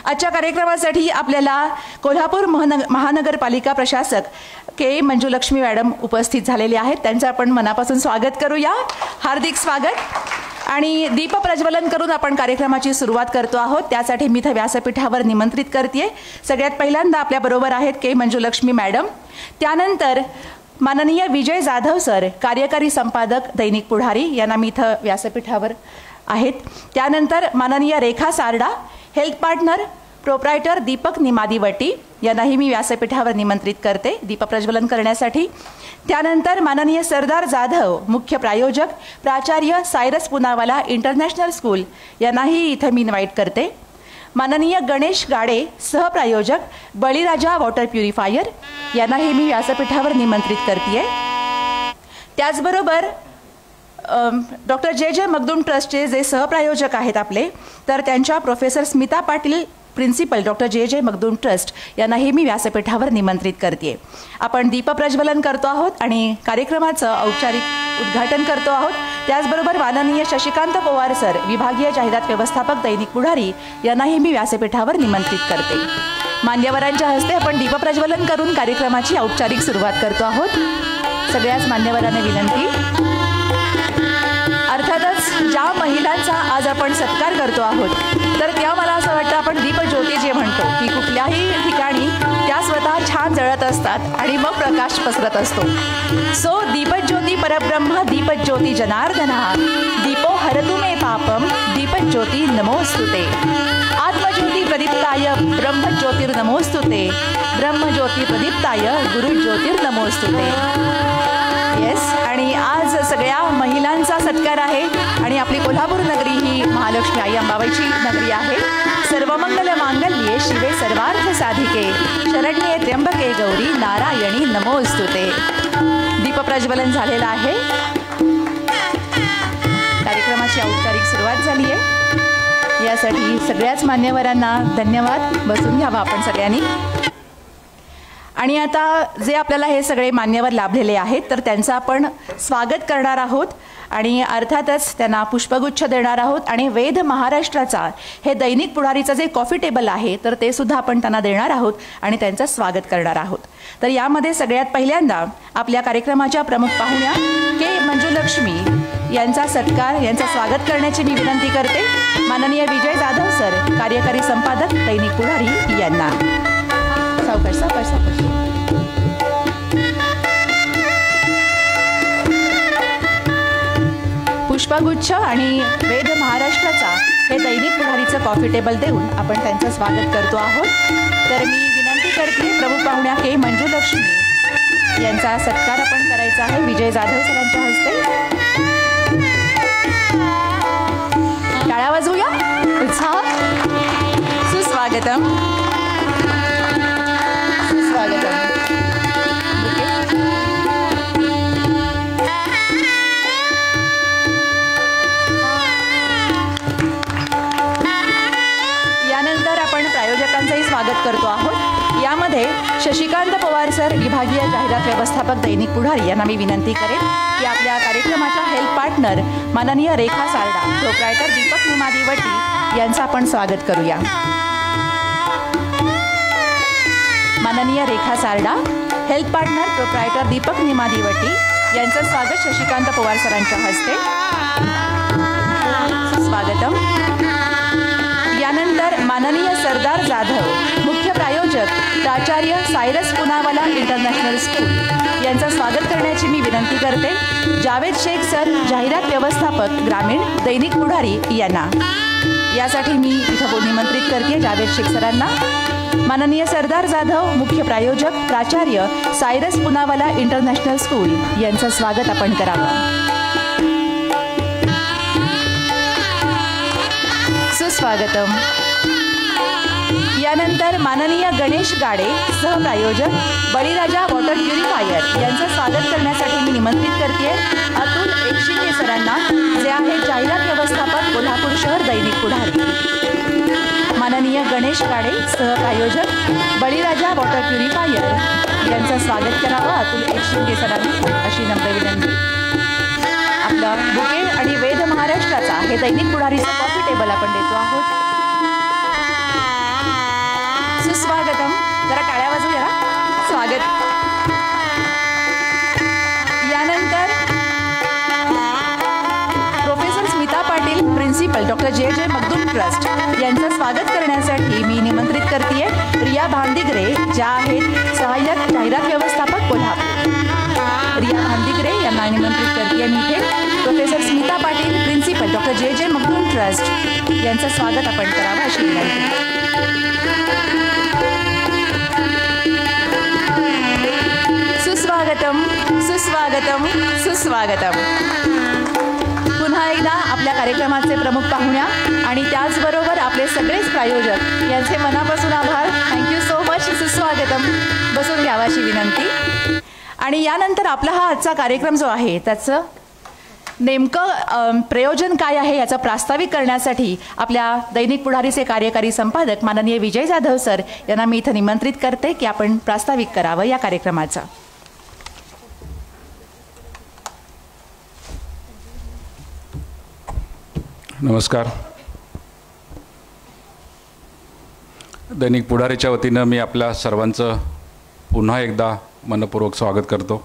आजच्या कार्यक्रमासाठी आपल्याला कोल्हापूर महानगरपालिका प्रशासक के मंजुलक्ष्मी मॅडम उपस्थित झालेले आहेत। त्यांचं आपण मनापासून स्वागत करूया। हार्दिक स्वागत। आणि दीप प्रज्वलन करून आपण कार्यक्रमाची सुरुवात करतो आहोत। त्यासाठी मी इथे व्यासपीठावर निमंत्रित करते। सगळ्यात पहिल्यांदा आपल्या बरोबर आहेत के मंजुलक्ष्मी मॅडम, त्यानंतर माननीय विजय जाधव सर, कार्यकारी संपादक दैनिक पुढारी, यांना मी इथे व्यासपीठावर आहेत। त्यानंतर माननीय Rekha Sarda, health partner proprietor Deepak Nimadivati, यांनाही मी व्यासपीठावर निमंत्रित करते दीप प्रज्वलन करण्यासाठी। त्यानंतर माननीय सरदार जाधव, मुख्य प्रायोजक प्राचार्य सायरस पुनावाला इंटरनॅशनल स्कूल, यांनाही इथे मी इन्व्हाइट करते। माननीय गणेश गाडे, सहप्रायोजक बळीराजा वॉटर प्युरिफायर, यांनाही मी व्यासपीठावर निमंत्रित करते। त्याचबरोबर डॉक्टर जे मगदुम ट्रस्टचे जे सहप्रायोजक आहेत आपले, तर त्यांच्या professor Smita Patil, principal doctor J Magdum trust, यांनाही मी व्यासपीठावर निमंत्रित करते। आपण दीप प्रज्वलन करतो आहोत आणि कार्यक्रमाचं औपचारिक उद्घाटन करतो आहोत। त्याचबरोबर माननीय शशिकांत पवार सर, विभागीय जाहिरात व्यवस्थापक दैनिक पुढारी, यांनाही मी व्यासपीठावर निमंत्रित करते। मान्यवरांच्या हस्ते आपण दीप प्रज्वलन करून कार्यक्रमाची औपचारिक सुरुवात करतो आहोत। सगळ्याच मान्यवरांना विनंती। अर्थातच ज्या महिलांचा आज आपण सत्कार करतो आहोत, तर त्या मला असं वाटतं आपण दीपज्योती जे म्हणतो की कुठल्याही ठिकाणी त्या स्वतः छान जळत असतात आणि मग प्रकाश पसरत असतो। सो दीपज्योती परब्रह्म दीपज्योती जनार्दना, दीपो हरतु मे पापम दीपज्योती नमोस्तुते, आत्मज्योती प्रदीप्ताय ब्रह्मज्योतिर्नमोस्तुते, ब्रह्मज्योती प्रदीप्ताय गुरुज्योतिर्नमोस्तुते। येस, आणि आज सगळ्या महिलांचा सत्कार आहे आणि आपली कोल्हापूर नगरी ही महालक्ष्मी आई अंबाबाईची नगरी आहे। सर्वमंगल मांगल्ये शिवे सर्वार्थ साधिके, शरण्ये त्र्यंबके गौरी नारायणी नमोस्तुते। दीप प्रज्वलन झालेलं आहे। कार्यक्रमाची औपचारिक सुरुवात झाली आहे। यासाठी सगळ्याच मान्यवरांना धन्यवाद। बसून घ्यावा आपण सगळ्यांनी। आणि आता जे आपल्याला हे सगळे मान्यवर लाभलेले आहेत, तर त्यांचं आपण स्वागत करणार आहोत आणि अर्थातच त्यांना पुष्पगुच्छ देणार आहोत। आणि वेद महाराष्ट्राचा हे दैनिक पुढारीचं जे कॉफी टेबल आहे, तर ते सुद्धा आपण त्यांना देणार आहोत आणि त्यांचं स्वागत करणार आहोत। तर यामध्ये सगळ्यात पहिल्यांदा आपल्या कार्यक्रमाच्या प्रमुख पाहुण्या के मंजुलक्ष्मी यांचा सत्कार, यांचं स्वागत करण्याची मी विनंती करते। माननीय विजय जाधव सर, कार्यकारी संपादक दैनिक पुढारी, यांना सावकाश सावकाश सावकाश। पुष्पगुच्छ आणि वेद महाराष्ट्राचा हे दैनिक पुढारीचं कॉफी टेबल देऊन आपण त्यांचं स्वागत करतो आहोत। तर मी विनंती करते प्रमुख पाहुण्या के मंजुलक्ष्मी यांचा सत्कार आपण करायचा आहे विजय जाधव सरांच्या हस्ते। टाळ्या वाजवूया। उत्साह। सुस्वागतम सुस्वागतम। यानंतर आपण प्रायोजकांचंही स्वागत करतो आहोत। यामध्ये शशिकांत पवार सर, विभागीय जाहिरात व्यवस्थापक दैनिक पुढारी, यांना मी विनंती करेन की आपल्या कार्यक्रमाच्या हेल्थ पार्टनर माननीय रेखा सारडा, प्रोप्रायटर दीपक निमादीवटी, यांचं आपण स्वागत करूया। माननीय Rekha Sarda, health partner proprietor Deepak Nimadivati, यांचं स्वागत शशिकांत पवार सरांच्या हस्ते। स्वागतम। यानंतर माननीय सरदार जाधव, मुख्य प्रायोजक प्राचार्य सायरस पुनावाला इंटरनॅशनल स्कूल, यांचं स्वागत करण्याची मी विनंती करते। जावेद शेख सर, जाहिरात व्यवस्थापक ग्रामीण दैनिक पुढारी, यांना यासाठी मी इथं निमंत्रित करते जावेद शेख सरांना। माननीय सरदार जाधव, मुख्य प्रायोजक प्राचार्य सायरस पुनावाला इंटरनॅशनल स्कूल, यांचं स्वागत आपण करावं। सुस्वागतम। यानंतर माननीय गणेश गाडे, सहप्रायोजक बळीराजा वॉटर प्युरिफायर, यांचं स्वागत करण्यासाठी मी निमंत्रित करते अतुल एकशिंगे सरांना, जे आहेत जाहिरात व्यवस्थापक कोल्हापूर शहर दैनिक पुढारी। माननीय गणेश गाडे, सहप्रायोजक बळीराजा वॉटर प्युरिफायर, यांचं स्वागत करावं अतुल एकशिंगे सरांनी, अशी नम्र विनंती। आपला बुके आणि वेद महाराष्ट्राचा हे दैनिक पुढारीचं कॉफी टेबल आपण देतो आहोत। सुस्वागतम. जरा टाळ्या वाजवूया. स्वागत. यानंतर professor Smita Patil, principal doctor J Makhdum trust यांचं स्वागत करण्यासाठी मी निमंत्रित करतेय रिया भांदिगरे, ज्या आहेत सहाय्यक जाहिरात व्यवस्थापक कोल्हापूर. रिया भांदिगरे यांना निमंत्रित करतेय मी इथे. Professor Smita Patil, principal doctor J Makhdum trust यांचं स्वागत आपण करावं अशी विनंती. सुस्वागतम, सुस्वागतम, सुस्वागतम. पुन्हा एकदा आपल्या कार्यक्रमाचे प्रमुख पाहुण्या आणि त्याचबरोबर आपले सगळेच प्रायोजक यांचे मनापासून आभार. Thank you so much. सुस्वागतम. बसून घ्यावाशी विनंती. आणि यानंतर आपला हा आजचा कार्यक्रम जो आहे त्याचं नेमकं प्रयोजन काय आहे याचं प्रास्ताविक करण्यासाठी आपल्या दैनिक पुढारीचे कार्यकारी संपादक माननीय विजय जाधव सर यांना मी इथं निमंत्रित करते की आपण प्रास्ताविक करावं या कार्यक्रमाचं. नमस्कार. दैनिक पुढारीच्या वतीनं मी आपल्या सर्वांचं पुन्हा एकदा मनपूर्वक स्वागत करतो.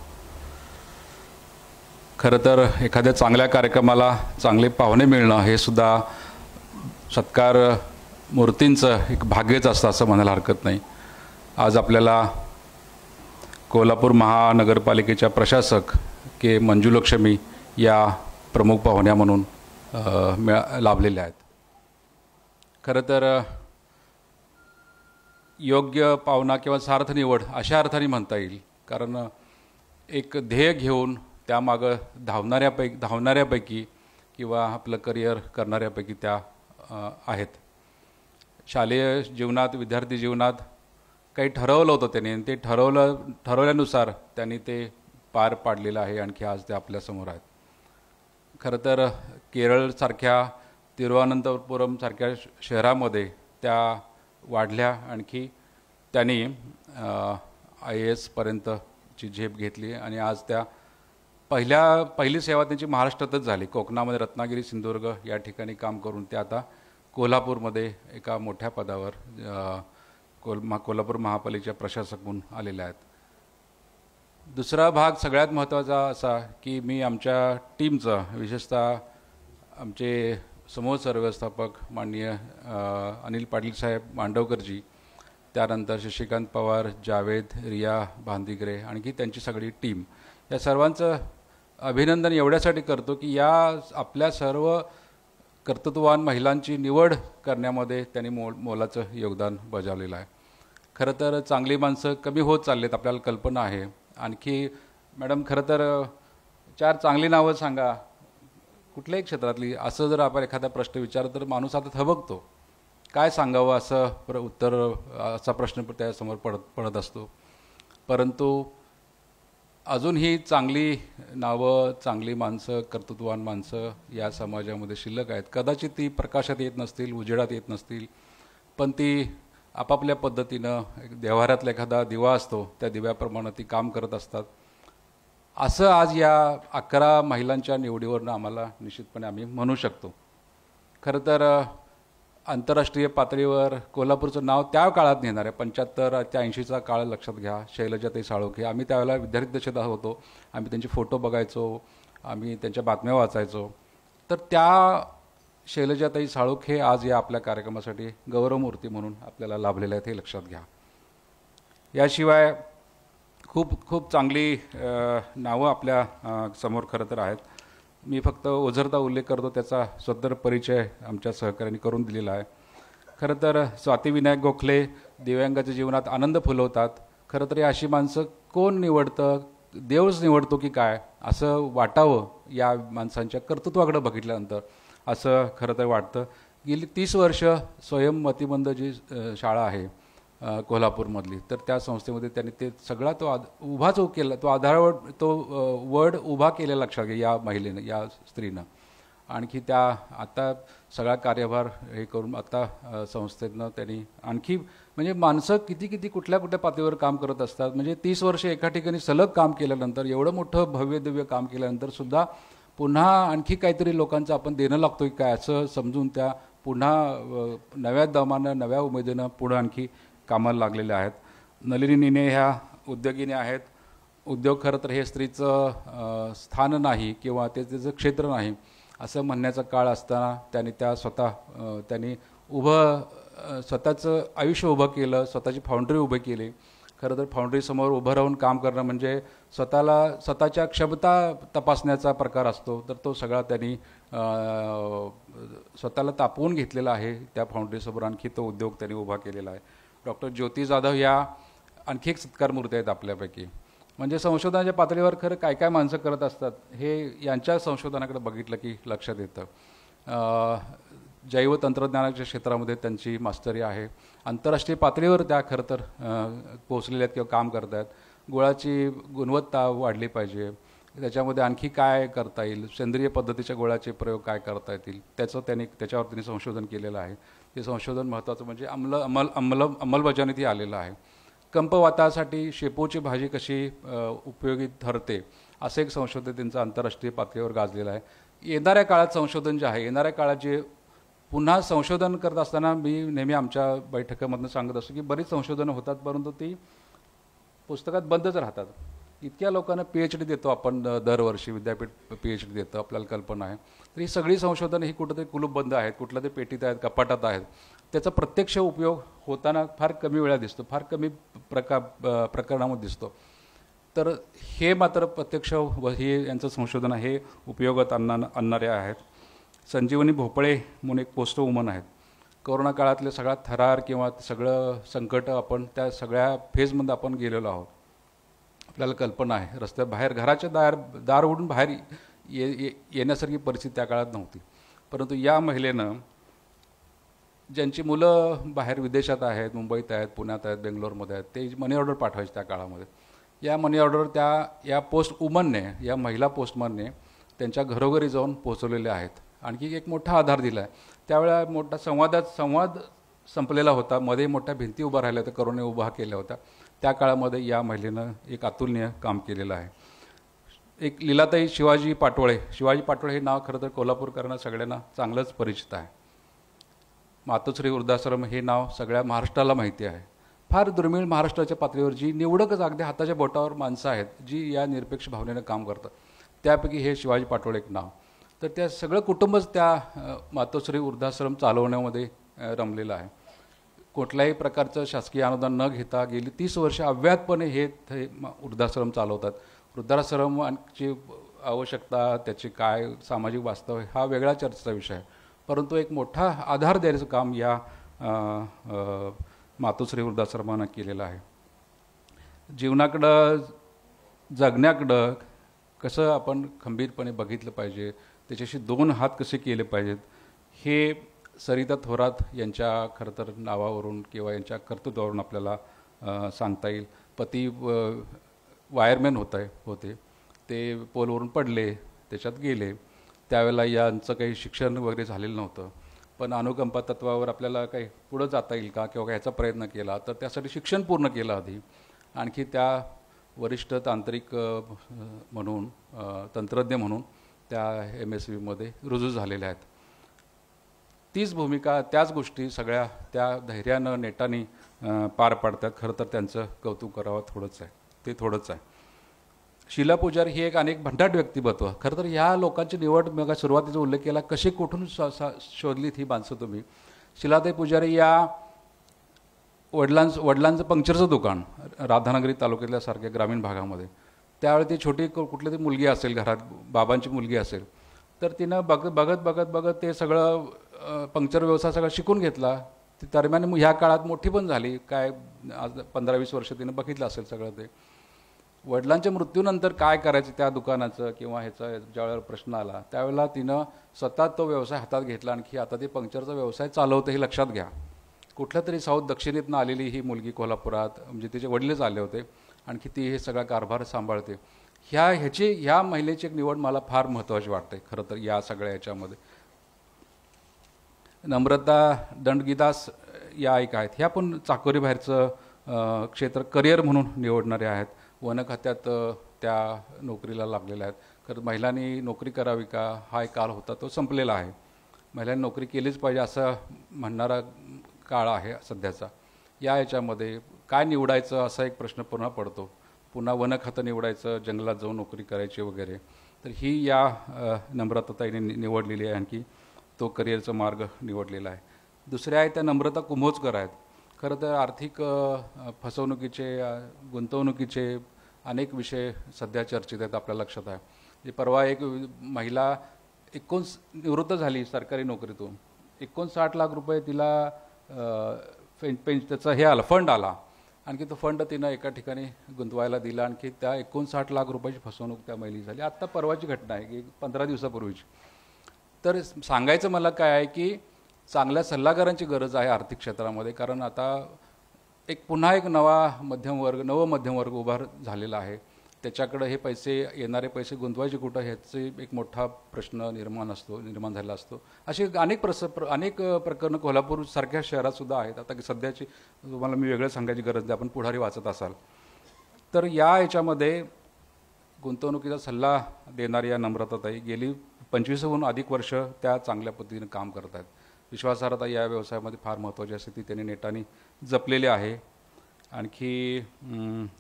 खरं तर एखाद्या चांगल्या कार्यक्रमाला चांगले पाहुणे मिळणं हे सुद्धा सत्कार मूर्तींचं एक भाग्यच असतं असं म्हणायला हरकत नाही. आज आपल्याला कोल्हापूर महानगरपालिकेच्या प्रशासक के मंजुलक्ष्मी या प्रमुख पाहुण्या म्हणून लाभलेले आहेत. खरं तर योग्य पाहुणा किंवा सार्थ निवड अशा अर्थाने म्हणता येईल, कारण एक ध्येय घेऊन त्यामागं धावणाऱ्यापैकी किंवा आपलं करिअर करणाऱ्यापैकी त्या आहेत. शालेय जीवनात, विद्यार्थी जीवनात काही ठरवलं होतं त्यांनी, ते ठरवल्यानुसार त्यांनी ते पार पाडलेलं आहे. आणखी आज ते आपल्यासमोर आहेत. खरं तर केरळसारख्या, तिरुवनंतपुरम सारख्या शहरामध्ये त्या वाढल्या. आणखी त्यांनी IAS पर्यंतची झेप घेतली आणि आज त्या पहिली सेवा त्यांची महाराष्ट्रातच झाली. कोकणामध्ये रत्नागिरी, सिंधुदुर्ग या ठिकाणी काम करून ते आता कोल्हापूरमध्ये एका मोठ्या पदावर कोल्हापूर महापालिकेच्या प्रशासक म्हणून आलेले आहेत. दुसरा भाग सगळ्यात महत्त्वाचा असा की मी आमच्या टीमचं, विशेषतः आमचे समूह व्यवस्थापक माननीय अनिल पाटील साहेब मांडवकरजी, त्यानंतर शशिकांत पवार, जावेद, रिया भांदिगरे, आणखी त्यांची सगळी टीम, या सर्वांचं अभिनंदन एवढ्यासाठी करतो की या आपल्या सर्व कर्तृत्ववान महिलांची निवड करण्यामध्ये त्यांनी मोलाचं योगदान बजावलेलं आहे. खरं तर चांगली माणसं कमी होत चाललेत, आपल्याला कल्पना आहे. आणखी मॅडम, खरं तर 4 चांगली नावं सांगा कुठल्याही क्षेत्रातली, असं जर आपण एखादा प्रश्न विचारला तर माणूस आता थबकतो. काय सांगावं असं उत्तर, असा प्रश्न त्यासमोर पडत असतो. परंतु अजूनही चांगली नावं, चांगली माणसं, कर्तृत्ववान माणसं या समाजामध्ये शिल्लक आहेत. कदाचित ती प्रकाशात येत नसतील, उजेडात येत नसतील, पण ती आपापल्या पद्धतीनं देव्हाऱ्यातला एखादा दिवा असतो त्या दिव्याप्रमाणे ती काम करत असतात. असं आज या 11 महिलांच्या निवडीवरनं आम्हाला निश्चितपणे आम्ही म्हणू शकतो. खरं तर आंतरराष्ट्रीय पातळीवर कोल्हापूरचं नाव त्या काळात नेणार आहे. 75 ते 80चा काळ लक्षात घ्या. शैलजाताई साळोखे, आम्ही त्यावेळेला विद्यार्थी दशेत होतो. आम्ही त्यांचे फोटो बघायचो, आम्ही त्यांच्या बातम्या वाचायचो. तर त्या शैलजाताई साळोखे आज या आपल्या कार्यक्रमासाठी गौरवमूर्ती म्हणून आपल्याला लाभलेल्या आहेत, हे लक्षात घ्या. याशिवाय खूप चांगली नावं आपल्या समोर खरं तर आहेत. मी फक्त ओझरता उल्लेख करतो, त्याचा स्वतंत्र परिचय आमच्या सहकार्याने करून दिलेला आहे. खरं तर स्वाती विनायक गोखले दिव्यांगाच्या जीवनात आनंद फुलवतात. खरं तर अशी माणसं कोण निवडतं, देवच निवडतो की काय असं वाटावं या माणसांच्या कर्तृत्वाकडे बघितल्यानंतर, असं खरं तर वाटतं. गेली 30 वर्ष स्वयंमतिमंद जी शाळा आहे कोल्हापूरमधली, तर त्या संस्थेमध्ये त्यांनी ते सगळा उभाच केला, वड उभा केलेला लक्षात घ्या या महिलेनं, या स्त्रीनं. आणखी त्या आता सगळा कार्यभार हे करून आता संस्थेतनं त्यांनी आणखी म्हणजे माणसं किती कुठल्या पातळीवर काम करत असतात. म्हणजे 30 वर्ष एका ठिकाणी सलग काम केल्यानंतर, एवढं मोठं भव्य दिव्य काम केल्यानंतर सुद्धा पुन्हा आणखी काहीतरी लोकांचं आपण देणं लागतो की काय असं समजून त्या पुन्हा नव्या दमानं, नव्या उमेदीनं पुढं आणखी कामाला लागलेल्या आहेत. नलिनी नीने ह्या उद्योगिनी आहेत. उद्योग खरं तर हे स्त्रीचं स्थान नाही किंवा ते त्याचं क्षेत्र नाही असं म्हणण्याचा काळ असताना त्यांनी स्वतःचं आयुष्य उभं केलं, स्वतःची फाउंड्री उभी केली. खरं तर फाउंड्रीसमोर उभं राहून काम करणं म्हणजे स्वतःच्या क्षमता तपासण्याचा प्रकार असतो. तर तो सगळा त्यांनी स्वतःला तापवून घेतलेला आहे त्या फाउंड्रीसमोर. आणखी तो उद्योग त्यांनी उभा केलेला आहे. डॉक्टर ज्योती जाधव या आणखी एक सत्कार मूर्ती आहेत आपल्यापैकी. म्हणजे संशोधनाच्या पातळीवर खरं काय काय माणसं करत असतात हे यांच्या संशोधनाकडे बघितलं की लक्षात येतं. जैव तंत्रज्ञानाच्या क्षेत्रामध्ये त्यांची मास्टरी आहे. आंतरराष्ट्रीय पातळीवर त्या खरं तर पोहोचलेल्या आहेत किंवा काम करत आहेत. गुळाची गुणवत्ता वाढली पाहिजे, त्याच्यामध्ये आणखी काय करता येईल, सेंद्रिय पद्धतीच्या गुळाचे प्रयोग काय करता येतील त्याच्यावर त्यांनी संशोधन केलेलं आहे. ते संशोधन महत्त्वाचं म्हणजे अंमलबजावणीत आलेलं आहे. कंपवातासाठी शेपूची भाजी कशी उपयोगी ठरते असं एक संशोधन त्यांचं आंतरराष्ट्रीय पातळीवर गाजलेलं आहे. येणाऱ्या काळात संशोधन जे आहे, येणाऱ्या काळात जे पुन्हा संशोधन करत असताना मी नेहमी आमच्या बैठकीमधून सांगत असतो की बरीच संशोधनं होतात परंतु ती पुस्तकात बंदच राहतात. इतक्या लोकांना PhD देतो आपण दरवर्षी, विद्यापीठ PhD देतं, आपल्याला कल्पना आहे. तर ही सगळी संशोधनं ही कुठंतरी कुलूपबंद आहेत, कुठल्या तरी पेटीत आहेत, कपाटात आहेत. त्याचा प्रत्यक्ष उपयोग होताना फार कमी वेळा दिसतो, फार कमी प्रकरणामध्ये दिसतो. तर हे मात्र प्रत्यक्ष हे यांचं संशोधन हे उपयोगात आणणारे आहेत. संजीवनी भोपळे म्हणून एक पोस्ट वुमन आहेत. कोरोना काळातले सगळा थरार किंवा सगळं संकट आपण त्या सगळ्या फेजमध्ये आपण गेलेलो आहोत. आपल्याला कल्पना आहे, रस्त्यात बाहेर घराच्या दार उघडून बाहेर येण्यासारखी परिस्थिती त्या काळात नव्हती. परंतु या महिलेनं ज्यांची मुलं बाहेर विदेशात आहेत, मुंबईत आहेत, पुण्यात आहेत, बेंगलोरमध्ये आहेत, ते मनी ऑर्डर पाठवायचे त्या काळामध्ये. या मनी ऑर्डर या पोस्ट वुमनने, या महिला पोस्टमनने त्यांच्या घरोघरी जाऊन पोहोचवलेले आहेत. आणखी एक मोठा आधार दिला आहे. त्यावेळेला मोठा संवाद संपलेला होता, मध्ये मोठ्या भिंती उभा राहिल्या होत्या, करोने उभा केल्या होत्या. त्या काळामध्ये या महिलेनं एक अतुलनीय काम केलेलं आहे. एक लीलाताई शिवाजी पाटोळे हे नाव खरं तर कोल्हापूरकरांना सगळ्यांना चांगलंच परिचित आहे. मातोश्री वृद्धाश्रम हे नाव सगळ्या महाराष्ट्राला माहिती आहे. फार दुर्मिळ महाराष्ट्राच्या पातळीवर जी निवडकच अगदी हाताच्या बोटावर माणसं आहेत जी या निरपेक्ष भावनेनं काम करतात, त्यापैकी हे शिवाजी पाटोळे एक नाव. तर त्या सगळं कुटुंबच त्या मातोश्री वृद्धाश्रम चालवण्यामध्ये रमलेलं आहे. कुठल्याही प्रकारचं शासकीय अनुदान न घेता गेली 30 वर्ष अव्याहतपणे हे वृद्धाश्रम चालवतात. वृद्धाश्रमांची आवश्यकता, त्याचे काय सामाजिक वास्तव हा वेगळा चर्चेचा विषय आहे. परंतु एक मोठा आधार देण्याचं काम या मातोश्री वृद्धाश्रमानं केलेलं आहे. जीवनाकडं, जगण्याकडं कसं आपण खंबीरपणे बघितलं पाहिजे, त्याच्याशी 2 हात कसे केले पाहिजेत, हे सरिता थोरात यांच्या खरं तर नावावरून किंवा यांच्या कर्तृत्वावरून आपल्याला सांगता येईल. पती वायरमॅन होते, ते पोलवरून पडले, त्याच्यात गेले. त्यावेळेला यांचं काही शिक्षण वगैरे झालेलं नव्हतं, पण अनुकंपा तत्वावर आपल्याला काही पुढं जाता येईल का किंवा ह्याचा प्रयत्न केला, तर त्यासाठी शिक्षण पूर्ण केलं आधी. आणखी त्या वरिष्ठ तांत्रिक म्हणून, तंत्रज्ञ म्हणून त्या MSVमध्ये रुजू झालेल्या आहेत. तीच भूमिका, त्याच गोष्टी सगळ्या त्या धैर्यानं, नेटाने पार पाडतात. खरं तर त्यांचं कौतुक करावं ते थोडंच आहे. शीला पुजारी ही एक अनेक भंडाट व्यक्तिमत्व. खरं तर ह्या लोकांची निवड मग सुरुवातीचा उल्लेख केला, कशी कुठून शोधलीत ही माणसं तुम्ही. शीलाताई पुजारी या वडिलांचं पंक्चरचं दुकान राधानगरी तालुक्यातल्या सारख्या ग्रामीण भागामध्ये, त्यावेळी ती छोटी कुठली तरी मुलगी असेल, घरात बाबांची मुलगी असेल, तर तिनं बघत ते सगळं पंक्चर व्यवसाय सगळं शिकून घेतला. ती दरम्यान ह्या काळात मोठी पण झाली, काय आज 15-20 वर्ष तिनं बघितलं असेल सगळं ते. वडिलांच्या मृत्यूनंतर काय करायचं त्या दुकानाचं किंवा ह्याचा ज्यावेळेला प्रश्न आला, त्यावेळेला तिनं स्वतः तो व्यवसाय हातात घेतला. आणखी आता ते पंक्चरचा व्यवसाय चालवतं हे लक्षात घ्या. कुठल्या तरी साऊथ दक्षिणेतनं आलेली ही मुलगी कोल्हापुरात, म्हणजे तिचे वडीलच आले होते, आणखी ती हे सगळा कारभार सांभाळते. ह्या महिलेची एक निवड मला फार महत्त्वाची वाटते खरं तर या सगळ्या ह्याच्यामध्ये. नम्रता दंडगीदास या एक आहेत, ह्या पण चाकोरी बाहेरचं क्षेत्र करिअर म्हणून निवडणारे आहेत. वन खात्यात त्या नोकरीला लागलेल्या आहेत. खरं महिलांनी नोकरी करावी का हा एक काळ होता, तो संपलेला आहे. महिलांनी नोकरी केलीच पाहिजे असं म्हणणारा काळ आहे सध्याचा. या याच्यामध्ये काय निवडायचं असा एक प्रश्न पुन्हा पडतो. पुन्हा वन खातं निवडायचं, जंगलात जाऊन नोकरी करायची वगैरे. तर ही या नम्रताताईने निवडलेली आहे, आणखी तो करिअरचा मार्ग निवडलेला आहे. दुसऱ्या आहे त्या नम्रता कुंभोजकर आहेत. खरं तर आर्थिक फसवणुकीचे, गुंतवणुकीचे अनेक विषय सध्या चर्चेत आहेत, आपल्या लक्षात आहे. परवा एक महिला निवृत्त झाली सरकारी नोकरीतून, 59 लाख रुपये तिला त्याचा हे आला, फंड आला. आणखी तो फंड तिनं एका ठिकाणी गुंतवायला दिला. आणखी त्या 59 लाख रुपयाची फसवणूक त्या महिलेची झाली. आत्ता परवाची घटना आहे की 15 दिवसापूर्वीची. तर सांगायचं मला काय आहे की चांगल्या सल्लागारांची गरज आहे आर्थिक क्षेत्रामध्ये. कारण आता पुन्हा एक नवं मध्यमवर्ग उभा झालेला आहे. त्याच्याकडे हे येणारे पैसे गुंतवायचे कुठं, ह्याचे एक मोठा प्रश्न निर्माण झालेला असतो. अशी अनेक प्रकरणं कोल्हापूरसारख्या शहरात सुद्धा आहेत. आता सध्याची तुम्हाला मी वेगळं सांगायची गरज नाही, आपण पुढारी वाचत असाल तर. या याच्यामध्ये गुंतवणुकीचा सल्ला देणारी या नम्रताताई गेली 25हून अधिक वर्ष त्या चांगल्या पद्धतीने काम करत आहेत. विश्वासार्हता या व्यवसायामध्ये फार महत्त्वाची असते, ती त्यांनी नेटाने जपलेली आहे. आणखी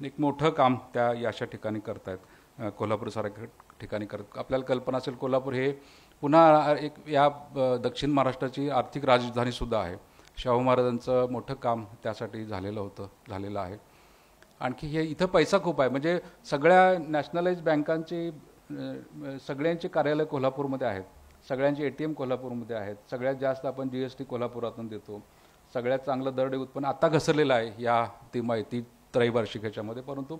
एक मोठं काम त्या अशा ठिकाणी करत आहेत, कोल्हापूरसारख्या ठिकाणी आपल्याला कल्पना असेल, कोल्हापूर हे पुन्हा एक या दक्षिण महाराष्ट्राची आर्थिक राजधानीसुद्धा आहे. शाहू महाराजांचं मोठं काम त्यासाठी झालेलं आहे. आणखी हे इथं पैसा खूप आहे. म्हणजे सगळ्या नॅशनलाइज बँकांची सगळ्यांचे कार्यालय कोल्हापूरमध्ये आहेत, सगळ्यांचे ATM कोल्हापूरमध्ये आहेत. सगळ्यात जास्त आपण GST कोल्हापुरातून देतो. सगळ्यात चांगलं दरडे उत्पन्न आता घसरलेलं आहे या त्रैवार्षिक ह्याच्यामध्ये. परंतु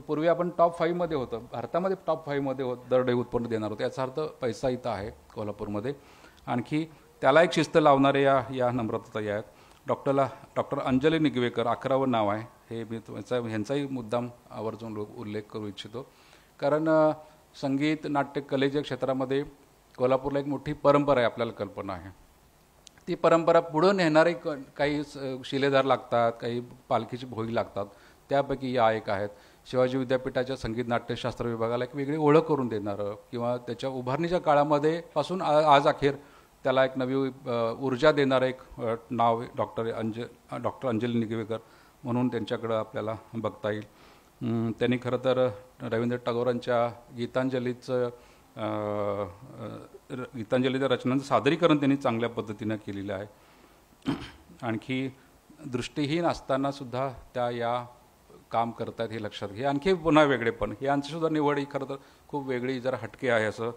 पूर्वी आपण टॉप 5मध्ये होतं, भारतामध्ये टॉप 5मध्ये दरडे उत्पन्न देणार होतं. याचा अर्थ पैसा इथं आहे कोल्हापूरमध्ये. आणखी त्याला एक शिस्त लावणारे या नम्रताताई आहेत. डॉक्टर अंजली निगवेकर 11वं नाव आहे हे. मी ह्यांचाही मुद्दाम आवर्जून उल्लेख करू इच्छितो. कारण संगीत नाट्य कलेच्या क्षेत्रामध्ये कोल्हापूरला एक मोठी परंपरा आहे, आपल्याला कल्पना आहे. ती परंपरा पुढं नेणारे काही शिलेदार लागतात, काही पालखीची भोई लागतात. त्यापैकी या एक आहेत. शिवाजी विद्यापीठाच्या संगीत नाट्यशास्त्र विभागाला एक वेगळी ओळख करून देणारं, किंवा त्याच्या उभारणीच्या काळामध्ये पासून आज अखेर त्याला एक नवी ऊर्जा देणारं एक नाव डॉक्टर अंजली निगवेकर म्हणून त्यांच्याकडं आपल्याला बघता येईल. त्यांनी खरं तर रवींद्र टागोरांच्या गीतांजलीचं रचनांचं सादरीकरण त्यांनी चांगल्या पद्धतीनं केलेलं आहे. आणखी दृष्टीहीन असताना सुद्धा त्या या काम करत आहेत हे लक्षात घे. आणखी पुन्हा वेगळेपण, यांची सुद्धा निवड ही खरं तर खूप वेगळी, जरा हटके आहे असं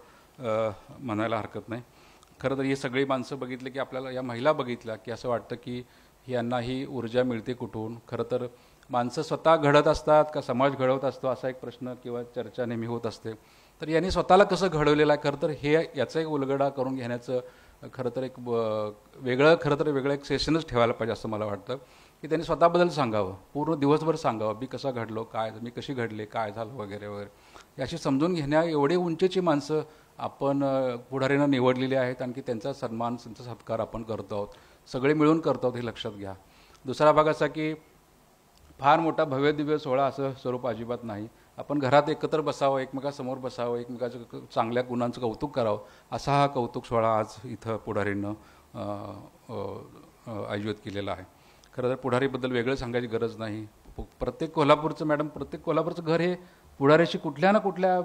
म्हणायला हरकत नाही. खरं तर ही सगळी माणसं बघितली की आपल्याला, या महिला बघितल्या की असं वाटतं की यांना ही ऊर्जा मिळते कुठून. खरं तर माणसं स्वतः घडत असतात का समाज घडवत असतो, असा एक प्रश्न किंवा चर्चा नेहमी होत असते. तर यांनी स्वतःला कसं घडवलेलं आहे, खरं तर हे याचा एक उलगडा करून घेण्याचं खरं तर एक वेगळं एक सेशनच ठेवायला पाहिजे असं मला वाटतं. की त्यांनी स्वतःबद्दल सांगावं, पूर्ण दिवसभर सांगावं, मी कसा घडलो, मी कशी घडले, काय झालं वगैरे वगैरे. याशी समजून घेण्या एवढे उंचीची माणसं आपण पुढारीनं निवडलेली आहेत. आणखी त्यांचा सन्मान, त्यांचा सत्कार आपण करतो आहोत, सगळे मिळून करतो आहोत, हे लक्षात घ्या. दुसरा भाग असा की फार मोठा भव्यदिव्य सोहळा असं स्वरूप अजिबात नाही. आपण घरात एकत्र बसावं, एकमेकासमोर बसावं, एकमेकाच्या चांगल्या गुणांचं कौतुक करावं, असा हा कौतुक सोहळा आज इथं पुढारीनं आयोजित केलेला आहे. खरं तर पुढारीबद्दल वेगळं सांगायची गरज नाही. प्रत्येक कोल्हापूरचं घर हे पुढाऱ्याशी कुठल्या ना कुठल्या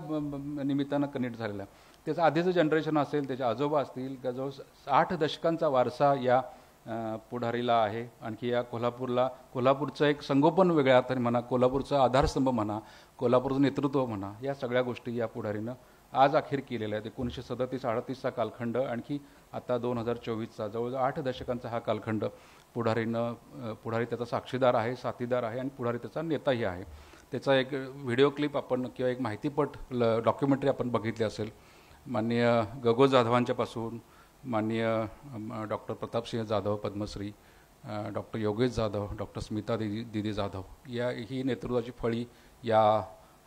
निमित्तानं कनेक्ट झालेलं आहे. त्याचं आधीचं जनरेशन असेल, त्याचे आजोबा असतील, त्या जवळ 60 दशकांचा वारसा या पुढारीला आहे. आणखी या कोल्हापूरचं एक संगोपन वेगळ्या अर्थाने म्हणा, कोल्हापूरचा आधारस्तंभ म्हणा, कोल्हापूरचं नेतृत्व म्हणा, या सगळ्या गोष्टी या पुढारीनं आज अखेर केलेल्या आहेत. 1937-38चा कालखंड, आणखी आता 2024चा जवळजवळ 8 दशकांचा हा कालखंड पुढारी त्याचा साक्षीदार आहे, साथीदार आहे, आणि पुढारी त्याचा नेताही आहे. त्याचा एक व्हिडिओ क्लिप आपण किंवा एक माहितीपट डॉक्युमेंटरी आपण बघितली असेल. माननीय गगो जाधवांच्यापासून माननीय doctor Pratapsinh Jadhav Padmashri, doctor Yogesh Jadhav, doctor Smita दिदी जाधव, ही नेतृत्वाची फळी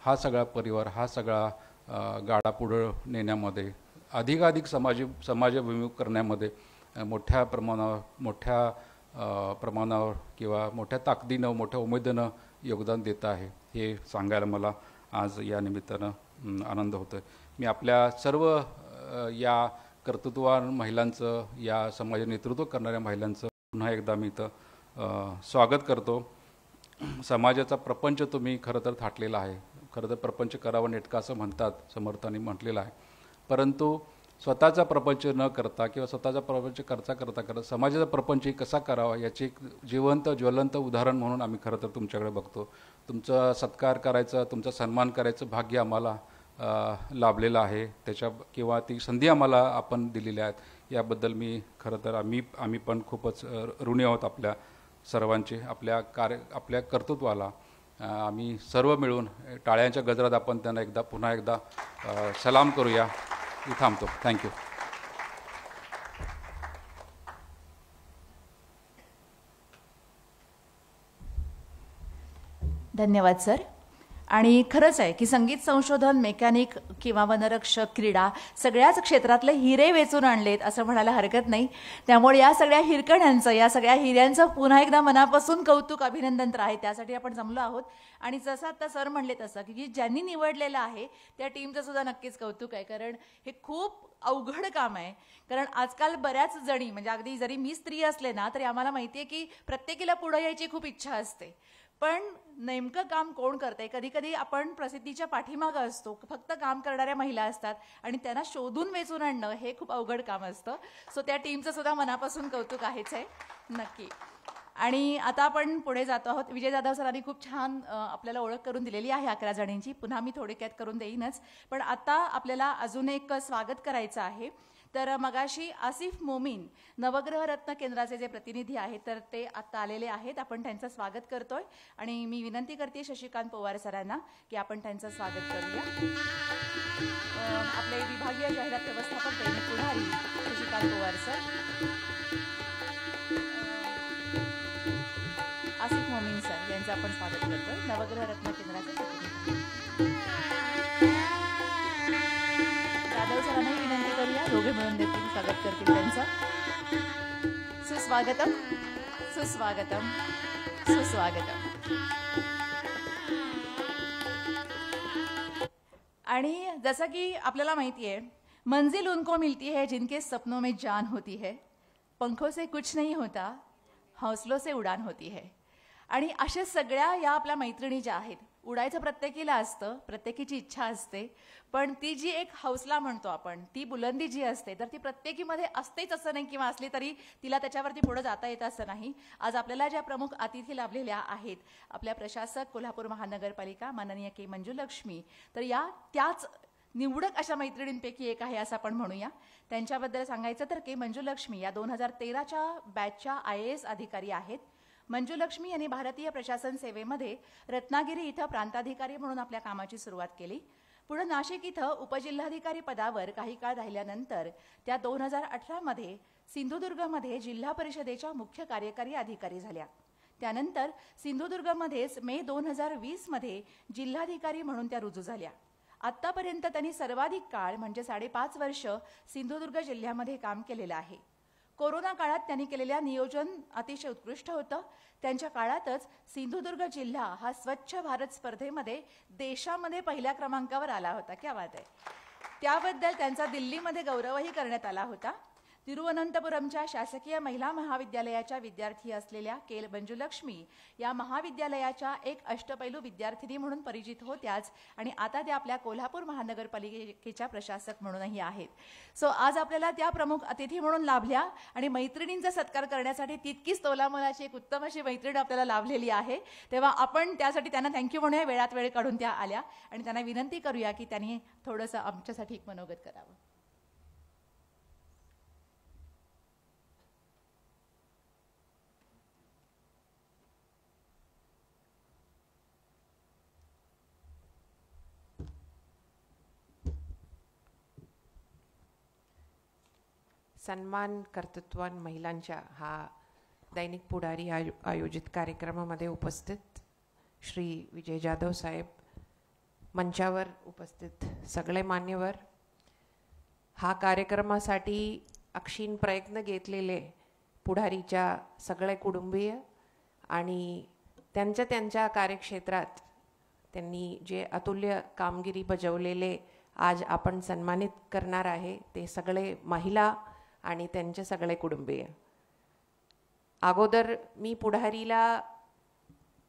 हा सगळा परिवार, हा सगळा गाडा पुढं नेण्यामध्ये, अधिकाधिक समाजाभिमुख करण्यामध्ये मोठ्या प्रमाणावर किंवा मोठ्या ताकदीनं, मोठ्या उमेदीनं योगदान देत आहे, हे सांगायला मला आज या निमित्तानं आनंद होतो आहे. मी आपल्या सर्व या कर्तृत्ववान महिलांचं, या समाज नेतृत्व करणाऱ्या महिलांचं पुन्हा एकदा मी इथं स्वागत करतो. समाजाचा प्रपंच तुम्ही खरं तर थाटलेला आहे. खरं तर प्रपंच करावं नेटका असं म्हणतात, समर्थांनी म्हटलेलं आहे. परंतु स्वतःचा प्रपंच न करता किंवा स्वतःचा प्रपंच करता समाजाचा प्रपंच कसा करावा याचे एक जिवंत ज्वलंत उदाहरण म्हणून आम्ही खरं तर तुमच्याकडे बघतो. तुमचा सत्कार करायचं, तुमचा सन्मान करायचं भाग्य आम्हाला लाभलेलं आहे. किंवा ती संधी आम्हाला आपण दिलेल्या आहेत. याबद्दल मी खरं तर आम्ही पण खूपच ऋणी आहोत आपल्या सर्वांचे, आपल्या कर्तृत्वाला. आम्ही सर्व मिळून टाळ्यांच्या गजरात आपण त्यांना पुन्हा एकदा सलाम करूया. मी थांबतो. थँक्यू. धन्यवाद सर. आणि खरंच आहे की संगीत संशोधन, मेकॅनिक किंवा वनरक्षक, क्रीडा सगळ्याच क्षेत्रातले हिरे वेचून आणलेत असं म्हणायला हरकत नाही. त्यामुळे या सगळ्या हिरकण्यांचं, या सगळ्या हिऱ्यांचं पुन्हा एकदा मनापासून कौतुक, अभिनंदन तर आहे. त्यासाठी आपण जमलो आहोत. आणि जसं आता सर म्हणले तसं की ज्यांनी निवडलेलं आहे त्या टीमचं सुद्धा नक्कीच कौतुक आहे. कारण हे खूप अवघड काम आहे. कारण आजकाल बऱ्याच जणी, म्हणजे अगदी जरी मी स्त्री असले ना तरी आम्हाला माहिती आहे की प्रत्येकीला पुढे यायची खूप इच्छा असते. पण नेमकं काम कोण करतंय? कधी कधी आपण प्रसिद्धीच्या पाठीमागं असतो, फक्त काम करणाऱ्या महिला असतात आणि त्यांना शोधून वेचून आणणं हे खूप अवघड काम असतं. सो त्या टीमचं सुद्धा मनापासून कौतुक आहेच आहे नक्की. आणि आता आपण पुढे जातो आहोत. विजय जाधव सरांनी खूप छान आपल्याला ओळख करून दिलेली आहे 11 जणींची. पुन्हा मी थोडक्यात करून देईनच, पण आता आपल्याला अजून एक स्वागत करायचं आहे. तर मगाशी आसिफ मोमीन नवग्रह रत्न केंद्राचे जे प्रतिनिधी आहेत तर ते आता आलेले आहेत. आपण त्यांचं स्वागत करतोय आणि मी विनंती करते शशिकांत पवार सरांना की आपण त्यांचं स्वागत करूया. आपले विभागीय जाहिरात व्यवस्थापक दैनिक पुढारी शशिकांत पवार सर, आसिफ मोमीन सर यांचं आपण स्वागत करतोय, नवग्रह रत्न केंद्राचे प्रतिनिधी. जाधव सरांनाही विनंती करूया, दोघे मिळून देखील स्वागत करतील त्यांचं. सुस्वागतम, सुस्वागतम, सुस्वागतम. आणि जसं की आपल्याला माहिती आहे, मंजिल उनको मिलती है जिनके सपनों में जान होती है, पंखों से कुछ नहीं होता, हौसलों से उडान होती है. आणि अशा सगळ्या या आपल्या मैत्रिणी ज्या आहेत, उडायचं प्रत्येकीला असतं, प्रत्येकीची इच्छा असते, पण ती जी एक हौसला म्हणतो आपण, ती बुलंदी जी असते तर ती प्रत्येकीमध्ये असतेच असं नाही, किंवा असली तरी तिला त्याच्यावरती पुढे जाता येतं असं नाही. आज आपल्याला ज्या प्रमुख अतिथी लाभलेल्या आहेत, आपल्या प्रशासक कोल्हापूर महानगरपालिका माननीय के मंजुलक्ष्मी, तर त्याच निवडक अशा मैत्रिणींपैकी एक आहे असं आपण म्हणूया. त्यांच्याबद्दल सांगायचं तर के मंजुलक्ष्मी या 2013च्या बॅचच्या IAS अधिकारी आहेत. मंजुलक्ष्मी यांनी भारतीय प्रशासन सेवेमध्ये रत्नागिरी इथं प्रांताधिकारी म्हणून आपल्या कामाची सुरुवात केली. पुढे नाशिक इथं उपजिल्हाधिकारी पदावर काही काळ राहिल्यानंतर त्या 2018मध्ये सिंधुदुर्गमध्ये जिल्हा परिषदेच्या मुख्य कार्यकारी अधिकारी झाल्या. त्यानंतर सिंधुदुर्गमध्येच मे 2020मध्ये जिल्हाधिकारी म्हणून त्या रुजू झाल्या. आतापर्यंत त्यांनी सर्वाधिक काळ म्हणजे 5.5 वर्ष सिंधुदुर्ग जिल्ह्यामध्ये काम केलेलं आहे. कोरोना काळात त्यांनी केलेल्या नियोजन अतिशय उत्कृष्ट होतं. त्यांच्या काळातच सिंधुदुर्ग जिल्हा हा स्वच्छ भारत स्पर्धेमध्ये देशामध्ये पहिल्या क्रमांकावर आला होता. क्या बात आहे. त्याबद्दल त्यांचा दिल्लीमध्ये गौरवही करण्यात आला होता. तिरुवनंतपुरमच्या शासकीय महिला महाविद्यालयाच्या विद्यार्थी असलेल्या के मंजुलक्ष्मी या महाविद्यालयाच्या एक अष्टपैलू विद्यार्थिनी म्हणून परिचित होत्याच, आणि आता त्या आपल्या कोल्हापूर महानगरपालिकेच्या प्रशासक म्हणूनही आहेत. सो आज आपल्याला त्या प्रमुख अतिथी म्हणून लाभल्या आणि मैत्रिणींचा सत्कार करण्यासाठी तितकीच तोलामोलाची एक उत्तम अशी मैत्रीण आपल्याला लाभलेली आहे. तेव्हा आपण त्यासाठी त्यांना थँक्यू म्हणूया. वेळात वेळ काढून त्या आल्या आणि त्यांना विनंती करूया की त्यांनी थोडंसं आमच्यासाठी एक मनोगत करावं. सन्मान कर्तृत्वान महिलांच्या हा दैनिक पुढारी आयोजित कार्यक्रमामध्ये उपस्थित श्री विजय जाधव साहेब, मंचावर उपस्थित सगळे मान्यवर, हा कार्यक्रमासाठी अक्षीण प्रयत्न घेतलेले पुढारीच्या सगळे कुटुंबीय आणि त्यांच्या कार्यक्षेत्रात त्यांनी जे अतुल्य कामगिरी बजावलेले आज आपण सन्मानित करणार आहे ते सगळे महिला आणि त्यांचे सगळे कुटुंबीय. अगोदर मी पुढारीला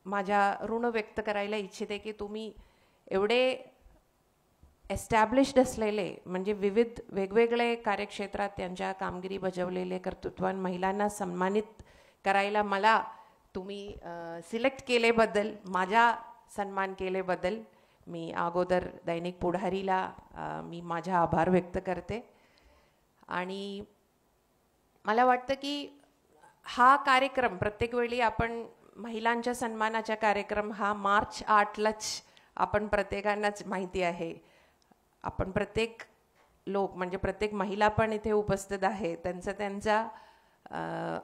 माझ्या ऋण व्यक्त करायला इच्छिते की तुम्ही एवढे एस्टॅब्लिश्ड असलेले म्हणजे विविध वेगवेगळे कार्यक्षेत्रात त्यांच्या कामगिरी बजावलेले कर्तृत्वान महिलांना सन्मानित करायला मला तुम्ही सिलेक्ट केलेबद्दल, माझा सन्मान केलेबद्दल मी अगोदर दैनिक पुढारीला मी माझा आभार व्यक्त करते. आणि मला वाटतं की हा कार्यक्रम प्रत्येक वेळी आपण महिलांच्या सन्मानाचा कार्यक्रम हा मार्च 8लाच आपण प्रत्येकांनाच माहिती आहे. आपण प्रत्येक लोक म्हणजे प्रत्येक महिला पण इथे उपस्थित आहे त्यांच्या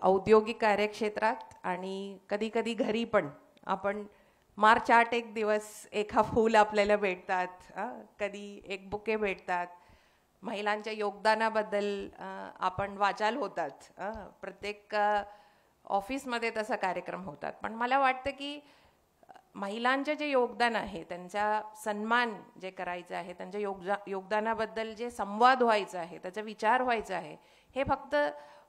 औद्योगिक कार्यक्षेत्रात आणि कधी कधी घरी पण आपण मार्च 8 एक दिवस एका फूल आपल्याला भेटतात, कधी एक बुके भेटतात. महिलांच्या योगदानाबद्दल आपण वाचाल होतात, प्रत्येक ऑफिसमध्ये तसा कार्यक्रम होतात. पण मला वाटतं की महिलांचे जे योगदान आहे त्यांचा सन्मान जे करायचं आहे, त्यांच्या योगदानाबद्दल जे संवाद व्हायचा आहे, त्याचा विचार व्हायचा आहे, हे फक्त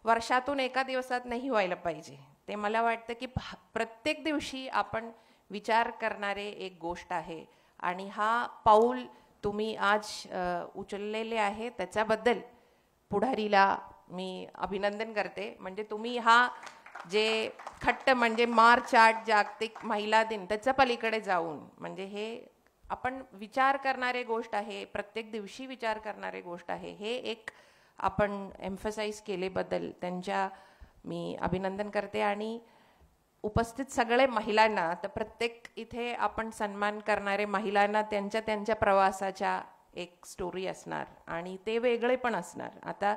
वर्षातून एका दिवसात नाही व्हायला पाहिजे. ते मला वाटतं की प्रत्येक दिवशी आपण विचार करणारे एक गोष्ट आहे. आणि हा पाऊल तुम्ही आज उचललेले आहे त्याच्याबद्दल पुढारीला मी अभिनंदन करते. म्हणजे तुम्ही हा जे खट्ट म्हणजे मार्च 8 जागतिक महिला दिन त्याच्या पलीकडे जाऊन म्हणजे हे आपण विचार करणारे गोष्ट आहे, प्रत्येक दिवशी विचार करणारे गोष्ट आहे, हे एक आपण एम्फसाइज केलेबद्दल त्यांच्या मी अभिनंदन करते. आणि उपस्थित सगळे महिलांना, तर प्रत्येक इथे आपण सन्मान करणारे महिलांना त्यांच्या प्रवासाच्या एक स्टोरी असणार आणि ते वेगळे पण असणार. आता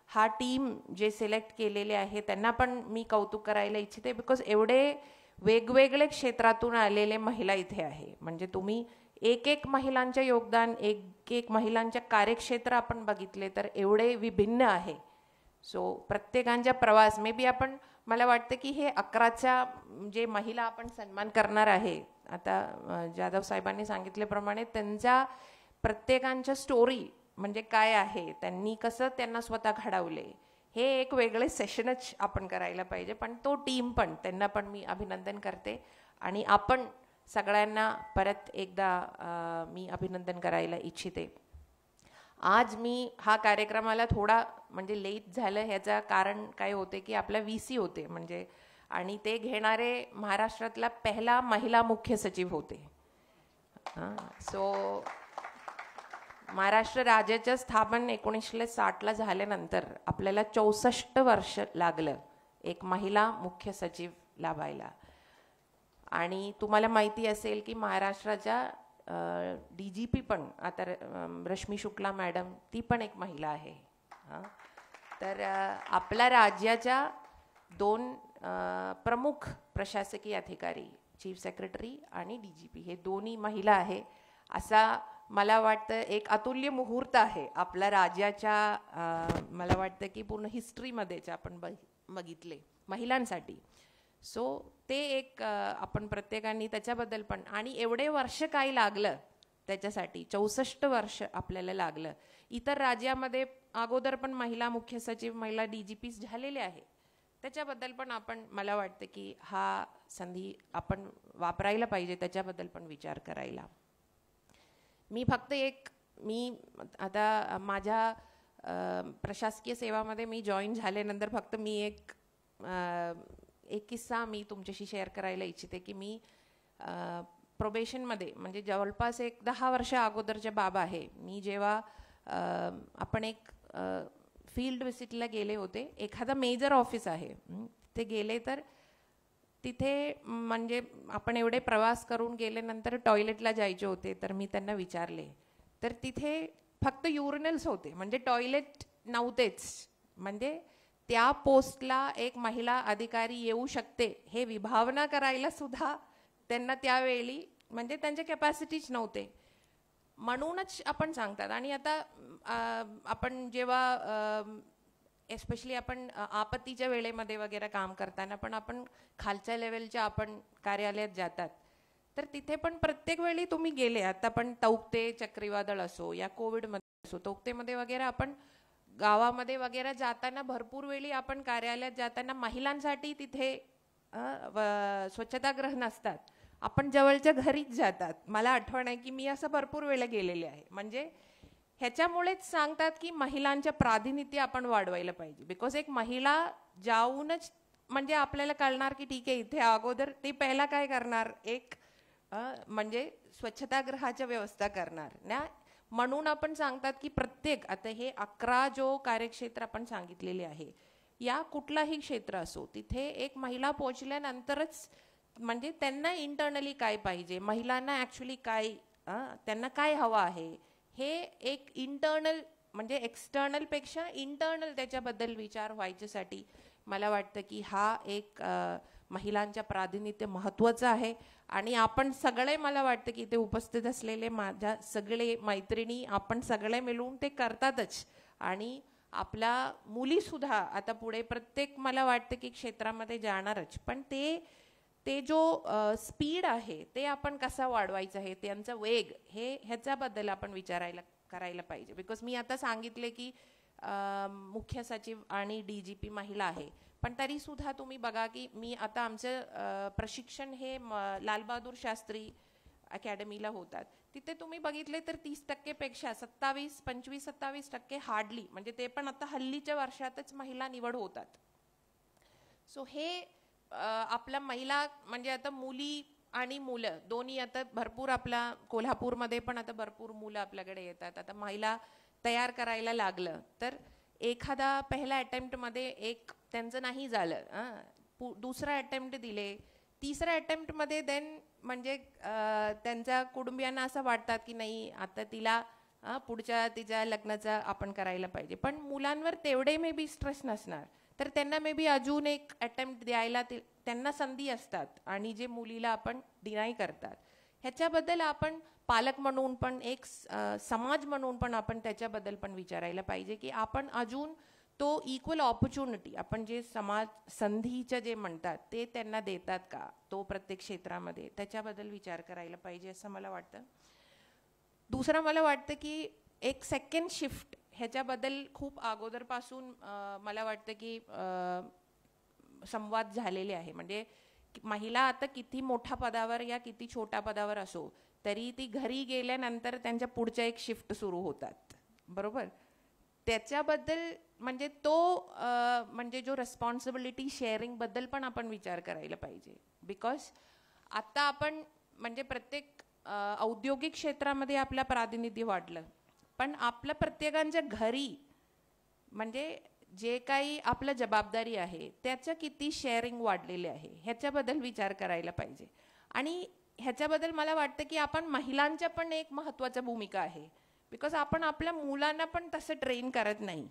हा टीम जे सिलेक्ट केलेले आहे त्यांना पण मी कौतुक करायला इच्छिते, बिकॉज एवढे वेगवेगळे क्षेत्रातून आलेले महिला इथे आहे. म्हणजे तुम्ही एक महिलांचे योगदान, एक महिलांच्या कार्यक्षेत्र आपण बघितले तर एवढे विभिन्न आहे. सो प्रत्येकांचा प्रवास मे बी आपण, मला वाटतं की हे 11च्या जे महिला आपण सन्मान करणार आहे, आता जाधव साहेबांनी सांगितल्याप्रमाणे त्यांच्या प्रत्येकांच्या स्टोरी म्हणजे काय आहे, त्यांनी कसं त्यांना स्वतः घडवले, हे एक वेगळे सेशनच आपण करायला पाहिजे. पण तो टीम पण, त्यांना पण मी अभिनंदन करते. आणि आपण सगळ्यांना परत एकदा मी अभिनंदन करायला इच्छिते. आज मी हा कार्यक्रमाला थोडा म्हणजे लेट झालं, ह्याचं कारण काय होते की आपला VC होते म्हणजे, आणि ते घेणारे महाराष्ट्रातला पहिला महिला मुख्य सचिव होते. सो महाराष्ट्र राज्याचं स्थापन 1960ला झाल्यानंतर आपल्याला 64 वर्ष लागलं एक महिला मुख्य सचिव लाभायला. आणि तुम्हाला माहिती असेल की महाराष्ट्राच्या DGP पण आता रश्मी शुक्ला मॅडम, ती पण एक महिला आहे. तर आपल्या राज्याच्या 2 प्रमुख प्रशासकीय अधिकारी, चीफ सेक्रेटरी आणि DGP, हे दोन्ही महिला आहे. असा मला वाटतं एक अतुल्य मुहूर्त आहे आपल्या राज्याच्या, मला वाटतं की पूर्ण हिस्ट्रीमध्येच आपण बघितले महिलांसाठी. सो ते एक आपण प्रत्येकाने त्याच्याबद्दल पण, आणि एवढे वर्ष काय लागलं त्याच्यासाठी, 64 वर्ष आपल्याला लागलं. इतर राज्यामध्ये अगोदर पण महिला मुख्य सचिव, महिला DGPs झालेले आहे, त्याच्याबद्दल पण आपण, मला वाटतं की हा संधी आपण वापरायला पाहिजे, त्याच्याबद्दल पण विचार करायला. मी फक्त मी आता माझ्या प्रशासकीय सेवामध्ये मी जॉईन झाल्यानंतर फक्त मी एक किस्सा मी तुमच्याशी शेअर करायला इच्छिते की मी प्रोबेशनमध्ये म्हणजे जवळपास 10 वर्ष अगोदरच्या बाब आहे. मी जेव्हा आपण एक फील्ड विजिटला गेले होते, एखादा मेजर ऑफिस आहे ते गेले, तर तिथे म्हणजे आपण एवढे प्रवास करून गेल्यानंतर टॉयलेटला जायचे होते. तर मी त्यांना विचारले, तर तिथे फक्त युरिनल्स होते, म्हणजे टॉयलेट नव्हतेच. म्हणजे त्या पोस्टला एक महिला अधिकारी येऊ शकते हे विभावना करायला सुद्धा त्यांना त्यावेळी म्हणजे त्यांच्या कॅपॅसिटीच नव्हते. म्हणूनच आपण सांगतात. आणि आता आपण जेव्हा एस्पेशली आपण आपत्तीच्या वेळेमध्ये वगैरे काम करताना पण आपण खालच्या लेवलच्या आपण कार्यालयात जातात, तर तिथे पण प्रत्येक वेळी तुम्ही गेले, आता पण तौक्ते चक्रीवादळ असो या कोविडमध्ये असो, तौक्तेमध्ये वगैरे आपण गावामध्ये वगैरे जाताना भरपूर वेळी आपण कार्यालयात जाताना महिलांसाठी तिथे स्वच्छतागृह नसतात. आपण जवळच्या घरीच जातात. मला आठवण आहे की मी असं भरपूर वेळा गेलेले आहे. म्हणजे ह्याच्यामुळेच सांगतात की महिलांच्या प्रातिनिध्य आपण वाढवायला पाहिजे. बिकॉज एक महिला जाऊनच म्हणजे आपल्याला कळणार की ठीक आहे इथे अगोदर ते पहिला काय करणार, एक म्हणजे स्वच्छतागृहाच्या व्यवस्था करणार ना. म्हणून आपण सांगतात की प्रत्येक आता हे 11 जो कार्यक्षेत्र आपण सांगितलेले आहे, या कुठलाही क्षेत्र असो तिथे एक महिला पोहोचल्यानंतरच म्हणजे त्यांना इंटरनली काय पाहिजे, महिलांना ॲक्च्युली काय त्यांना काय हवं आहे, हे एक इंटरनल म्हणजे एक्सटर्नलपेक्षा इंटरनल त्याच्याबद्दल विचार व्हायच्यासाठी मला वाटतं की हा एक महिलांच्या प्रातिनिध्य महत्त्वाचं आहे. आणि आपण सगळे मला वाटतं की ते उपस्थित असलेले माझ्या सगळे मैत्रिणी आपण सगळे मिळून ते करतातच. आणि आपल्या मुलीसुद्धा आता पुढे प्रत्येक मला वाटतं की क्षेत्रामध्ये जाणारच, पण ते जो स्पीड आहे ते आपण कसा वाढवायचं आहे, त्यांचा वेग ह्याच्याबद्दल आपण करायला पाहिजे. बिकॉज मी आता सांगितले की मुख्य सचिव आणि DGP महिला आहे, पण तरीसुद्धा तुम्ही बघा की मी आता आमचं प्रशिक्षण हे लालबहादूर शास्त्री अकॅडमीला होतात. तिथे तुम्ही बघितले तर 30% पेक्षा 25-27% हार्डली म्हणजे ते पण आता हल्लीच्या वर्षातच महिला निवड होतात. सो हे आपल्या महिला म्हणजे आता मुली आणि मुलं दोन्ही आता भरपूर आपल्या कोल्हापूरमध्ये पण आता भरपूर मुलं आपल्याकडे येतात. आता महिला तयार करायला लागलं तर एखादा पहिल्या अटेम्प्टमध्ये एक त्यांचं नाही झालं, दुसरा अटेम्प्ट दिले, तिसऱ्या अटेम्प्टमध्ये देन म्हणजे त्यांच्या कुटुंबियांना असं वाटतात की नाही आता तिला पुढच्या तिच्या लग्नाचा आपण करायला पाहिजे. पण मुलांवर तेवढे मे बी स्ट्रेस नसणार तर त्यांना मे बी अजून एक अटेम्प्ट द्यायला त्यांना संधी असतात आणि जे मुलीला आपण डिनाय करतात. ह्याच्याबद्दल आपण पालक म्हणून पण एक समाज म्हणून पण आपण त्याच्याबद्दल पण विचारायला पाहिजे की आपण अजून तो इक्वल ऑपॉर्च्युनिटी आपण जे समाज संधीचं जे म्हणतात ते त्यांना देतात का तो प्रत्येक क्षेत्रामध्ये, त्याच्याबद्दल विचार करायला पाहिजे असं मला वाटतं. दुसरं मला वाटतं की एक सेकंड शिफ्ट ह्याच्याबद्दल खूप अगोदरपासून मला वाटतं की संवाद झालेले आहे. म्हणजे महिला आता किती मोठ्या पदावर या किती छोट्या पदावर असो तरी ती घरी गेल्यानंतर त्यांच्या पुढच्या एक शिफ्ट सुरू होतात, बरोबर. त्याच्याबद्दल म्हणजे तो म्हणजे जो रेस्पॉन्सिबिलिटी शेअरिंगबद्दल पण आपण विचार करायला पाहिजे. बिकॉज आता आपण म्हणजे प्रत्येक औद्योगिक क्षेत्रामध्ये आपलं प्रातिनिध्य वाढलं, पण आपल्या प्रत्येकांच्या घरी म्हणजे जे काही आपलं जबाबदारी आहे त्याचं किती शेअरिंग वाढलेले आहे ह्याच्याबद्दल विचार करायला पाहिजे. आणि ह्याच्याबद्दल मला वाटतं की आपण महिलांच्या पण एक महत्त्वाची भूमिका आहे. बिकॉज आपण आपल्या मुलांना पण तसं ट्रेन करत नाही.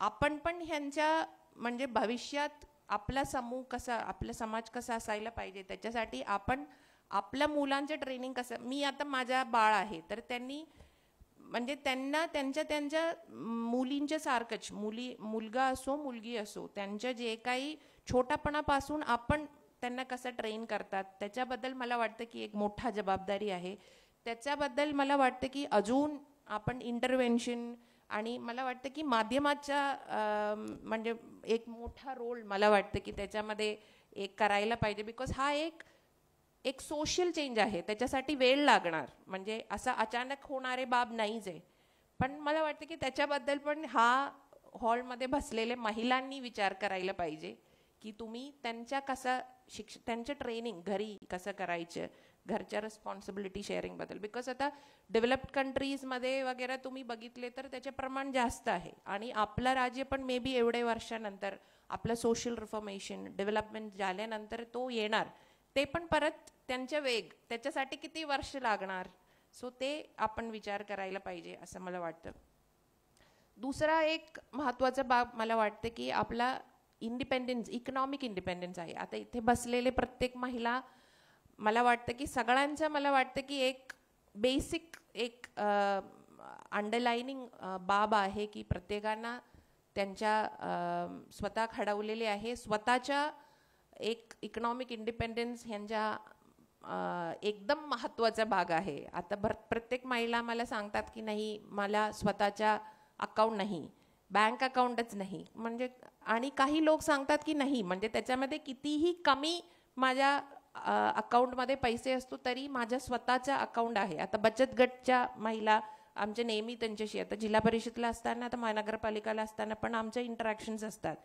आपण पण ह्यांच्या म्हणजे भविष्यात आपला समूह कसा आपला समाज कसा असायला पाहिजे त्याच्यासाठी आपण आपल्या मुलांचं ट्रेनिंग कसं. मी आता माझा बाळ आहे तर त्यांनी म्हणजे त्यांना त्यांच्या मुलींच्या सारखंच मुलगा असो मुलगी असो त्यांच्या जे काही छोट्यापणापासून आपण त्यांना कसं ट्रेन करतात त्याच्याबद्दल मला वाटतं की एक मोठा जबाबदारी आहे. त्याच्याबद्दल मला वाटतं की अजून आपण इंटरव्हेन्शन आणि मला वाटतं की माध्यमाचा म्हणजे एक मोठा रोल मला वाटतं की त्याच्यामध्ये एक करायला पाहिजे. बिकॉज हा एक सोशल चेंज आहे, त्याच्यासाठी वेळ लागणार म्हणजे असा अचानक होणारे बाब नाहीच आहे. पण मला वाटतं की त्याच्याबद्दल पण हा हॉलमध्ये बसलेले महिलांनी विचार करायला पाहिजे की तुम्ही त्यांच्या कसं त्यांचं ट्रेनिंग घरी कसं करायचं, घरच्या रिस्पॉन्सिबिलिटी शेअरिंगबद्दल. बिकॉज आता डेव्हलप्ड कंट्रीजमध्ये वगैरे तुम्ही बघितले तर त्याचे प्रमाण जास्त आहे आणि आपलं राज्य पण मे बी एवढे वर्षानंतर आपलं सोशल रिफॉर्मेशन डेव्हलपमेंट झाल्यानंतर तो येणार, ते पण परत त्यांच्या वेग त्याच्यासाठी किती वर्ष लागणार. सो ते आपण विचार करायला पाहिजे असं मला वाटतं. दुसरा एक महत्त्वाचा बाब मला वाटतं की आपला इंडिपेंडन्स इकॉनॉमिक इंडिपेंडन्स आहे. आता इथे बसलेले प्रत्येक महिला मला वाटतं की सगळ्यांचं मला वाटतं की एक बेसिक एक अंडरलाइनिंग बाब आहे की प्रत्येकांना त्यांच्या स्वतः घडवलेले आहे स्वतःच्या एक इकॉनॉमिक इंडिपेंडन्स ह्यांच्या एकदम महत्त्वाचा भाग आहे. आता प्रत्येक महिला मला सांगतात की नाही मला स्वतःच्या अकाउंट नाही, बँक अकाउंटच नाही म्हणजे, आणि काही लोक सांगतात की नाही म्हणजे त्याच्यामध्ये कितीही कमी माझ्या अकाउंटमध्ये पैसे असतो तरी माझ्या स्वतःचा अकाउंट आहे. आता बचत गटच्या महिला आमचे नेहमी त्यांच्याशी, आता जिल्हा परिषदेला असताना, आता महानगरपालिकेला असताना पण आमच्या इंटरॅक्शन्स असतात.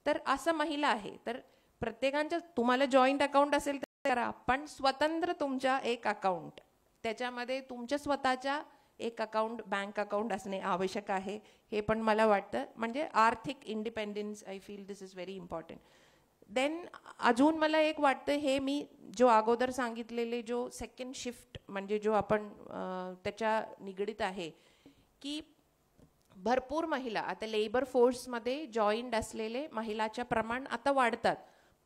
तर असं महिला आहे, तर प्रत्येकांच्या, तुम्हाला जॉईंट अकाउंट असेल तर करा, पण स्वतंत्र तुमच्या एक अकाउंट, त्याच्यामध्ये तुमच्या स्वतःच्या एक अकाउंट, बँक अकाउंट असणे आवश्यक आहे. हे पण मला वाटतं, म्हणजे आर्थिक independence, I feel this is very important. Then अजून मला एक वाटतं, हे मी जो अगोदर सांगितलेले जो सेकंड शिफ्ट म्हणजे जो आपण त्याच्या निगडीत आहे की भरपूर महिला आता लेबर फोर्समध्ये जॉईंट असलेले महिलाच्या प्रमाण आता वाढतात,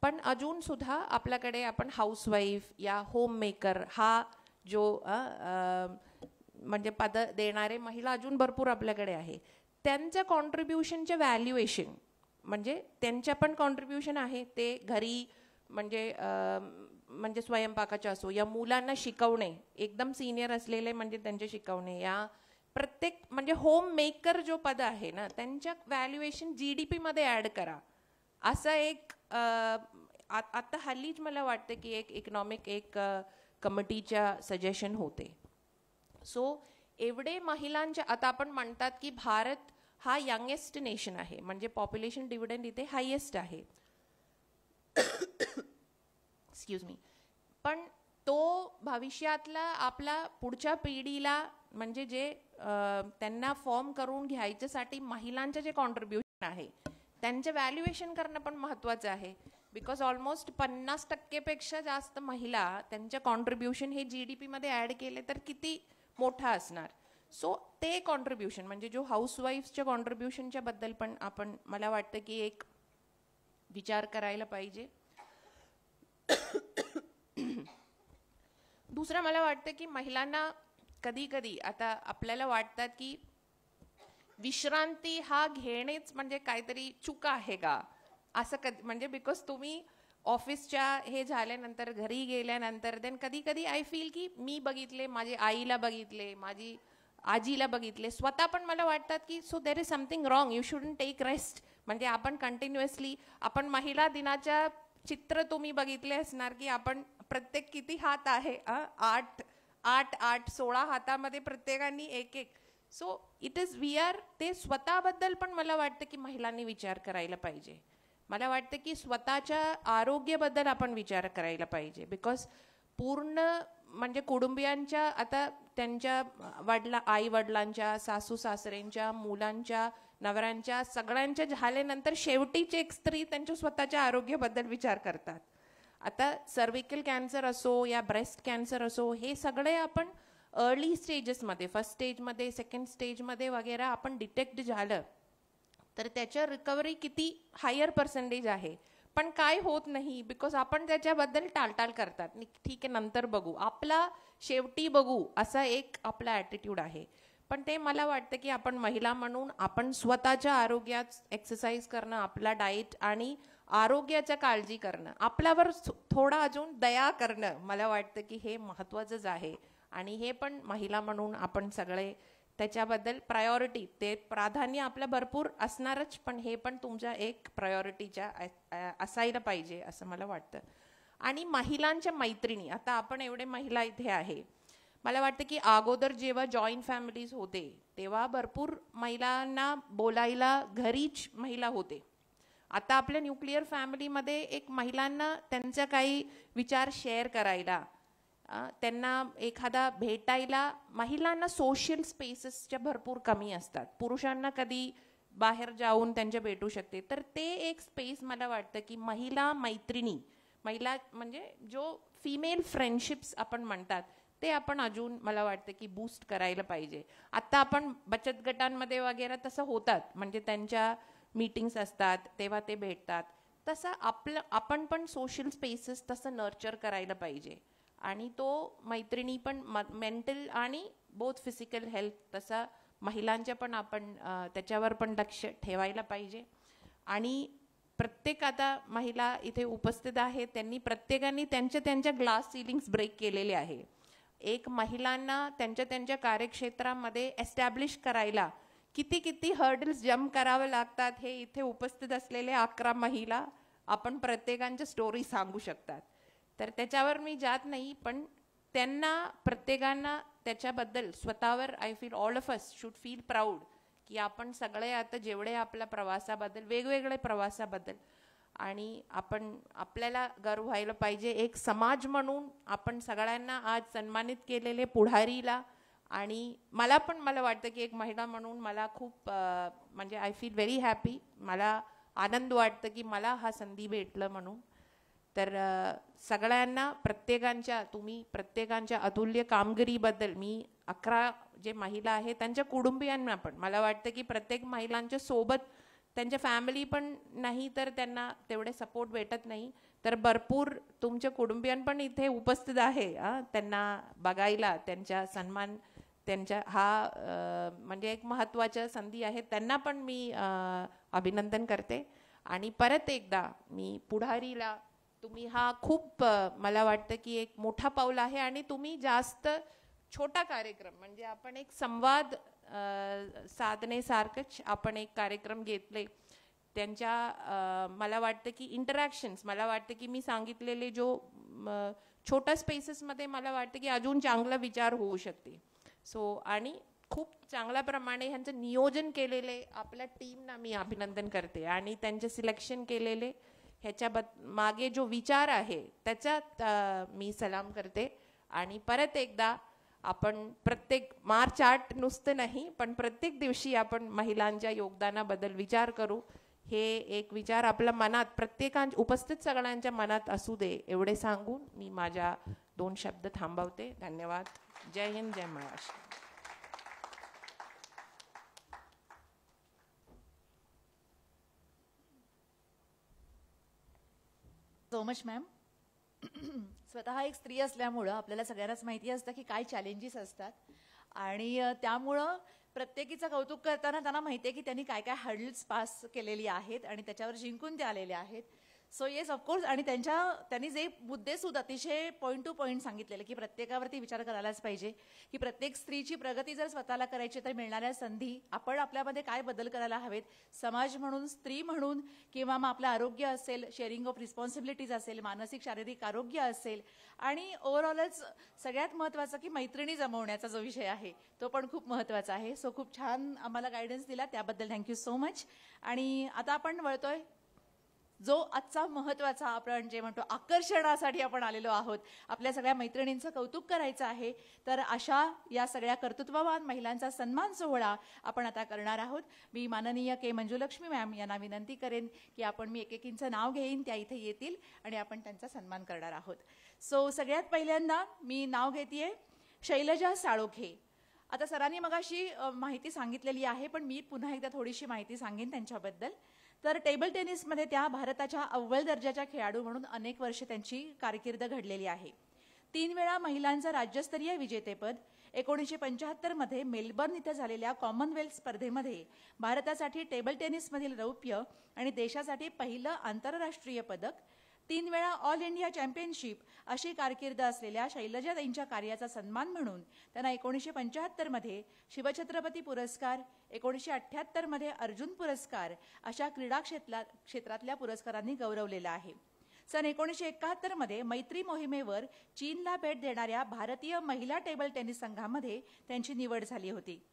पण अजून सुद्धा आपल्याकडे आपण हाऊसवाईफ या होम मेकर हा जो म्हणजे पद देणारे महिला अजून भरपूर आपल्याकडे आहे. त्यांच्या कॉन्ट्रीब्युशनचे व्हॅल्युएशन म्हणजे त्यांच्या पण कॉन्ट्रीब्युशन आहे, ते घरी म्हणजे स्वयंपाकाचे असो या मुलांना शिकवणे, एकदम सिनियर असलेले म्हणजे त्यांचे शिकवणे, या प्रत्येक म्हणजे होम मेकर जो पद आहे ना त्यांच्या व्हॅल्युएशन GDP मध्ये ॲड करा, असं एक आता हल्लीच मला वाटतं की एक इकॉनॉमिक एक कमिटीच्या सजेशन होते. सो एवढे महिलांच्या, आता आपण म्हणतात की भारत हा यंगेस्ट नेशन आहे, म्हणजे पॉप्युलेशन डिव्हिडंड इथे हायेस्ट आहे, एक्सक्यूज मी, पण तो भविष्यातला आपला पुढच्या पिढीला म्हणजे जे त्यांना फॉर्म करून घ्यायच्यासाठी महिलांचे जे कॉन्ट्रीब्युशन आहे त्यांचे व्हॅल्युएशन करणं पण महत्त्वाचं आहे. बिकॉज ऑलमोस्ट 50% जास्त महिला त्यांच्या कॉन्ट्रीब्युशन हे GDP मध्ये ॲड केले तर किती मोठा असणार. सो ते कॉन्ट्रीब्युशन म्हणजे जो हाऊसवाईफ्सच्या कॉन्ट्रीब्युशनच्या बद्दल पण आपण, मला वाटतं की एक विचार करायला पाहिजे. दुसरं मला वाटतं की महिलांना कधी कधी आता आपल्याला वाटतात की विश्रांती हा घेणेच म्हणजे काहीतरी चूक आहे का असं कधी, म्हणजे बिकॉज तुम्ही ऑफिसच्या हे झाल्यानंतर घरी गेल्यानंतर देन कधी कधी आय फील की मी बघितले, माझी आईला बघितले, माझी आजीला बघितले, स्वतः पण मला वाटतात की so there is something wrong, you shouldn't take rest. म्हणजे आपण कंटिन्युअसली, आपण महिला दिनाच्या चित्र तुम्ही बघितले असणार की आपण प्रत्येक किती हात आहे, 16 हातामध्ये प्रत्येकाने एक एक. So it is we are, ते स्वतःबद्दल पण मला वाटतं की महिलांनी विचार करायला पाहिजे. मला वाटतं की स्वतःच्या आरोग्याबद्दल आपण विचार करायला पाहिजे. बिकॉज पूर्ण म्हणजे कुटुंबियांच्या, आता त्यांच्या आई वडिलांच्या, सासू सासऱ्यांच्या, मुलांच्या, नवऱ्यांच्या, सगळ्यांच्या झाल्यानंतर शेवटीच एक स्त्री त्यांच्या स्वतःच्या आरोग्याबद्दल विचार करतात. आता सर्व्हिकल कॅन्सर असो या ब्रेस्ट कॅन्सर असो, हे सगळे आपण अर्ली स्टेजेसमध्ये, फर्स्ट स्टेजमध्ये, सेकंड स्टेजमध्ये वगैरे आपण डिटेक्ट झालं तर त्याच्या रिकव्हरी किती हायर पर्सेंटेज आहे, पण काय होत नाही बिकॉज आपण त्याच्याबद्दल टाळटाळ करतात, ठीक आहे नंतर बघू, आपला शेवटी बघू, असा एक आपला ॲटिट्यूड आहे. पण ते मला वाटतं की आपण महिला म्हणून आपण स्वतःच्या आरोग्यात एक्सरसाइज करणं, आपला डाएट आणि आरोग्याच्या काळजी करणं, आपल्यावर थोडा अजून दया करणं, मला वाटतं की हे महत्त्वाचंच आहे. आणि हे पण महिला म्हणून आपण सगळे त्याच्याबद्दल प्रायोरिटी, ते प्राधान्य आपलं भरपूर असणारच, पण हे पण तुमच्या एक प्रायोरिटीच्या असायला पाहिजे असं मला वाटतं. आणि महिलांच्या मैत्रिणी, आता आपण एवढे महिला इथे आहे, मला वाटतं की अगोदर जेव्हा जॉईंट फॅमिलीज होते तेव्हा भरपूर महिलांना बोलायला घरीच महिला होते. आता आपल्या न्यूक्लिअर फॅमिलीमध्ये एक महिलांना त्यांचा काही विचार शेअर करायला, त्यांना एखादा भेटायला, महिलांना सोशल स्पेसेसच्या भरपूर कमी असतात. पुरुषांना कधी बाहेर जाऊन त्यांच्या भेटू शकते, तर ते एक स्पेस मला वाटतं की महिला मैत्रिणी, महिला म्हणजे जो फिमेल फ्रेंडशिप्स आपण म्हणतात ते आपण अजून मला वाटतं की बूस्ट करायला पाहिजे. आत्ता आपण बचत गटांमध्ये वगैरे तसं होतात, म्हणजे त्यांच्या मीटिंग्स असतात तेव्हा ते भेटतात, तसं आपण पण सोशल स्पेसेस तसं नर्चर करायला पाहिजे. आणि तो मैत्रिणी पण मेंटल आणि बोथ फिजिकल हेल्थ तसा महिलांच्या पण आपण त्याच्यावर पण लक्ष ठेवायला पाहिजे. आणि प्रत्येक आता महिला इथे उपस्थित आहेत त्यांनी प्रत्येकाने त्यांच्या ग्लास सिलिंग्स ब्रेक केलेले आहे. एक महिलांना त्यांच्या कार्यक्षेत्रामध्ये एस्टॅब्लिश करायला किती किती हर्डल्स जम्प करावे लागतात हे इथे उपस्थित असलेले 11 महिला आपण प्रत्येकांच्या स्टोरी सांगू शकतात. तर त्याच्यावर मी जात नाही, पण त्यांना प्रत्येकांना त्याच्याबद्दल स्वतःवर I feel all of us should feel proud की आपण सगळे आता जेवढे आपल्या प्रवासाबद्दल वेगवेगळे प्रवासाबद्दल आणि आपण आपल्याला गर्व व्हायला पाहिजे. एक समाज म्हणून आपण सगळ्यांना आज सन्मानित केलेले पुढारीला आणि मला वाटतं की एक महिला म्हणून मला खूप म्हणजे आय फील व्हेरी हॅपी. मला आनंद वाटतं की मला हा संधी भेटलं म्हणून. तर सगळ्यांना तुम्ही प्रत्येकांच्या अतुल्य कामगिरीबद्दल मी 11 जे महिला आहेत त्यांच्या कुटुंबियांना पण मला वाटतं की प्रत्येक महिलांच्या सोबत त्यांच्या फॅमिली पण नाही तर त्यांना तेवढे सपोर्ट भेटत नाही. तर भरपूर तुमचे कुटुंबियन पण इथे उपस्थित आहे त्यांना बघायला, त्यांच्या सन्मान, त्यांच्या हा म्हणजे एक महत्त्वाच्या संधी आहे. त्यांना पण मी अभिनंदन करते. आणि परत एकदा मी पुढारीला तुम्ही हा खूप मला वाटतं की एक मोठा पाऊल आहे आणि तुम्ही जास्त छोटा कार्यक्रम म्हणजे आपण एक संवाद साधनेसारखंच आपण एक कार्यक्रम घेतले त्यांच्या मला वाटतं की इंटरॅक्शन्स मला वाटतं की मी सांगितलेले जो छोट्या स्पेसेसमध्ये मला वाटतं की अजून चांगला विचार होऊ शकते. सो आणि खूप चांगल्या प्रमाणे ह्यांचं नियोजन केलेले आपल्या टीमना मी अभिनंदन करते आणि त्यांचे सिलेक्शन केलेले ह्याच्या मागे जो विचार आहे त्याच्यात मी सलाम करते. आणि परत एकदा आपण प्रत्येक मार्च 8 नुसतं नाही पण प्रत्येक दिवशी आपण महिलांच्या योगदानाबद्दल विचार करू. हे एक विचार आपल्या मनात प्रत्येकांच्या उपस्थित सगळ्यांच्या मनात असू दे एवढे सांगून मी माझ्या 2 शब्द थांबवते. धन्यवाद. जय हिंद, जय महाराष्ट्र. So much ma'am. स्वतः एक स्त्री असल्यामुळं आपल्याला सगळ्यांनाच माहिती असतं की काय चॅलेंजेस असतात आणि त्यामुळं प्रत्येकीचं कौतुक करताना त्यांना माहिती आहे की त्यांनी काय काय हर्डल्स पास केलेली आहेत आणि त्याच्यावर जिंकून ते आलेले आहेत. So yes of course. आणि त्यांनी जे मुद्दे सुद्धा अतिशय पॉईंट टू पॉईंट सांगितलेले की प्रत्येकावरती विचार करायलाच पाहिजे की प्रत्येक स्त्रीची प्रगती जर स्वतःला करायची तर मिळणाऱ्या संधी आपण आपल्यामध्ये काय बदल करायला हवेत, समाज म्हणून, स्त्री म्हणून, किंवा मग आपलं आरोग्य असेल, शेअरिंग ऑफ रिस्पॉन्सिबिलिटीज असेल, मानसिक शारीरिक आरोग्य असेल आणि ओव्हरऑलच सगळ्यात महत्त्वाचं की मैत्रिणी जमवण्याचा जो विषय आहे तो पण खूप महत्त्वाचा आहे. सो खूप छान आम्हाला गायडन्स दिला त्याबद्दल थँक्यू सो मच. आणि आता आपण वळतोय जो आजचा महत्त्वाचा आपण जे म्हणतो आकर्षणासाठी आपण आलेलो आहोत. आपल्या सगळ्या मैत्रिणींचं कौतुक करायचं आहे. तर अशा या सगळ्या कर्तृत्ववान महिलांचा सन्मान सोहळा आपण आता करणार आहोत. मी माननीय के मंजुलक्ष्मी मॅम यांना विनंती करेन की मी एकेकींचं नाव घेईन, त्या इथे येतील आणि आपण त्यांचा सन्मान करणार आहोत. सो सगळ्यात पहिल्यांदा मी नाव घेतेय शैलजा साळोखे. आता सरांनी मगाशी माहिती सांगितलेली आहे पण मी पुन्हा एकदा थोडीशी माहिती सांगेन त्यांच्याबद्दल. तर टेबल टेनिसमध्ये त्या भारताच्या अव्वल दर्जाच्या खेळाडू म्हणून अनेक वर्ष त्यांची कारकीर्द घडलेली आहे. 3 वेळा महिलांचं राज्यस्तरीय विजेतेपद, 1975 मध्ये मेलबर्न इथे झालेल्या कॉमनवेल्थ स्पर्धेमध्ये भारतासाठी टेबल टेनिसमधील रौप्य आणि देशासाठी पहिलं आंतरराष्ट्रीय पदक, 3 वेळा ऑल इंडिया चॅम्पियनशिप अशी कारकीर्द असलेल्या शैलजाताईंच्या कार्याचा सन्मान म्हणून त्यांना 1975 मध्ये शिवछत्रपती पुरस्कार, 1978 मध्ये अर्जुन पुरस्कार अशा क्रीडा क्षेत्रातल्या पुरस्कारांनी गौरवलेला आहे. सन 1971 मध्ये मैत्री मोहिमेवर चीनला भेट देणाऱ्या भारतीय महिला टेबल टेनिस संघामध्ये त्यांची निवड झाली होती.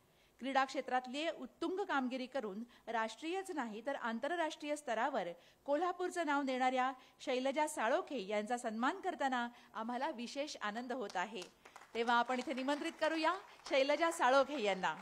क्रीडा क्षेत्रातली उत्तुंग कामगिरी करून राष्ट्रीयच नाही तर आंतरराष्ट्रीय स्तरावर कोल्हापूरचं नाव देणाऱ्या शैलजा साळोखे यांचा सन्मान करताना आम्हाला विशेष आनंद होत आहे. तेव्हा आपण इथे निमंत्रित करूया शैलजा साळोखे यांना.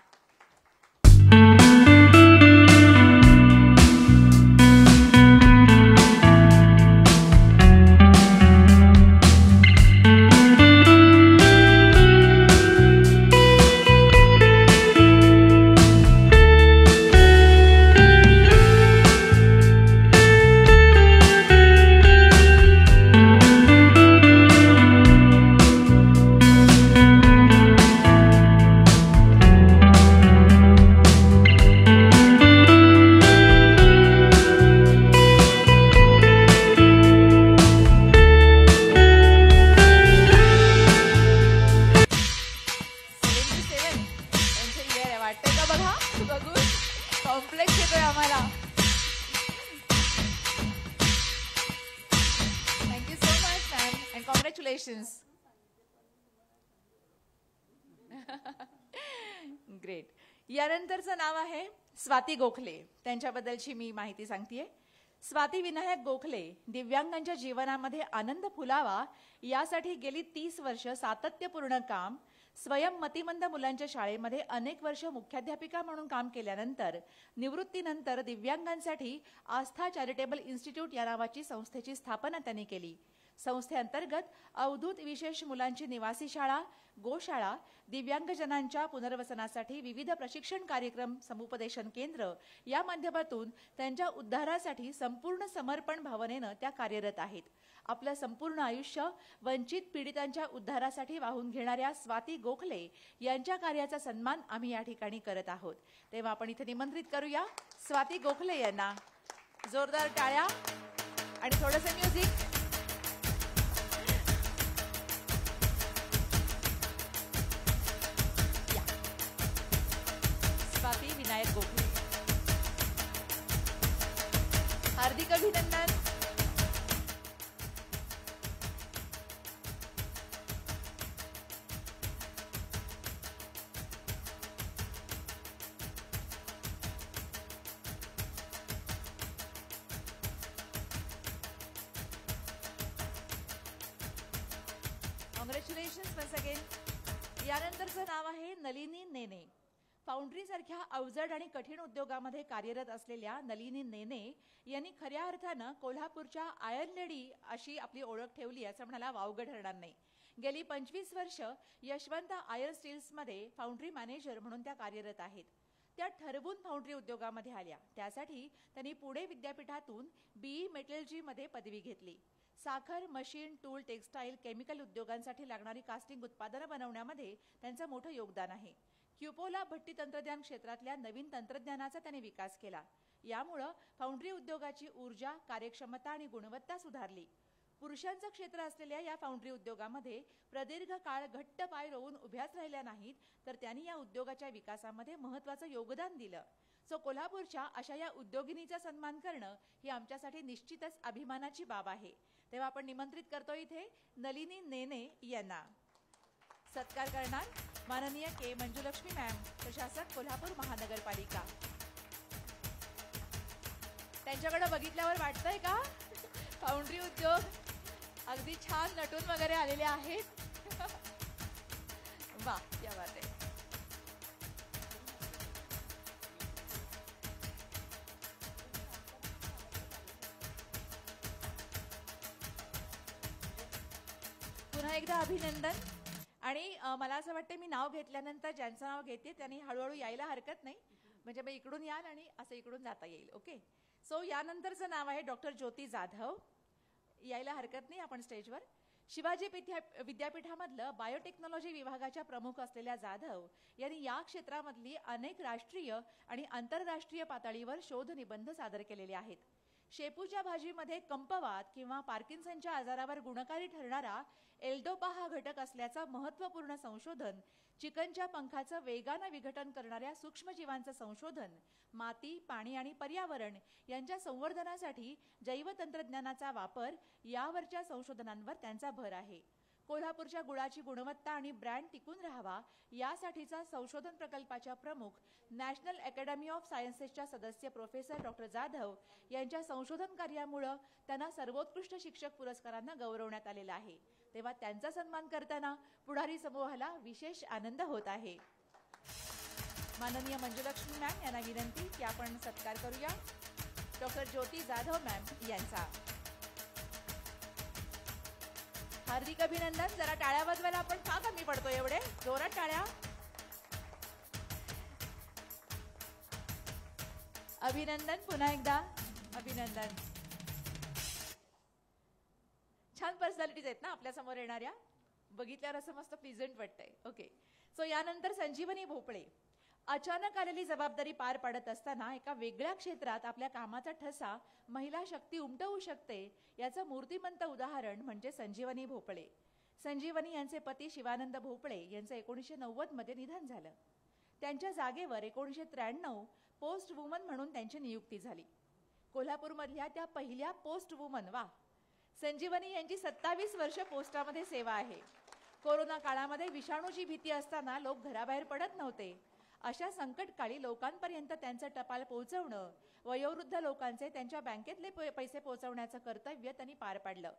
ग्रेट. यानंतरचं नाव आहे स्वाती गोखले. त्यांच्याबद्दलची मी माहिती सांगतेय. स्वाती विनायक गोखले दिव्यांगांच्या जीवनामध्ये आनंद फुलावा यासाठी गेली 30 वर्ष सातत्यपूर्ण काम, स्वयं मतिमंद मुलांच्या शाळेमध्ये अनेक वर्ष मुख्याध्यापिका म्हणून काम केल्यानंतर निवृत्तीनंतर दिव्यांगांसाठी आस्था चॅरिटेबल इन्स्टिट्यूट या नावाची संस्थेची स्थापना त्यांनी केली. संस्थेअंतर्गत अवधूत विशेष मुलांची निवासी शाळा, गोशाळा, दिव्यांगजनांच्या पुनर्वसनासाठी विविध प्रशिक्षण कार्यक्रम, समुपदेशन केंद्र या माध्यमातून त्यांच्या उद्धारासाठी संपूर्ण समर्पण भावनेनं त्या कार्यरत आहेत. आपलं संपूर्ण आयुष्य वंचित पीडितांच्या उद्धारासाठी वाहून घेणाऱ्या स्वाती गोखले यांच्या कार्याचा सन्मान आम्ही या ठिकाणी करत आहोत. तेव्हा आपण इथे निमंत्रित करूया स्वाती गोखले यांना. जोरदार टाळ्या आणि थोडंसं म्युझिक. स्वाती विनायक गोखले, हार्दिक अभिनंदन. Congratulations once again. यानंतरचं नाव आहे नलिनी नेने. फाउंड्री सारख्या अवजड आणि कठीण उद्योगामध्ये कार्यरत असलेल्या नलिनी नेने यांनी खऱ्या अर्थानं कोल्हापूरच्या आयर्न लेडी अशी आपली ओळख ठेवली असं म्हणायला वावगं ठरणार नाही. गेली 25 वर्ष यशवंत आयर स्टील्समध्ये फाउंड्री मॅनेजर म्हणून त्या कार्यरत आहेत. त्या ठरवून फाउंड्री उद्योगामध्ये आल्या. त्यासाठी त्यांनी पुणे विद्यापीठातून बीई मेटलर्जीमध्ये पदवी घेतली. साखर, मशीन, टूल, टेक्स्टाईल, केमिकल उद्योगांसाठी लागणारी कास्टिंग उत्पादनं बनवण्यामध्ये त्यांचं मोठं योगदान आहे. क्युपोला भट्टी तंत्रज्ञान क्षेत्रातल्या नवीन तंत्रज्ञानाचा त्यांनी विकास केला. यामुळं फाउंड्री उद्योगाची ऊर्जा, कार्यक्षमता आणि गुणवत्ता सुधारली. पुरुषांचं क्षेत्र असलेल्या या फाउंड्री उद्योगामध्ये प्रदीर्घ काळ घट्ट पाय रोवून उभ्याच राहिल्या नाहीत, तर त्यांनी या उद्योगाच्या विकासामध्ये महत्त्वाचं योगदान दिलं. सो कोल्हापूरच्या अशा या उद्योगिनीचा सन्मान करणं ही आमच्यासाठी निश्चितच अभिमानाची बाब आहे. तेव्हा आपण निमंत्रित करतो इथे नलिनी नेने यांना. सत्कार करणार माननीय के मंजुलक्ष्मी मॅम, प्रशासक कोल्हापूर महानगरपालिका. त्यांच्याकडे बघितल्यावर वाटतंय का फाउंड्री उद्योग अगदी छान नटून वगैरे आलेले आहेत. वा, या बात आहे. पुन्हा एकदा अभिनंदन. आणि मला असं वाटतं मी नाव घेतल्यानंतर ज्यांचं नाव घेते त्यांनी हळूहळू यायला हरकत नाही, म्हणजे मग इकडून याल आणि असं इकडून जाता येईल. ओके. सो यानंतरचं नाव आहे डॉक्टर ज्योती जाधव. यायला हरकत नाही आपण स्टेजवर. शिवाजी विद्यापीठामधलं बायोटेक्नॉलॉजी विभागाच्या प्रमुख असलेल्या जाधव यांनी या क्षेत्रामधली अनेक राष्ट्रीय आणि आंतरराष्ट्रीय पातळीवर शोध निबंध सादर केलेले आहेत. शेपूच्या भाजीमध्ये कंपवात किंवा पार्किन्सनच्या आजारावर गुणकारी ठरणारा एल्डोपा हा घटक असल्याचं महत्त्वपूर्ण संशोधन, चिकनच्या पंखाचं वेगानं विघटन करणाऱ्या सूक्ष्मजीवांचं संशोधन, माती, पाणी आणि पर्यावरण यांच्या संवर्धनासाठी जैवतंत्रज्ञानाचा वापर यावरच्या संशोधनांवर त्यांचा भर आहे. कोल्हापूरच्या गुळाची गुणवत्ता आणि ब्रँड टिकून राहावा यासाठीचा संशोधन प्रकल्पाच्या प्रमुख, नॅशनल अकॅडमी ऑफ सायन्सेसच्या सदस्य प्रोफेसर डॉक्टर जाधव यांच्या संशोधन कार्यामुळे त्यांना सर्वोत्कृष्ट शिक्षक पुरस्कारांना गौरवण्यात आलेला आहे. तेव्हा त्यांचा सन्मान करताना पुढारी समूहाला विशेष आनंद होत आहे. माननीय मंजुलक्ष्मी मॅम यांना विनंती की आपण सत्कार करूया डॉक्टर ज्योती जाधव मॅम यांचा. हार्दिक अभिनंदन. जरा टाळ्या वाजवायला आपण का कमी पडतो एवढे जोरात टाळ्या. अभिनंदन, पुन्हा एकदा अभिनंदन. छान पर्सनॅलिटीज आहेत ना आपल्या समोर येणाऱ्या. बघितल्यावर असं मस्त प्लीझंट वाटतंय. ओके. सो यानंतर संजीवनी भोपळे. अचानक आलेली जबाबदारी पार पाडत असताना एका वेगळ्या क्षेत्रात आपल्या कामाचा ठसा महिला शक्ती उमटवू शकते याचं मूर्तिमंत उदाहरण म्हणजे संजीवनी भोपळे. संजीवनी यांचे पती शिवानंद भोपळे यांचं 1990 मध्ये निधन झालं. त्यांच्या जागेवर 1993 पोस्ट वुमन म्हणून त्यांची नियुक्ती झाली. कोल्हापूरमधल्या त्या पहिल्या पोस्ट वुमन. वा. संजीवनी यांची 27 वर्ष पोस्टामध्ये सेवा आहे. कोरोना काळामध्ये विषाणूची भीती असताना लोक घराबाहेर पडत नव्हते. अशा संकटकाळी लोकांपर्यंत त्यांचं टपाल पोहोचवणं, वयोवृद्ध लोकांचे त्यांच्या बँकेतले पैसे पोहोचवण्याचं कर्तव्य त्यांनी पार पाडलं.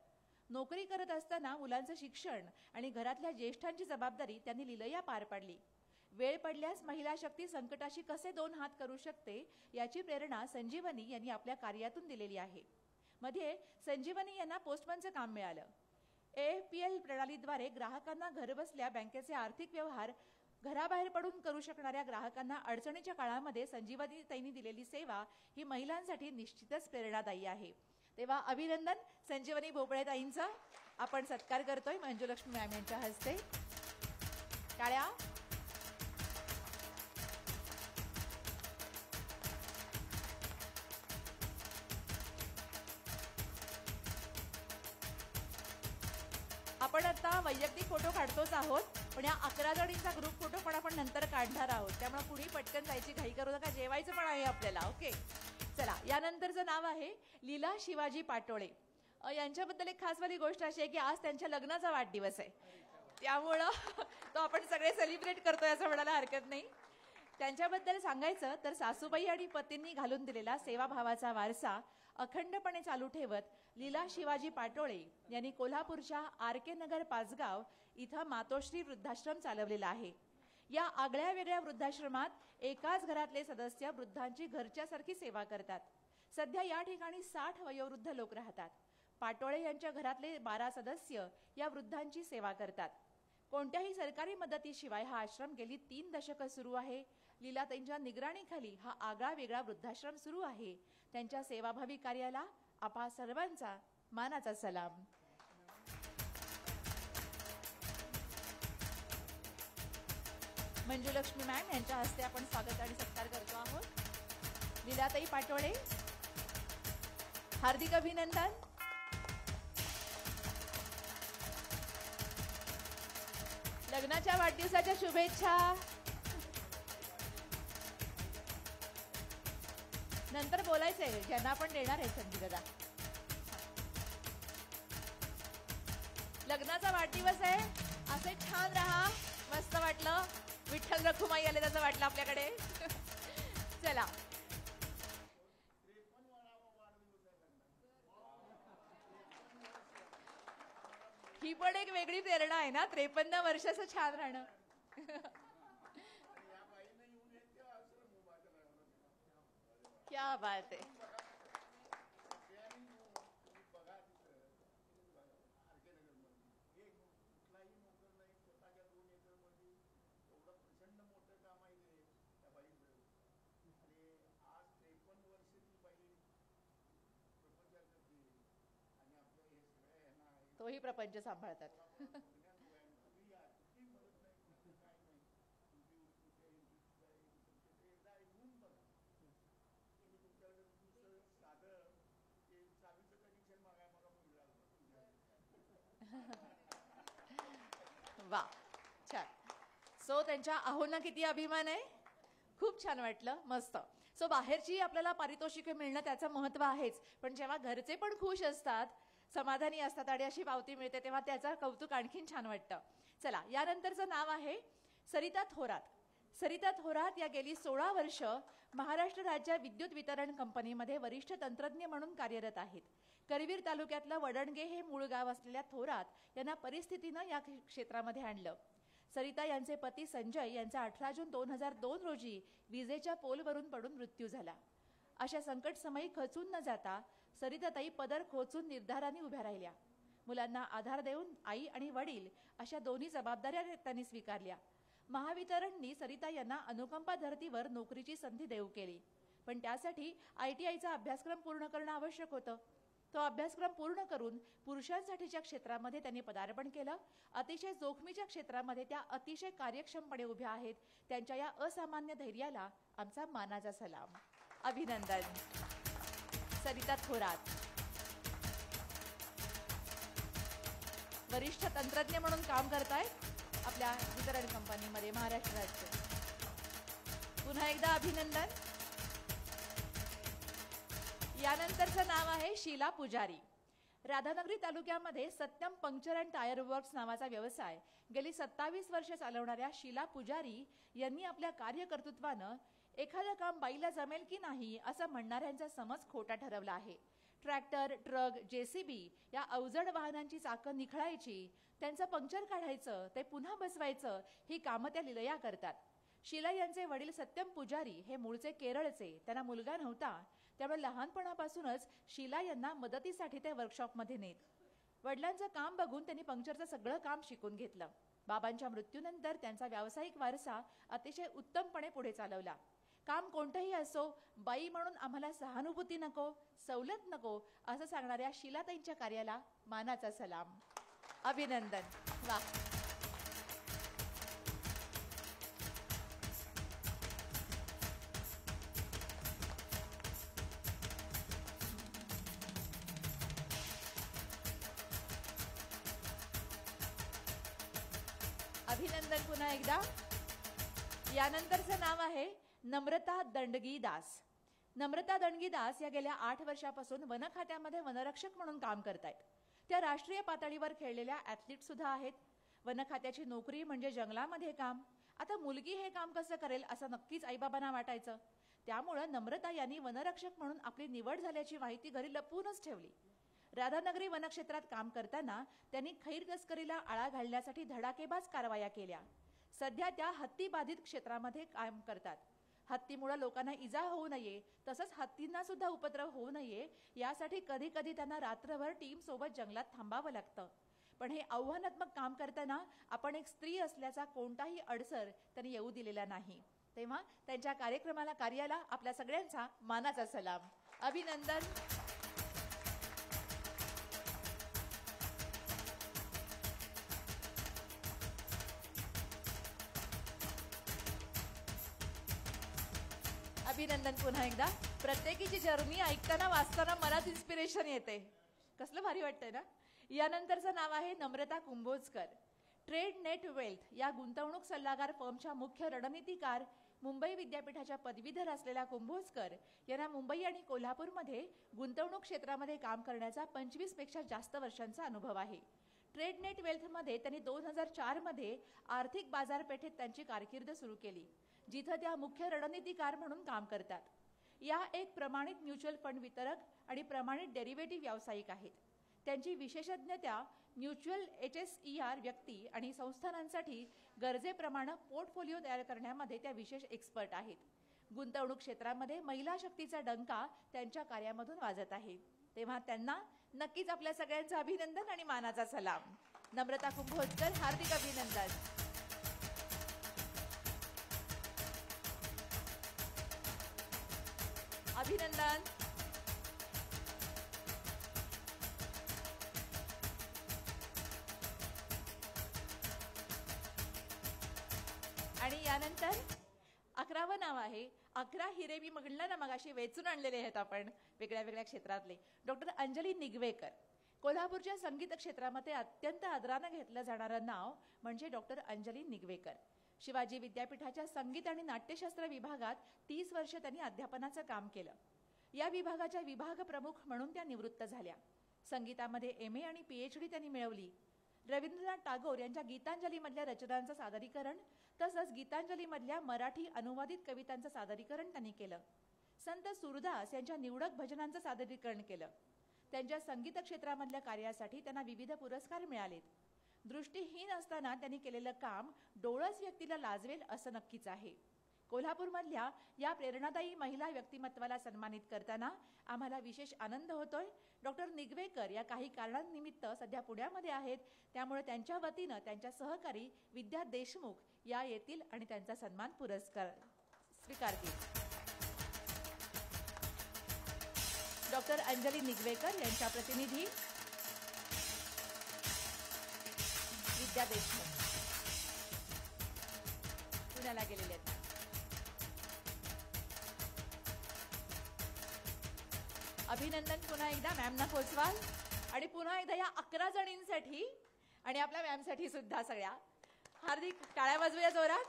नोकरी करत असताना मुलांचं शिक्षण आणि घरातल्या ज्येष्ठांची जबाबदारी त्यांनी लिलया पार पाडली. वेळ पडल्यास महिला शक्ती संकटाशी कसे 2 हात करू शकते याची प्रेरणा संजीवनी यांनी आपल्या कार्यातून दिलेली आहे. मध्ये संजीवनी यांना पोस्टमनचं काम मिळालं. AFPL प्रणालीद्वारे ग्राहकांना घरबसल्या बँकेचे आर्थिक व्यवहार घराबाहेर पडून करू शकणाऱ्या ग्राहकांना अडचणीच्या काळामध्ये संजीवनी ताईंनी दिलेली सेवा ही महिलांसाठी निश्चितच प्रेरणादायी आहे. तेव्हा अभिनंदन संजीवनी भोपळे ताईंचा. आपण सत्कार करतोय मंजुलक्ष्मी मॅम यांच्या हस्ते. टाळ्या. आपण आता वैयक्तिक फोटो काढतोच आहोत, पण या 11 जणींचा ग्रुप फोटो पण आपण नंतर काढणार आहोत. त्यामुळे कुणी पटकन जायची घाई करू नका, जेवायचं पण आहे आपल्याला. ओके, चला. यानंतरचं नाव आहे लीला शिवाजी पाटोळे. यांच्याबद्दल एक खासवाली गोष्ट अशी आहे की आज त्यांच्या लग्नाचा वाढदिवस आहे, त्यामुळं तो आपण सगळे सेलिब्रेट करतोय असं म्हणायला हरकत नाही. त्यांच्याबद्दल सांगायचं तर सासूबाई आणि पतींनी घालून दिलेला सेवाभावाचा वारसा अखंडपणे चालू ठेवत लीला शिवाजी पाटोळे यांनी कोल्हापूरच्या RK नगर पाचगाव इथं मातोश्री वृद्धाश्रम चालवलेला आहे. या आगळ्या वेगळ्या वृद्धाश्रमात एकाच घरातले सदस्य वृद्धांची घरच्यासारखी सेवा करतात. सध्या या ठिकाणी 60 वयोवृद्ध लोक राहतात. पाटोळे यांच्या घरातले 12 सदस्य या वृद्धांची सेवा करतात. कोणत्याही सरकारी मदतीशिवाय हा आश्रम गेली 3 दशकं सुरू आहे. लीलाताईंच्या निगराणीखाली हा आगळा वेगळा वृद्धाश्रम सुरू आहे. त्यांच्या सेवाभावी कार्याला आपा सर्वांचा मानाचा सलाम. मंजुलक्ष्मी मॅम यांच्या हस्ते आपण स्वागत आणि सत्कार करतो आहोत. लीलाताई पाटोळे, हार्दिक अभिनंदन. लग्नाच्या वाढदिवसाच्या शुभेच्छा. नंतर बोलायचंय, ज्यांना आपण देणार आहे संधी दादा. लग्नाचा वाढदिवस आहे, असे छान राहा. मस्त वाटलं. विठ्ठल रखुमाई आले त्याचं वाटलं आपल्याकडे. चला. ही पण एक वेगळी प्रेरणा आहे ना, 53 वर्षाचं छान राहणं. क्या बात आहे. तोही प्रपंच सांभाळतात. वा, छान. सो त्यांच्या आहोंना किती अभिमान आहे. खूप छान वाटलं. मस्त. सो बाहेरची आपल्याला पारितोषिके मिळणं त्याचं महत्व आहेच, पण जेव्हा घरचे पण खुश असतात, समाधानी असतात आणि अशी पावती मिळते तेव्हा त्याचं कौतुक आणखीन छान वाटतं. चला. यानंतरचं नाव आहे सरिता थोरात. सरिता थोरात या गेली 16 वर्ष महाराष्ट्र राज्य विद्युत वितरण कंपनीमध्ये वरिष्ठ तंत्रज्ञ म्हणून कार्यरत आहेत. करवीर तालुक्यातलं वडणगे हे मूळ गाव असलेल्या थोरात यांना परिस्थितीनं या क्षेत्रामध्ये आणलं. सरिता यांचे पती संजय यांचा 18 जून 2002 रोजी विजेच्या पोलवरून पडून मृत्यू झाला. अशा संकट समयी खचून न जाता सरिताताई पदर खोचून निर्धाराने उभ्या राहिल्या. मुलांना आधार देऊन आई आणि वडील अशा दोन्ही जबाबदाऱ्या त्यांनी स्वीकारल्या. महावितरणनी सरिता यांना अनुकंपा धर्तीवर नोकरीची संधी देऊ केली, पण त्यासाठी ITIचा अभ्यासक्रम पूर्ण करणं आवश्यक होतं. तो अभ्यासक्रम पूर्ण करून पुरुषांसाठीच्या क्षेत्रामध्ये त्यांनी पदार्पण केलं. अतिशय जोखमीच्या क्षेत्रामध्ये त्या अतिशय कार्यक्षमपणे उभ्या आहेत. त्यांच्या या असामान्य धैर्याला आमचा मानाचा सलाम. अभिनंदन. सरिता थोरात वरिष्ठ तंत्रज्ञ म्हणून काम करतायत आपल्या वितरण कंपनीमध्ये महाराष्ट्र राज्य. पुन्हा एकदा अभिनंदन. यानंतरचं नाव आहे शीला पुजारी. राधानगरी तालुक्यामध्ये Satyam puncture and tyre works नावाचा व्यवसाय गेली 27 वर्ष चालवणाऱ्या शीला पुजारी यांनी आपल्या कार्यकर्तृत्वानं एखादं काम बाईला जमेल की नाही असं म्हणणाऱ्यांचा समज खोटा ठरवला आहे. ट्रॅक्टर, ट्रक, जेसीबी या अवजड वाहनांची चाकं निखळायची, त्यांचं पंक्चर काढायचं, ते पुन्हा बसवायचं ही कामं त्या लीलया करतात. शीला यांचे वडील सत्यम पुजारी हे मूळचे केरळचे. त्यांना मुलगा नव्हता, त्यामुळे लहानपणापासूनच शीला यांना मदतीसाठी ते वर्कशॉपमध्ये नेत. वडिलांचं काम बघून त्यांनी पंक्चरचं सगळं काम शिकून घेतलं. बाबांच्या मृत्यूनंतर त्यांचा व्यावसायिक वारसा अतिशय उत्तमपणे पुढे चालवला. काम कोणतंही असो, बाई म्हणून आम्हाला सहानुभूती नको, सवलत नको असं सांगणाऱ्या शीलाताईंच्या कार्याला मानाचा सलाम, अभिनंदन. वा. अभिनंदन पुन्हा एकदा. यानंतरचं नाव आहे नम्रता दंडगी दास. नम्रता दंडगी दास या गेल्या 8 वर्षापासून वन खात्यामध्ये वनरक्षक म्हणून काम करतायत. त्या राष्ट्रीय पातळीवर खेळलेल्या ॲथलीट सुद्धा आहेत. वन खात्याची नोकरी म्हणजे जंगलामध्ये काम. आता मुलगी हे काम कसं करेल असं नक्कीच आईबाबांना वाटायचं. त्यामुळं नम्रता यांनी वनरक्षक म्हणून आपली निवड झाल्याची माहिती घरी लपवूनच ठेवली. राधानगरी वनक्षेत्रात काम करताना त्यांनी खैर तस्करीला आळा घालण्यासाठी धडाकेबाज कारवाया केल्या. सध्या त्या हत्तीबाधित क्षेत्रामध्ये काम करतात. हत्तीमुळे लोकांना इजा होऊ नये, तसंच हत्तींना सुद्धा उपद्रव होऊ नये यासाठी कधी कधी त्यांना रात्रभर टीम सोबत जंगलात थांबावं लागतं. पण हे आव्हानात्मक काम करताना आपण एक स्त्री असल्याचा कोणताही अडसर त्यांनी येऊ दिलेला नाही. तेव्हा त्यांच्या कार्याला आपल्या सगळ्यांचा मानाचा सलाम, अभिनंदन. अभिनंदन पुन्हा एकदा. प्रत्येकीची जर्नी ऐकताना वाचताना मनात इन्स्पिरेशन येते. कसलं भारी वाटतंय ना. यानंतरचं नाव आहे नम्रता कुंभोजकर. ट्रेड नेट वेल्थ या गुंतवणूक सल्लागार फर्मच्या मुख्य रणनीतिकार, मुंबई विद्यापीठाच्या पदवीधर असलेल्या कुंभोजकर यांना मुंबई आणि कोल्हापूरमध्ये गुंतवणूक क्षेत्रामध्ये काम करण्याचा 25 पेक्षा जास्त वर्षांचा अनुभव आहे. ट्रेड नेट वेल्थमध्ये त्यांनी 2004 मध्ये आर्थिक बाजारपेठेत त्यांची कारकीर्द सुरू केली, जिथं त्या मुख्य रणनीतिकार म्हणून काम करतात. या एक प्रमाणित म्युच्युअल फंड वितरक आणि प्रमाणित डेरिव्हेटिव्ह व्यावसायिक आहेत. त्यांची विशेषज्ञता म्युच्युअल HSER व्यक्ती आणि संस्थानांसाठी गरजेप्रमाणे पोर्टफोलिओ तयार करण्यामध्ये त्या विशेष एक्सपर्ट आहेत. गुंतवणूक क्षेत्रामध्ये महिला शक्तीचा डंका त्यांच्या कार्यामधून वाजत आहे. तेव्हा त्यांना नक्कीच आपल्या सगळ्यांचं अभिनंदन आणि मानाचा सलाम. नम्रता कुंभोजकर, हार्दिक अभिनंदन. अभिनंदन. आणि यानंतर 11वं नाव आहे, 11 हिरे मी म्हणलं ना मगाशी वेचून आणलेले आहेत आपण वेगळ्या वेगळ्या क्षेत्रातले, डॉक्टर अंजली निगवेकर. कोल्हापूरच्या संगीत क्षेत्रामध्ये अत्यंत आदरानं घेतलं जाणारं नाव म्हणजे डॉक्टर अंजली निगवेकर. शिवाजी विद्यापीठाच्या संगीत आणि नाट्यशास्त्र विभागात 30 वर्ष त्यांनी अध्यापनाचं काम केलं. या विभागाच्या विभाग प्रमुख म्हणून त्या निवृत्त झाल्या. संगीतामध्ये MA आणि PhD त्यांनी मिळवली. रवींद्रनाथ टागोर यांच्या गीतांजलीमधल्या रचनांचं सादरीकरण तसंच गीतांजलीमधल्या मराठी अनुवादित कवितांचं सादरीकरण त्यांनी केलं. संत सूरदास यांच्या निवडक भजनांचं सादरीकरण केलं. त्यांच्या संगीत क्षेत्रामधल्या कार्यासाठी त्यांना विविध पुरस्कार मिळालेत. दृष्टीहीन असताना त्यांनी केलेलं काम डोळस व्यक्तीला लाजवेल असं नक्कीच आहे. कोल्हापूरमधल्या या प्रेरणादायी महिला व्यक्तिमत्वाला सन्मानित करताना आम्हाला विशेष आनंद होतोय. डॉक्टर निगवेकर या काही कारणांनिमित्त सध्या पुण्यामध्ये आहेत, त्यामुळे त्यांच्या वतीनं त्यांच्या सहकारी विद्या देशमुख या येतील आणि त्यांचा सन्मान पुरस्कार स्वीकारतील. डॉक्टर अंजली निगवेकर यांच्या प्रतिनिधी विद्या देशमुख पुण्याला गेलेले आहेत. अभिनंदन पुन्हा एकदा मॅमना पोचवाल आणि पुन्हा एकदा या 11 जणींसाठी आणि आपल्या मॅमसाठी सुद्धा सगळ्या हार्दिक टाळ्या वाजवूया जोरात.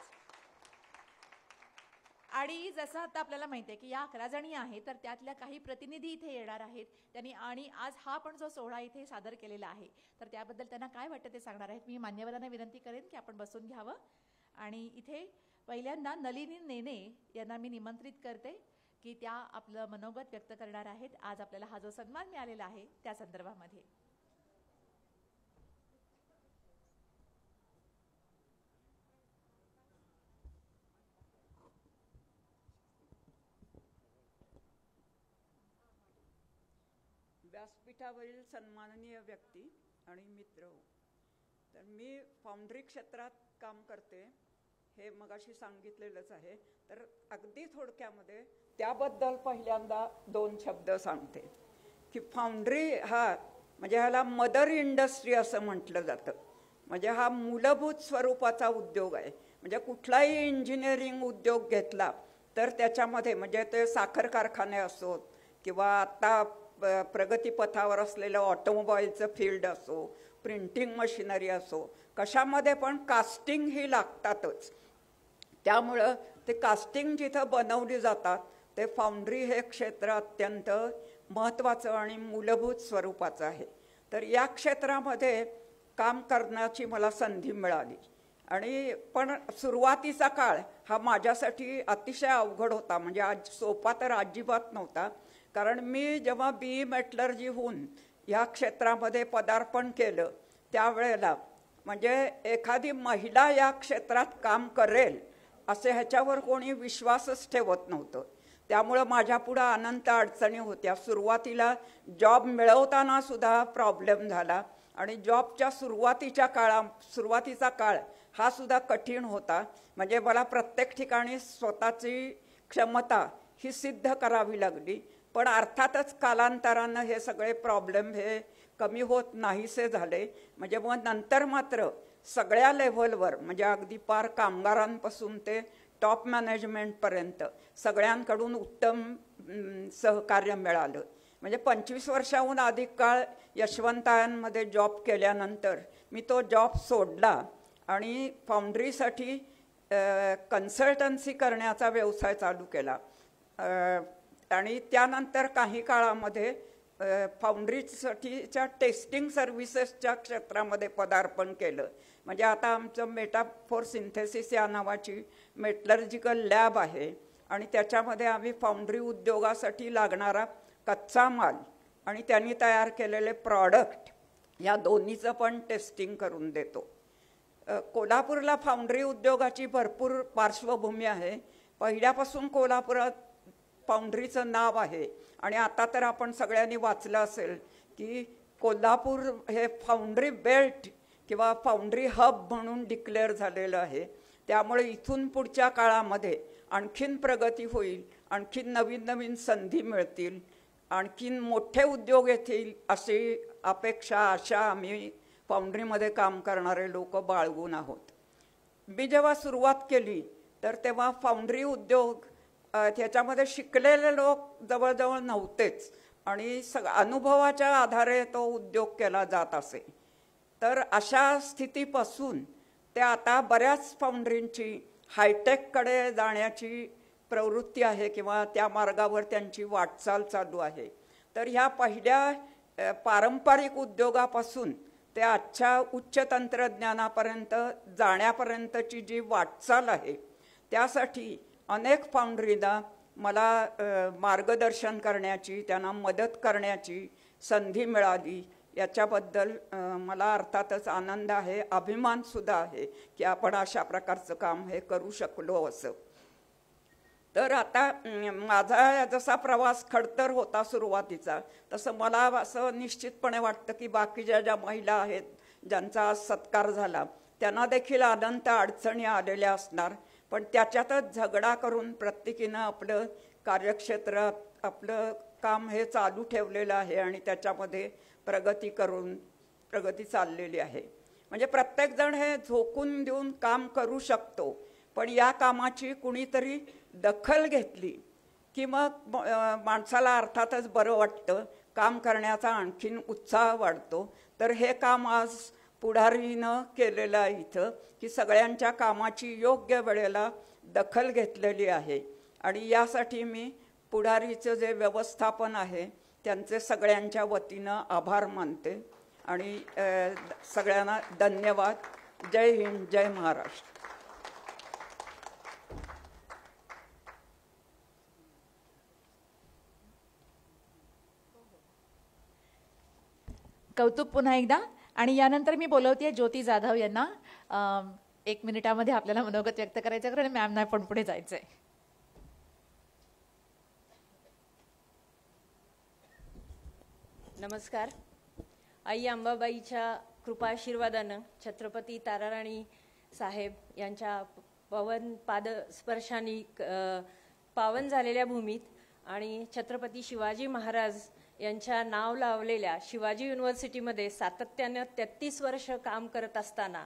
आणि जसं आता आपल्याला माहिती आहे की या 11 जणी आहेत, तर त्यातल्या काही प्रतिनिधी इथे येणार आहेत त्यांनी, आणि आज हा पण जो सोहळा इथे सादर केलेला आहे तर त्याबद्दल त्यांना काय वाटतं ते सांगणार आहेत. मी मान्यवरांना विनंती करेन की आपण बसून घ्यावं. आणि इथे पहिल्यांदा नलिनी नेने यांना मी निमंत्रित करते की त्या आपलं मनोगत व्यक्त करणार आहेत आज आपल्याला हा जो सन्मान मिळालेला आहे त्या संदर्भामध्ये. व्यासपीठावरील सन्माननीय व्यक्ती आणि मित्र, तर मी फाउंड्री क्षेत्रात काम करते हे मगाशी सांगितलेलंच आहे. तर अगदी थोडक्यामध्ये त्याबद्दल पहिल्यांदा 2 शब्द सांगते की फाउंड्री हा म्हणजे ह्याला मदर इंडस्ट्री असं म्हटलं जातं. म्हणजे हा मूलभूत स्वरूपाचा उद्योग आहे. म्हणजे कुठलाही इंजिनिअरिंग उद्योग घेतला तर त्याच्यामध्ये म्हणजे ते साखर कारखाने असोत किंवा आता प्रगतीपथावर असलेलं ऑटोमोबाईलचं फील्ड असो, प्रिंटिंग मशिनरी असो, कशामध्ये पण कास्टिंग ही लागतातच. त्यामुळं ते कास्टिंग जिथं बनवली जातात ते फाउंड्री हे क्षेत्र अत्यंत महत्त्वाचं आणि मूलभूत स्वरूपाचं आहे. तर या क्षेत्रामध्ये काम करण्याची मला संधी मिळाली. आणि पण सुरुवातीचा काळ हा माझ्यासाठी अतिशय अवघड होता. म्हणजे आज सोपा तर अजिबात नव्हता. कारण मी जेव्हा BE मेटलर्जी होऊन ह्या क्षेत्रामध्ये पदार्पण केलं त्यावेळेला म्हणजे एखादी महिला या क्षेत्रात काम करेल असे ह्याच्यावर कोणी विश्वासच ठेवत नव्हतं. त्यामुळं माझ्यापुढं अनंत अडचणी होत्या. सुरुवातीला जॉब मिळवताना सुद्धा प्रॉब्लेम झाला आणि जॉबच्या सुरुवातीचा काळ हा सुद्धा कठीण होता. म्हणजे मला प्रत्येक ठिकाणी स्वतःची क्षमता ही सिद्ध करावी लागली. पण अर्थातच कालांतरानं हे सगळे प्रॉब्लेम हे कमी होत नाहीसे झाले. म्हणजे मग नंतर मात्र सगळ्या लेव्हलवर म्हणजे अगदी पार कामगारांपासून ते टॉप मॅनेजमेंटपर्यंत सगळ्यांकडून उत्तम सहकार्य मिळालं. म्हणजे 25 वर्षाहून अधिक काळ यशवंतायनमध्ये जॉब केल्यानंतर मी तो जॉब सोडला आणि फाउंड्रीसाठी कन्सल्टन्सी करण्याचा व्यवसाय चालू केला. आणि त्यानंतर काही काळामध्ये फाउंड्रीसाठीच्या टेस्टिंग सर्व्हिसेसच्या क्षेत्रामध्ये पदार्पण केलं. म्हणजे आता आमचं मेटाफोर सिंथेसिस या नावाची मेटलर्जिकल लॅब आहे आणि त्याच्यामध्ये आम्ही फाउंड्री उद्योगासाठी लागणारा कच्चा माल आणि त्यांनी तयार केलेले प्रॉडक्ट या दोन्हीचं पण टेस्टिंग करून देतो. कोल्हापूरला फाउंड्री उद्योगाची भरपूर पार्श्वभूमी आहे. पहिल्यापासून कोल्हापुरात फाउंड्रीचं नाव आहे आणि आता तर आपण सगळ्यांनी वाचलं असेल की कोल्हापूर हे फाउंड्री बेल्ट किंवा फाउंड्री हब म्हणून डिक्लेअर झालेलं आहे. त्यामुळे इथून पुढच्या काळामध्ये आणखीन प्रगती होईल, आणखीन नवीन नवीन संधी मिळतील, आणखीन मोठे उद्योग येतील अशी अपेक्षा आशा आम्ही फाउंड्रीमध्ये काम करणारे लोक बाळगून आहोत. मी जेव्हा सुरुवात केली तर तेव्हा फाउंड्री उद्योग त्याच्यामध्ये शिकलेले लोक जवळजवळ नव्हतेच आणि अनुभवाच्या आधारे तो उद्योग केला जात असे. तर अशा स्थितीपासून ते आता बऱ्याच फाउंड्रींची हायटेककडे जाण्याची प्रवृत्ती आहे किंवा त्या मार्गावर त्यांची वाटचाल चालू आहे. तर ह्या पहिल्या पारंपरिक उद्योगापासून ते आजच्या उच्च तंत्रज्ञानापर्यंत जाण्यापर्यंतची जी वाटचाल आहे त्यासाठी अनेक फाउंड्रीना मला मार्गदर्शन करण्याची, त्यांना मदत करण्याची संधी मिळाली. याच्याबद्दल मला अर्थातच आनंद आहे, अभिमानसुद्धा आहे की आपण अशा प्रकारचं काम हे करू शकलो असं. तर आता माझा जसा प्रवास खडतर होता सुरुवातीचा तसं मला असं निश्चितपणे वाटतं की बाकीच्या ज्या महिला आहेत ज्यांचा आज सत्कार झाला त्यांना देखील अनंत अडचणी आलेल्या असणार. पण त्याच्यातच झगडा करून प्रत्येकीनं आपलं कार्यक्षेत्र आपलं काम हे चालू ठेवलेलं आहे आणि त्याच्यामध्ये प्रगती चाललेली आहे. म्हणजे प्रत्येकजण हे झोकून देऊन काम करू शकतो, पण या कामाची कुणीतरी दखल घेतली की मग माणसाला अर्थातच बरं वाटतं, काम करण्याचा आणखीन उत्साह वाढतो. तर हे काम आज पुढारीनं केलेलं आहे इथं की सगळ्यांच्या कामाची योग्य वेळेला दखल घेतलेली आहे आणि यासाठी मी पुढारीचं जे व्यवस्थापन आहे त्यांचे सगळ्यांच्या वतीनं आभार मानते आणि सगळ्यांना धन्यवाद. जय हिंद, जय महाराष्ट्र. कौतुक पुन्हा एकदा. आणि यानंतर मी बोलवतेय ज्योती जाधव यांना. 1 मिनिटामध्ये आपल्याला मनोगत व्यक्त करायचं, कारण मॅमना पण पुढे जायचंय. नमस्कार. आई अंबाबाईच्या कृपाशीर्वादानं छत्रपती ताराराणी साहेब यांच्या पवन पादस्पर्शाने पावन झालेल्या भूमीत आणि छत्रपती शिवाजी महाराज यांच्या नाव लावलेल्या शिवाजी युनिव्हर्सिटीमध्ये सातत्यानं 33 वर्ष काम करत असताना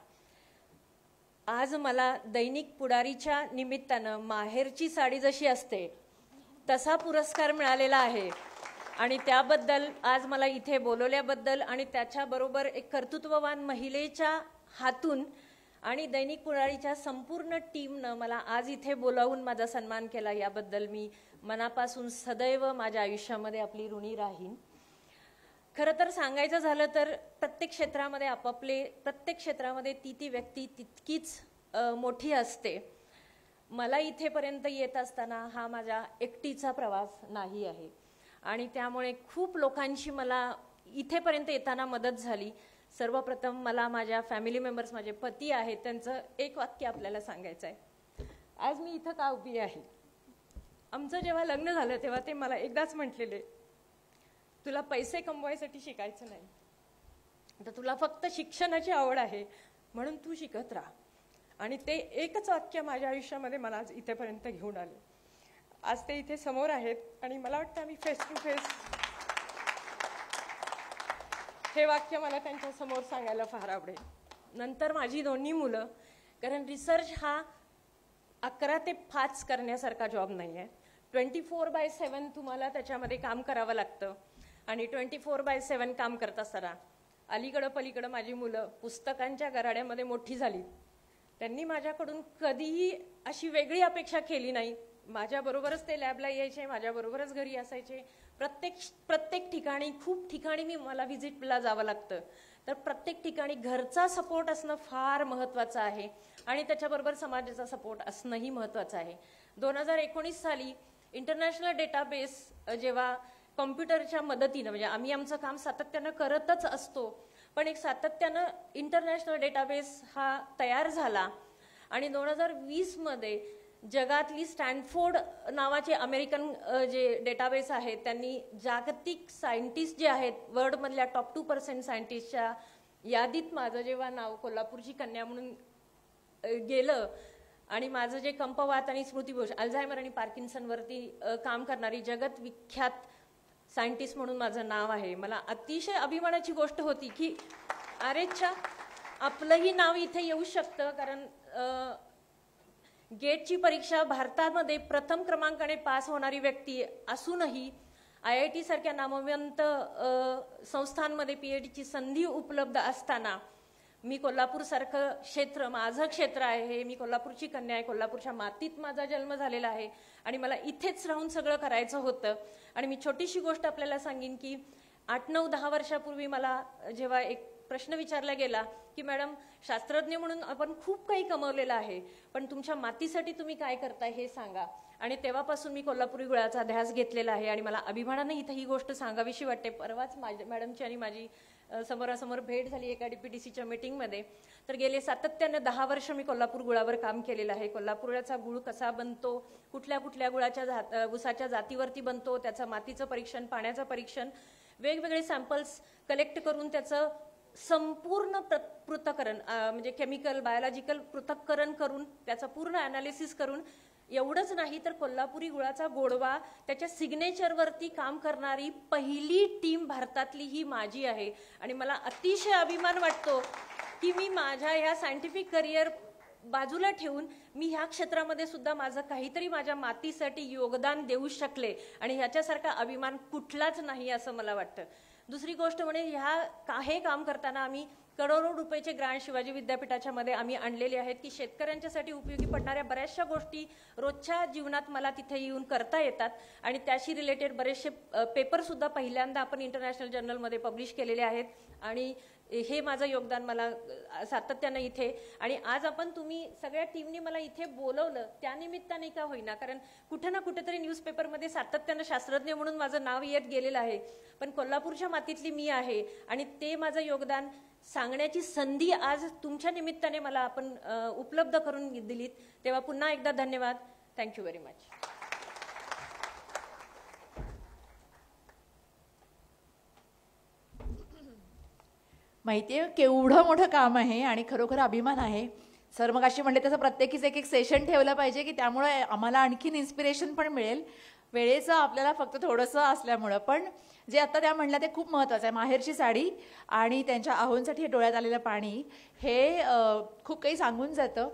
आज मला दैनिक पुढारीच्या निमित्तानं माहेरची साडी जशी असते तसा पुरस्कार मिळालेला आहे. आणि त्याबद्दल आज मला इथे बोलवल्याबद्दल आणि त्याच्याबरोबर एक कर्तृत्ववान महिलेच्या हातून आणि दैनिक पुढारीच्या संपूर्ण टीमनं मला आज इथे बोलावून माझा सन्मान केला, याबद्दल मी मनापासून सदैव माझ्या आयुष्यामध्ये आपली ऋणी राहीन. खरं तर सांगायचं झालं तर प्रत्येक क्षेत्रामध्ये आपापले प्रत्येक क्षेत्रामध्ये ती व्यक्ती तितकीच मोठी असते. मला इथेपर्यंत येत असताना हा माझा एकटीचा प्रवास नाही आहे आणि त्यामुळे खूप लोकांची मला इथेपर्यंत येताना मदत झाली. सर्वप्रथम मला माझ्या फॅमिली मेंबर्स, माझे पती आहेत, त्यांचं एक वाक्य आपल्याला सांगायचं आहे. आज मी इथं का उभी आहे? आमचं जेव्हा लग्न झालं तेव्हा ते मला एकदाच म्हटलेले, तुला पैसे कमवायसाठी शिकायचं नाही, तर तुला फक्त शिक्षणाची आवड आहे म्हणून तू शिकत राहा. आणि ते एकच वाक्य माझ्या आयुष्यामध्ये मला आज इथेपर्यंत घेऊन आले. आज ते इथे समोर आहेत आणि मला वाटतं आम्ही फेस टू फेस हे वाक्य मला त्यांच्या समोर सांगायला फार आवडेल. नंतर माझी दोन्ही मुलं, कारण रिसर्च हा 11 ते 5 करण्यासारखा जॉब नाही आहे. 24/7 तुम्हाला त्याच्यामध्ये काम करावं लागतं आणि 24/7 काम करत असताना अलीकडं पलीकडं माझी मुलं पुस्तकांच्या गराड्यामध्ये मोठी झाली. त्यांनी माझ्याकडून कधीही अशी वेगळी अपेक्षा केली नाही. माझ्याबरोबरच ते लॅबला यायचे, माझ्याबरोबरच घरी असायचे. प्रत्येक ठिकाणी, खूप ठिकाणी मला व्हिजिटला जावं लागतं, तर प्रत्येक ठिकाणी घरचा सपोर्ट असणं फार महत्त्वाचं आहे आणि त्याच्याबरोबर समाजाचा सपोर्ट असणंही महत्त्वाचं आहे. 2019 साली इंटरनॅशनल डेटाबेस जेव्हा कॉम्प्युटरच्या मदतीनं, म्हणजे आम्ही आमचं काम सातत्यानं करतच असतो, पण एक सातत्यानं इंटरनॅशनल डेटाबेस हा तयार झाला आणि 2020 मध्ये जगातली स्टॅनफोर्ड नावाचे अमेरिकन जे डेटाबेस आहेत त्यांनी जागतिक सायंटिस्ट जे आहेत वर्ल्डमधल्या टॉप 2% सायंटिस्टच्या यादीत माझं जेव्हा नाव कोल्हापूरची कन्या म्हणून गेलं आणि माझं जे कंपवात आणि स्मृतिभ्रंश, अल्झायमर आणि पार्किन्सनवरती काम करणारी जगत विख्यात सायंटिस्ट म्हणून माझं नाव आहे. मला अतिशय अभिमानाची गोष्ट होती की अरेच्छा, आपलंही नाव इथे येऊ शकतं, कारण गेटची परीक्षा भारतामध्ये प्रथम क्रमांकाने पास होणारी व्यक्ती असूनही IIT सारख्या नामवंत संस्थांमध्ये PhDची संधी उपलब्ध असताना मी कोल्हापूरसारखं क्षेत्र, माझं क्षेत्र आहे, मी कोल्हापूरची कन्या आहे, कोल्हापूरच्या मातीत माझा जन्म झालेला आहे आणि मला इथेच राहून सगळं करायचं होतं. आणि मी छोटीशी गोष्ट आपल्याला सांगेन की 8, 9, 10 वर्षापूर्वी मला जेव्हा एक प्रश्न विचारला गेला की मॅडम, शास्त्रज्ञ म्हणून आपण खूप काही कमवलेलं आहे, पण तुमच्या मातीसाठी तुम्ही काय करताय हे सांगा. आणि तेव्हापासून मी कोल्हापुरी गुळाचा ध्यास घेतलेला आहे आणि मला अभिमानाने इथं ही गोष्ट सांगावीशी वाटते. परवाच मॅडमची आणि माझी समोरासमोर भेट झाली एका DPTCच्या मीटिंगमध्ये. तर गेले सातत्याने 10 वर्ष मी कोल्हापूर गुळावर काम केलेलं आहे. कोल्हापुराचा गुळ कसा बनतो, कुठल्या कुठल्या गुळाच्या ऊसाच्या जातीवरती बनतो, त्याचं मातीचं परीक्षण, पाण्याचं परीक्षण, वेगवेगळे सॅम्पल्स कलेक्ट करून त्याचं संपूर्ण पृथक्करण, म्हणजे केमिकल बायोलॉजिकल पृथक्करण करून त्याचं पूर्ण अनालिसिस करून, एवढंच नाही तर कोल्हापुरी गुळाचा गोडवा त्याच्या सिग्नेचरवरती काम करणारी पहिली टीम भारतातली ही माझी आहे. आणि मला अतिशय अभिमान वाटतो की मी माझ्या ह्या सायंटिफिक करिअर बाजूला ठेवून मी ह्या क्षेत्रामध्ये सुद्धा माझं काहीतरी माझ्या मातीसाठी योगदान देऊ शकले आणि ह्याच्यासारखा अभिमान कुठलाच नाही असं मला वाटतं. दुसरी गोष्ट म्हणजे हे काम करताना आम्ही करोडो रुपयाचे ग्रांट शिवाजी विद्यापीठाच्या मध्ये आम्ही आणलेले आहेत की शेतकऱ्यांच्यासाठी उपयोगी पडणाऱ्या बऱ्याचशा गोष्टी रोजच्या जीवनात मला तिथे येऊन करता येतात आणि त्याशी रिलेटेड बरेचसे पेपर सुद्धा पहिल्यांदा आपण इंटरनॅशनल जर्नलमध्ये पब्लिश केलेले आहेत आणि हे माझं योगदान मला सातत्यानं इथे आणि आज आपण तुम्ही सगळ्या टीमनी मला इथे बोलवलं त्यानिमित्ताने का होईना कारण कुठे ना कुठेतरी न्यूजपेपरमध्ये सातत्यानं शास्त्रज्ञ म्हणून माझं नाव येत गेलेलं आहे पण कोल्हापूरच्या मातीतली मी आहे आणि ते माझं योगदान सांगण्याची संधी आज तुमच्या निमित्ताने मला आपण उपलब्ध करून दिलीत तेव्हा पुन्हा एकदा धन्यवाद. Thank you very much. माहितीये केवढं मोठं काम आहे आणि खरोखर अभिमान आहे. सर मग अशी म्हणले तसं प्रत्येकीच एक सेशन ठेवलं पाहिजे की त्यामुळे आम्हाला आणखीन इन्स्पिरेशन पण मिळेल. वेळेचं आपल्याला फक्त थोडंसं असल्यामुळं पण जे आता त्या म्हणल्या ते खूप महत्त्वाचं आहे. माहेरची साडी आणि त्यांच्या आहोंसाठी डोळ्यात आलेलं पाणी हे खूप काही सांगून जातं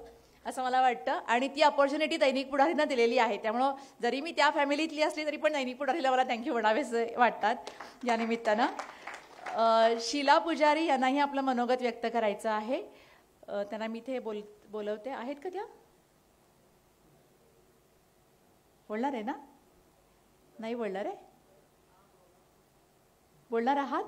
असं मला वाटतं आणि ती अपॉर्च्युनिटी दैनिक पुढारीनं दिलेली आहे. त्यामुळं जरी मी त्या फॅमिलीतली असली तरी पण दैनिक पुढारीला मला थँक्यू म्हणावेसे वाटतात या निमित्तानं. शीला पुजारी यांनाही आपलं मनोगत व्यक्त करायचं आहे. त्यांना मी इथे बोलवते. आहेत का त्या? बोलणार आहे ना? नाही बोलणार आहे? बोलणार आहात?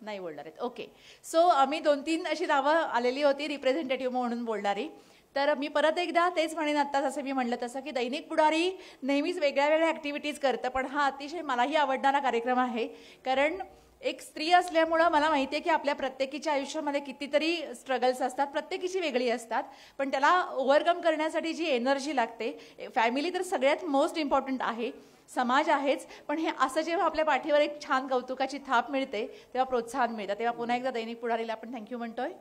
नाही बोलणार आहेत. ओके. सो आम्ही 2-3 अशी नावं आलेली होती रिप्रेझेंटेटिव्ह म्हणून बोलणारी. तर मी परत एकदा तेच म्हणेन आत्ता जसं मी म्हणलं तसं की दैनिक पुढारी नेहमीच वेगळ्या वेगळ्या ॲक्टिव्हिटीज करतं पण हा अतिशय मलाही आवडणारा कार्यक्रम आहे कारण एक स्त्री असल्यामुळं मला माहिती आहे की आपल्या प्रत्येकीच्या आयुष्यामध्ये कितीतरी स्ट्रगल्स असतात प्रत्येकीची वेगळी असतात पण त्याला ओव्हरकम करण्यासाठी जी एनर्जी लागते फॅमिली तर सगळ्यात मोस्ट इम्पॉर्टंट आहे समाज आहेच पण हे असं जेव्हा आपल्या पाठीवर एक छान कौतुकाची थाप मिळते तेव्हा प्रोत्साहन मिळतं. तेव्हा पुन्हा एकदा दैनिक पुढारीला आपण थँक्यू म्हणतोय.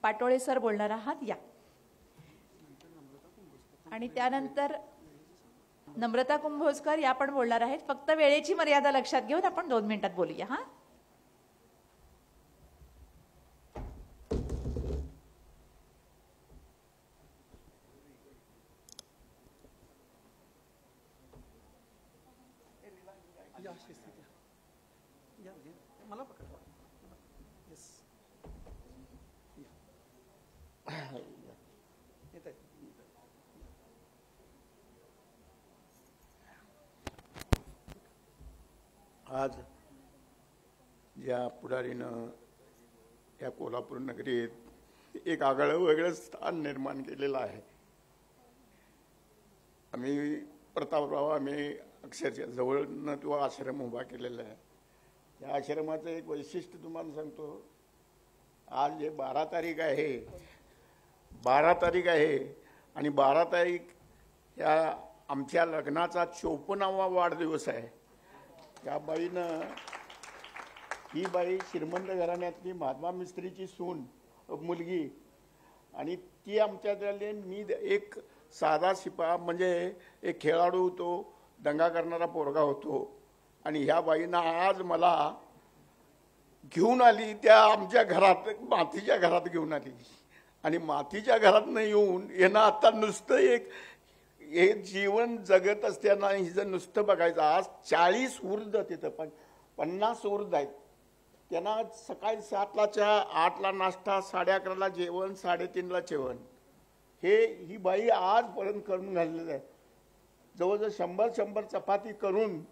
पाटोळे सर बोलणार आहात या आणि त्यानंतर नम्रता कुंभोजकर या पण बोलणार आहेत. फक्त वेळेची मर्यादा लक्षात घेऊन आपण 2 मिनिटात बोलूया. हा आज ज्या पुढारीनं या कोल्हापूर नगरीत एक आगळं वेगळं स्थान निर्माण केलेलं आहे. आम्ही प्रतापराव आम्ही अक्षरशः जवळनं तो आश्रम उभा केलेला आहे. त्या आश्रमाचं एक वैशिष्ट्य तुम्हाला सांगतो. आज जे 12 तारीख आहे 12 तारीख आहे आणि 12 तारीख या आमच्या लग्नाचा 54वा वाढदिवस आहे. त्या बाईनं ही बाई श्रीमंत घराण्यातली महात्मा मिस्त्रीची सून मुलगी आणि ती आमच्यातले मी एक साधा शिपा म्हणजे एक खेळाडू होतो दंगा करणारा पोरगा होतो आणि ह्या बाईनं आज मला घेऊन आली त्या आमच्या घरात मातीच्या घरात घेऊन आली आणि मातीच्या घरात नाही येऊन यांना आता नुसतं एक हे जीवन जगत असताना हिचं नुसतं बघायचं. आज 40 वृद्ध तिथं 50 वृद्ध आहेत. त्यांना सकाळी 7ला चहा 8ला नाश्ता 11:30ला जेवण 3:30ला जेवण हे ही बाई आजपर्यंत करून घाललेलं आहे. जवळजवळ 100 चपाती करून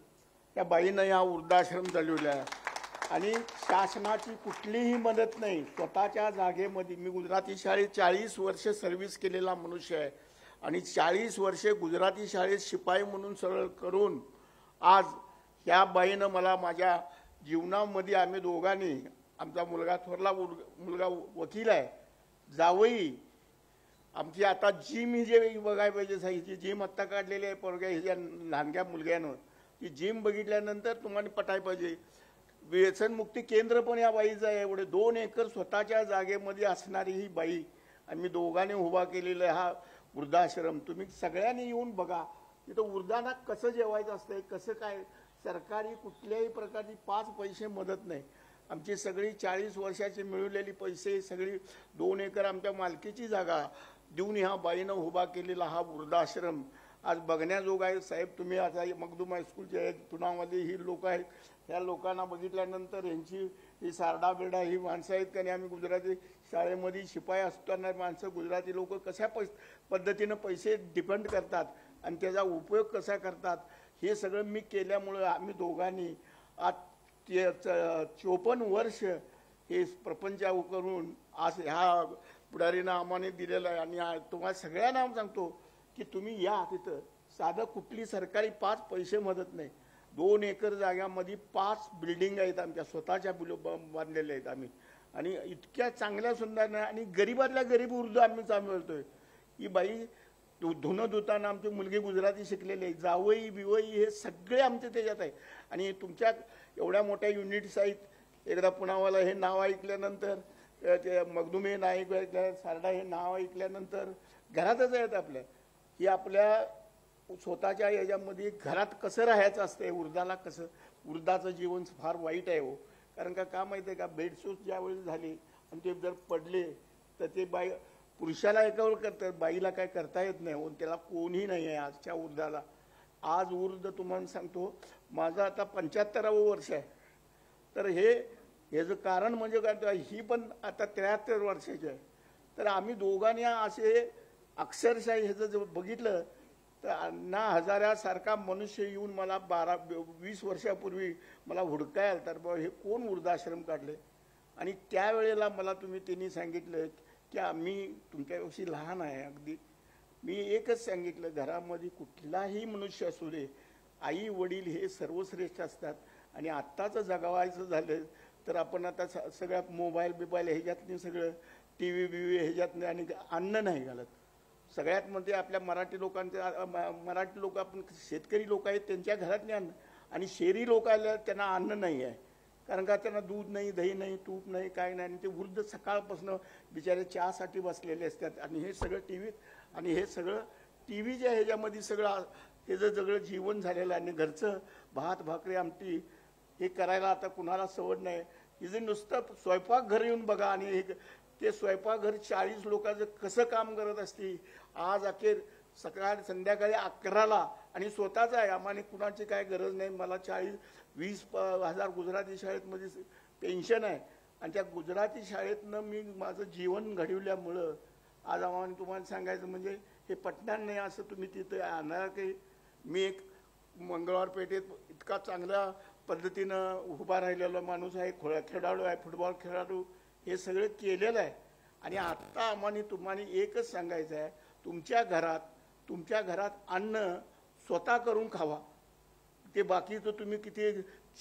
त्या बाईनं या वृद्धाश्रम चालवला आहे आणि शासनाची कुठलीही मदत नाही. स्वतःच्या जागेमध्ये मी गुजराती शाळेत 40 वर्ष सर्व्हिस केलेला मनुष्य आहे आणि 40 वर्षे गुजराती शाळेत शिपाई म्हणून सरळ करून आज ह्या बाईनं मला माझ्या जीवनामध्ये आम्ही दोघांनी आमचा मुलगा थोरला मुलगा वकील आहे जावई आमची आता जिम ही जे बघायला पाहिजे ही जिम आत्ता काढलेली आहे पोरग्या ह्या लहानग्या मुलग्यानं ती जिम बघितल्यानंतर तुम्हाला पटाय पाहिजे. व्यसनमुक्ती केंद्र पण या बाईचं आहे. एवढे 2 एकर स्वतःच्या जागेमध्ये असणारी ही बाई आम्ही दोघांनी उभा केलेला हा वृद्धाश्रम तुम्ही सगळ्यांनी येऊन बघा. तिथं वृद्धांना कसं जेवायचं असतंय कसं काय सरकारी कुठल्याही प्रकारची 5 पैसे मदत नाही. आमची सगळी 40 वर्षाची मिळवलेली पैसे सगळी 2 एकर आमच्या मालकीची जागा देऊन ह्या बाईनं उभा केलेला हा वृद्धाश्रम आज बघण्याजोग आहे. साहेब तुम्ही आता मखदूम हायस्कूलचे आहेत, पुण्यामध्ये ही लोक आहेत, ह्या लोकांना बघितल्यानंतर यांची ही सारडा बिरडा ही माणसं आहेत का नाही. आम्ही गुजराती शाळेमध्ये शिपाई असताना माणसं गुजराती लोक कशा पद्धतीनं पैसे डिपेंड करतात आणि त्याचा उपयोग कसा करतात हे सगळं मी केल्यामुळं आम्ही दोघांनी आज 54 वर्ष हे प्रपंच करून आज ह्या पुढारीनं आम्हाला दिलेलं आहे. आणि तुम्हाला सगळ्यांना सांगतो की तुम्ही या तिथं, साधं कुठली सरकारी 5 पैसे मदत नाही. 2 एकर जाग्यामध्ये 5 बिल्डिंग आहेत आमच्या स्वतःच्या बांधलेल्या आहेत आम्ही. आणि इतक्या चांगल्या सुंदर आणि गरीबातल्या गरीब उर्दू आम्ही सांभाळतोय. ही बाई धुणं धुताना आमची मुलगी गुजराती शिकलेली आहे, जावई बिवई हे सगळे आमचे त्याच्यात आहे. आणि तुमच्या एवढ्या मोठ्या युनिट्स आहेत. एकदा पुण्यावाला हे नाव ऐकल्यानंतर, ते मखदूम हे नाव ऐकल्या, सारडा हे नाव ऐकल्यानंतर घरातच आहेत आपल्या. ही आपल्या स्वतःच्या याच्यामध्ये घरात कसं राहायचं असतंय, उर्दाला कसं, उर्दाचं जीवन फार वाईट आहे हो. कारण का माहिती आहे का, बेडसूट ज्यावेळेस झाली आणि ते जर पडले तर ते बाई पुरुषाला एकावर करतात, बाईला काय करता येत नाही हो. त्याला कोणीही नाही आहे आजच्या उर्दाला. आज उर्द तुम्हाला सांगतो, माझं आता 75वं वर्ष आहे. तर ह्याचं कारण म्हणजे काय, ही पण आता 73 वर्षाची आहे. तर आम्ही दोघांनी असे अक्षरशः ह्याचं जर बघितलं तर अण्णा हजाऱ्यासारखा मनुष्य येऊन मला 20 वर्षापूर्वी मला हुडकाय आला, तर बाबा हे कोण वृद्धाश्रम काढले. आणि त्यावेळेला मला त्यांनी सांगितलं की आम्ही तुमच्यापेक्षा लहान आहे अगदी. मी एकच सांगितलं, घरामध्ये कुठलाही मनुष्य असू दे, आई वडील हे सर्वश्रेष्ठ असतात. आणि आत्ताचं जगावायचं झालं तर आपण आता सगळ्या मोबाईल बिबाईल ह्याच्यातनी सगळं TV बिवी ह्याच्यातनं आणि अन्न नाही घालत. सगळ्यात म्हणजे आपल्या मराठी लोक आपण शेतकरी लोक आहेत त्यांच्या घरातले अन्न, आणि शहरी लोक आल्या त्यांना अन्न नाही आहे. कारण का त्यांना दूध नाही, दही नाही, तूप नाही, काय नाही. आणि ते वृद्ध सकाळपासून बिचारे चहासाठी बसलेले असतात. आणि हे सगळं टीव्हीत, आणि हे सगळं टीव्हीच्या ह्याच्यामध्ये सगळं त्याचं सगळं जीवन झालेलं आहे. आणि घरचं भात भाकरी आमटी हे करायला आता कुणाला सवड नाही. इथे नुसतं स्वयंपाकघर येऊन बघा, आणि ते स्वयंपाकघर 40 लोकांचं कसं काम करत असते. आज अखेर संध्याकाळी 11ला, आणि स्वतःच आहे, आम्हाला कुणाची काय गरज नाही. मला 40-20 हजार गुजराती शाळेमध्ये पेन्शन आहे. आणि त्या गुजराती शाळेतनं मी माझं जीवन घडवल्यामुळं आज आम्हाला तुम्हाला सांगायचं म्हणजे हे पटणार नाही असं तुम्ही तिथं आणणार की मी एक मंगळवार पेठेत इतका चांगल्या पद्धतीनं उभा राहिलेला माणूस आहे, खेळाडू आहे, फुटबॉल खेळाडू, हे सगळं केलेलं आहे. आणि आत्ता आम्हाला तुम्हाला एकच सांगायचं आहे, तुमच्या घरात अन्न स्वतः करून खावा. ते बाकीचं तुम्ही किती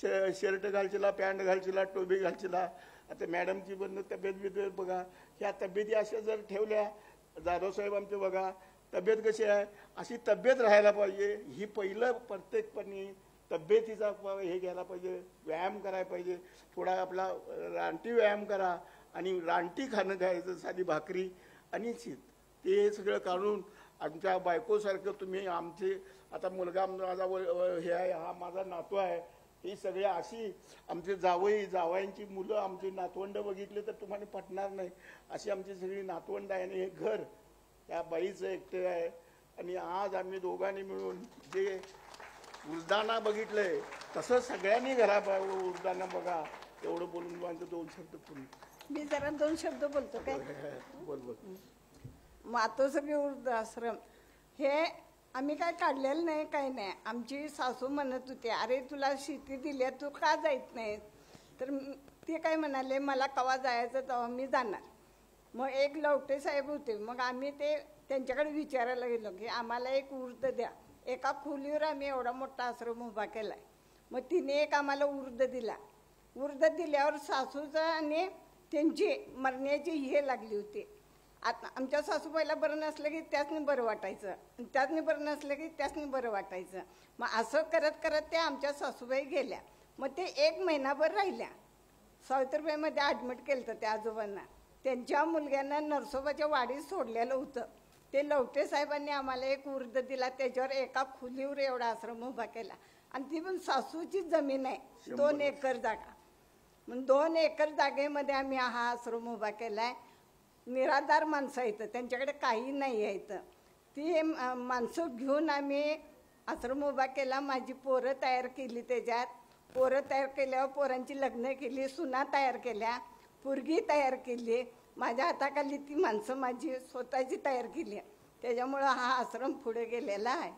शर्ट घालचिला, पॅन्ट घालचिला, टोपी घालचिला. आता मॅडमची पण तब्येत बघा, ह्या तब्येती अशा जर ठेवल्या, जाधव साहेब आमचे बघा तब्येत कशी आहे, अशी तब्येत राहायला पाहिजे. ही पहिलं प्रत्येकपणे तब्येतीचा हे घ्यायला पाहिजे, व्यायाम करायला पाहिजे. थोडा आपला रानटी व्यायाम करा, आणि रानटी खाणं खायचं, साधी भाकरी आणि शीत, ते सगळं काढून आमच्या बायकोसारखं तुम्ही आमचे, आता मुलगा माझा हे आहे, हा माझा नातू आहे, ही सगळे अशी आमचे जावयांची मुलं, आमची नातवंड बघितले तर तुम्हाला पटणार नाही, अशी आमची सगळी नातवंड आहे. आणि हे घर त्या बाईचं एकटे आहे. आणि आज आम्ही दोघांनी मिळून जे उर्दाना बघितलंय तसं सगळ्यांनी उर्दाना बघा. एवढं बोलून माझं 2 शब्द पूर्ण. मी जरा 2 शब्द बोलतो काय. बोल. मातोश्री वृद्धाश्रम हे आम्ही काय काढलेलं नाही, काही नाही. आमची सासू म्हणत होती, अरे तुला शेती दिल्या, तू का जायत नाही. तर ते काय म्हणाले, मला कवा जायचं तेव्हा मी जाणार. मग एक लवटे साहेब होते, मग आम्ही त्यांच्याकडे विचारायला गेलो की आम्हाला एक उर्द द्या. एका खोलीवर आम्ही एवढा मोठा आश्रम उभा केलाय. मग तिने एक आम्हाला उर्द दिला. उर्द दिल्यावर सासूचं आणि त्यांची मरण्याची हे लागली होती. आता आमच्या सासूबाईला बरं नसलं की त्यासनी बरं वाटायचं, त्यासनी बरं नसलं की त्यासनी बरं वाटायचं. मग असं करत करत त्या आमच्या सासूबाई गेल्या. मग ते 1 महिनाभर राहिल्या. सावित्रीबाईमध्ये ॲडमिट केलं होतं त्या आजोबांना. त्यांच्या मुलग्यांना नरसोबाच्या वाडीत सोडलेलं होतं. ते लवटे साहेबांनी आम्हाला एक उर्द दिला, त्याच्यावर एका खोलीवर एवढा आश्रम उभा केला. आणि ती पण सासूची जमीन आहे, 2 एकर जागा. मग 2 एकर जागेमध्ये आम्ही हा आश्रम उभा केलाय. निराधार माणसं आहेत, त्यांच्याकडे काही नाही आहे. ती माणसं घेऊन आम्ही आश्रम उभा केला. माझी पोरं तयार केली, त्याच्यात पोरं तयार केल्यावर पोरांची लग्न केली, सुना तयार केल्या, पोरगी तयार केली. माझ्या हाताखाली ती माणसं माझी स्वतःची तयार केली. त्याच्यामुळं हा आश्रम पुढे गेलेला आहे.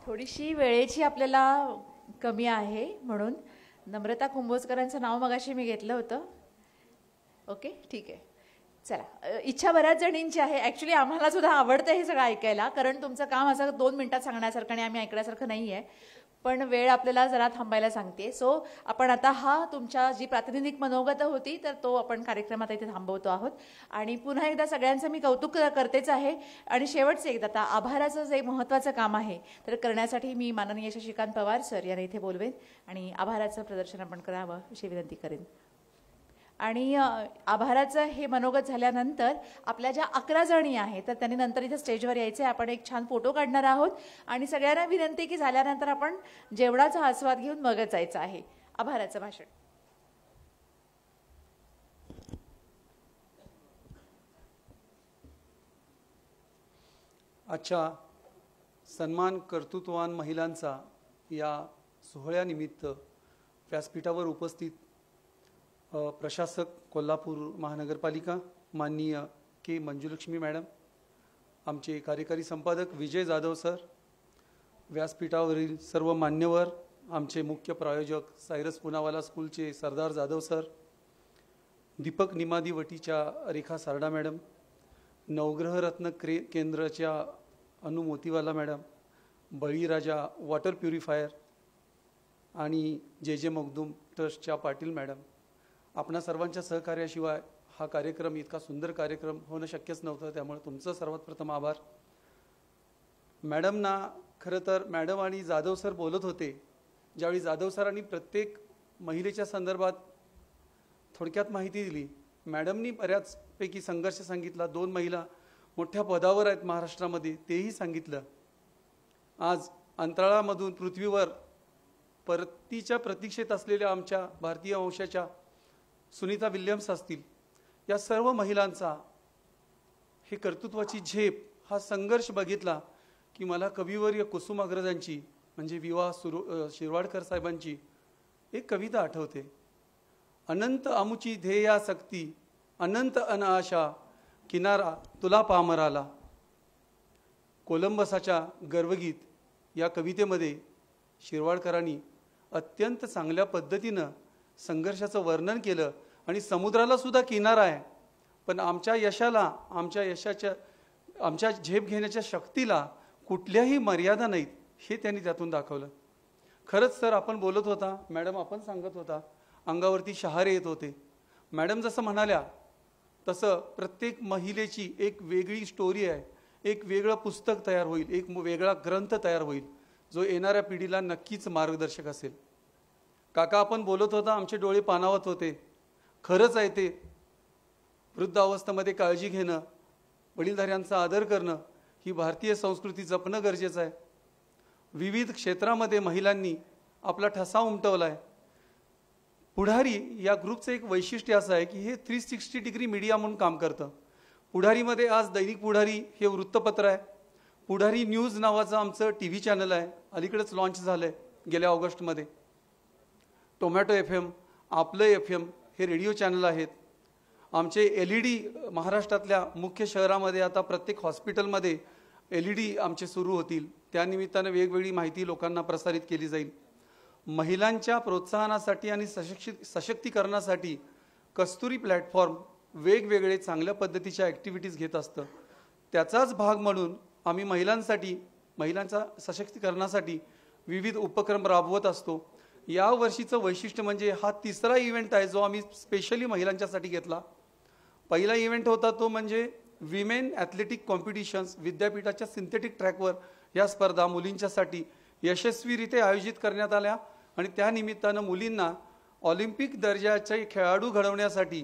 थोडीशी वेळेची आपल्याला कमी आहे म्हणून नम्रता कुंभोजकरांचं नाव मगाशी मी घेतलं होतं. ओके, ठीक आहे. चला, इच्छा बऱ्याच जणींची आहे. ॲक्च्युली आम्हाला सुद्धा आवडतं हे सगळं ऐकायला, कारण तुमचं काम असं 2 मिनिटात सांगण्यासारखं आणि आम्ही ऐकण्यासारखं नाही आहे. पण वेळ आपल्याला जरा थांबायला सांगते. सो आपण आता हा तुमच्या जी प्रातिनिधिक मनोगत होती तर तो आपण कार्यक्रमात इथे थांबवतो आहोत. आणि पुन्हा एकदा सगळ्यांचं मी कौतुक करतेच आहे. आणि शेवटचं एकदा आता आभाराचं जे महत्त्वाचं काम आहे तर करण्यासाठी मी माननीय शशिकांत पवार सर यांना इथे बोलवेन आणि आभाराचं प्रदर्शन आपण करावं अशी विनंती करेन. आणि आभाराचं हे मनोगत झाल्यानंतर आपल्या ज्या 11 जणी आहेत तर त्यांनी नंतर इथे स्टेजवर यायचे. आपण एक छान फोटो काढणार आहोत आणि सगळ्यांना विनंती की झाल्यानंतर आपण जेवणाचा आस्वाद घेऊन मगच जायचं आहे. आभाराचं भाषण. आजच्या सन्मान कर्तृत्ववान महिलांचा या सोहळ्यानिमित्त व्यासपीठावर उपस्थित प्रशासक कोल्हापूर महानगरपालिका माननीय के मंजुलक्ष्मी मॅडम, आमचे कार्यकारी संपादक विजय जाधव सर, व्यासपीठावरील सर्व मान्यवर, आमचे मुख्य प्रायोजक सायरस पुनावाला स्कूलचे सरदार जाधव सर, दीपक निमादी वटीच्या रेखा सारडा मॅडम, नवग्रहरत्न केंद्राच्या अनु मोतीवाला मॅडम, बळीराजा वॉटर प्युरिफायर आणि जे मखदूम ट्रस्टच्या पाटील मॅडम, आपणा सर्वांच्या सहकार्याशिवाय हा कार्यक्रम इतका सुंदर कार्यक्रम होणं शक्यच नव्हतं. त्यामुळे तुमचं सर्वात प्रथम आभार. मॅडमना खरं तर मॅडम आणि जाधव सर बोलत होते, ज्यावेळी जाधव सरांनी प्रत्येक महिलेच्या संदर्भात थोडक्यात माहिती दिली. मॅडमनी बऱ्याचपैकी संघर्ष सांगितला. 2 महिला मोठ्या पदावर आहेत महाराष्ट्रामध्ये तेही सांगितलं. आज अंतराळामधून पृथ्वीवर परतीच्या प्रतीक्षेत असलेल्या आमच्या भारतीय वंशाच्या सुनीता विल्यम्स असतील, या सर्व महिलांचा हे कर्तृत्वाची झेप हा संघर्ष बघितला की मला कविवर्य कुसुमाग्रजांची म्हणजे विवा शिरवाडकर साहेबांची एक कविता आठवते. अनंत अमुची ध्येयासक्ती अनंत अनआशा किनारा तुला पामराला. कोलंबसाच्या गर्वगीत या कवितेमध्ये शिरवाडकरांनी अत्यंत चांगल्या पद्धतीनं संघर्षाचं वर्णन केलं आणि समुद्राला सुद्धा किनारा आहे, पण आमच्या यशाला आमच्या झेप घेण्याच्या शक्तीला कुठल्याही मर्यादा नाहीत हे त्यांनी त्यातून दाखवलं. खरंच सर आपण बोलत होता, मॅडम आपण सांगत होता, अंगावरती शहारे येत होते. मॅडम जसं म्हणाल्या तसं प्रत्येक महिलेची एक वेगळी स्टोरी आहे, एक वेगळं पुस्तक तयार होईल, एक वेगळा ग्रंथ तयार होईल जो येणाऱ्या पिढीला नक्कीच मार्गदर्शक असेल. काका आपण बोलत होता, आमचे डोळे पाणावत होते. खरंच आहे ते. वृद्धावस्थेमध्ये काळजी घेणं, वडीलधाऱ्यांचा आदर करणं ही भारतीय संस्कृती जपणं गरजेचं आहे. विविध क्षेत्रामध्ये महिलांनी आपला ठसा उमटवला आहे. पुढारी या ग्रुपचं एक वैशिष्ट्य असं आहे की हे 360 डिग्री मीडिया म्हणून काम करतं. पुढारीमध्ये आज दैनिक पुढारी हे वृत्तपत्र आहे. पुढारी न्यूज नावाचं आमचं TV चॅनल आहे, अलीकडेच लॉन्च झालं आहे गेल्या ऑगस्टमध्ये. टोमॅटो FM, आपलं FM हे रेडिओ चॅनल आहेत. आमचे LED महाराष्ट्रातल्या मुख्य शहरामध्ये आता प्रत्येक हॉस्पिटलमध्ये LED आमचे सुरू होतील. त्यानिमित्तानं वेगवेगळी माहिती लोकांना प्रसारित केली जाईल. महिलांच्या प्रोत्साहनासाठी आणि सशक्तीकरणासाठी कस्तुरी प्लॅटफॉर्म वेगवेगळे चांगल्या पद्धतीच्या ॲक्टिव्हिटीज घेत असतं. त्याचाच भाग म्हणून आम्ही महिलांच्या सशक्तीकरणासाठी विविध उपक्रम राबवत असतो. या वर्षीचं वैशिष्ट्य म्हणजे हा 3रा इव्हेंट आहे जो आम्ही स्पेशली महिलांच्यासाठी घेतला. पहिला इव्हेंट होता तो म्हणजे विमेन ॲथलेटिक कॉम्पिटिशन्स. विद्यापीठाच्या सिंथेटिक ट्रॅकवर या स्पर्धा मुलींच्यासाठी यशस्वीरित्या आयोजित करण्यात आल्या आणि त्यानिमित्तानं मुलींना ऑलिम्पिक दर्जाचे खेळाडू घडवण्यासाठी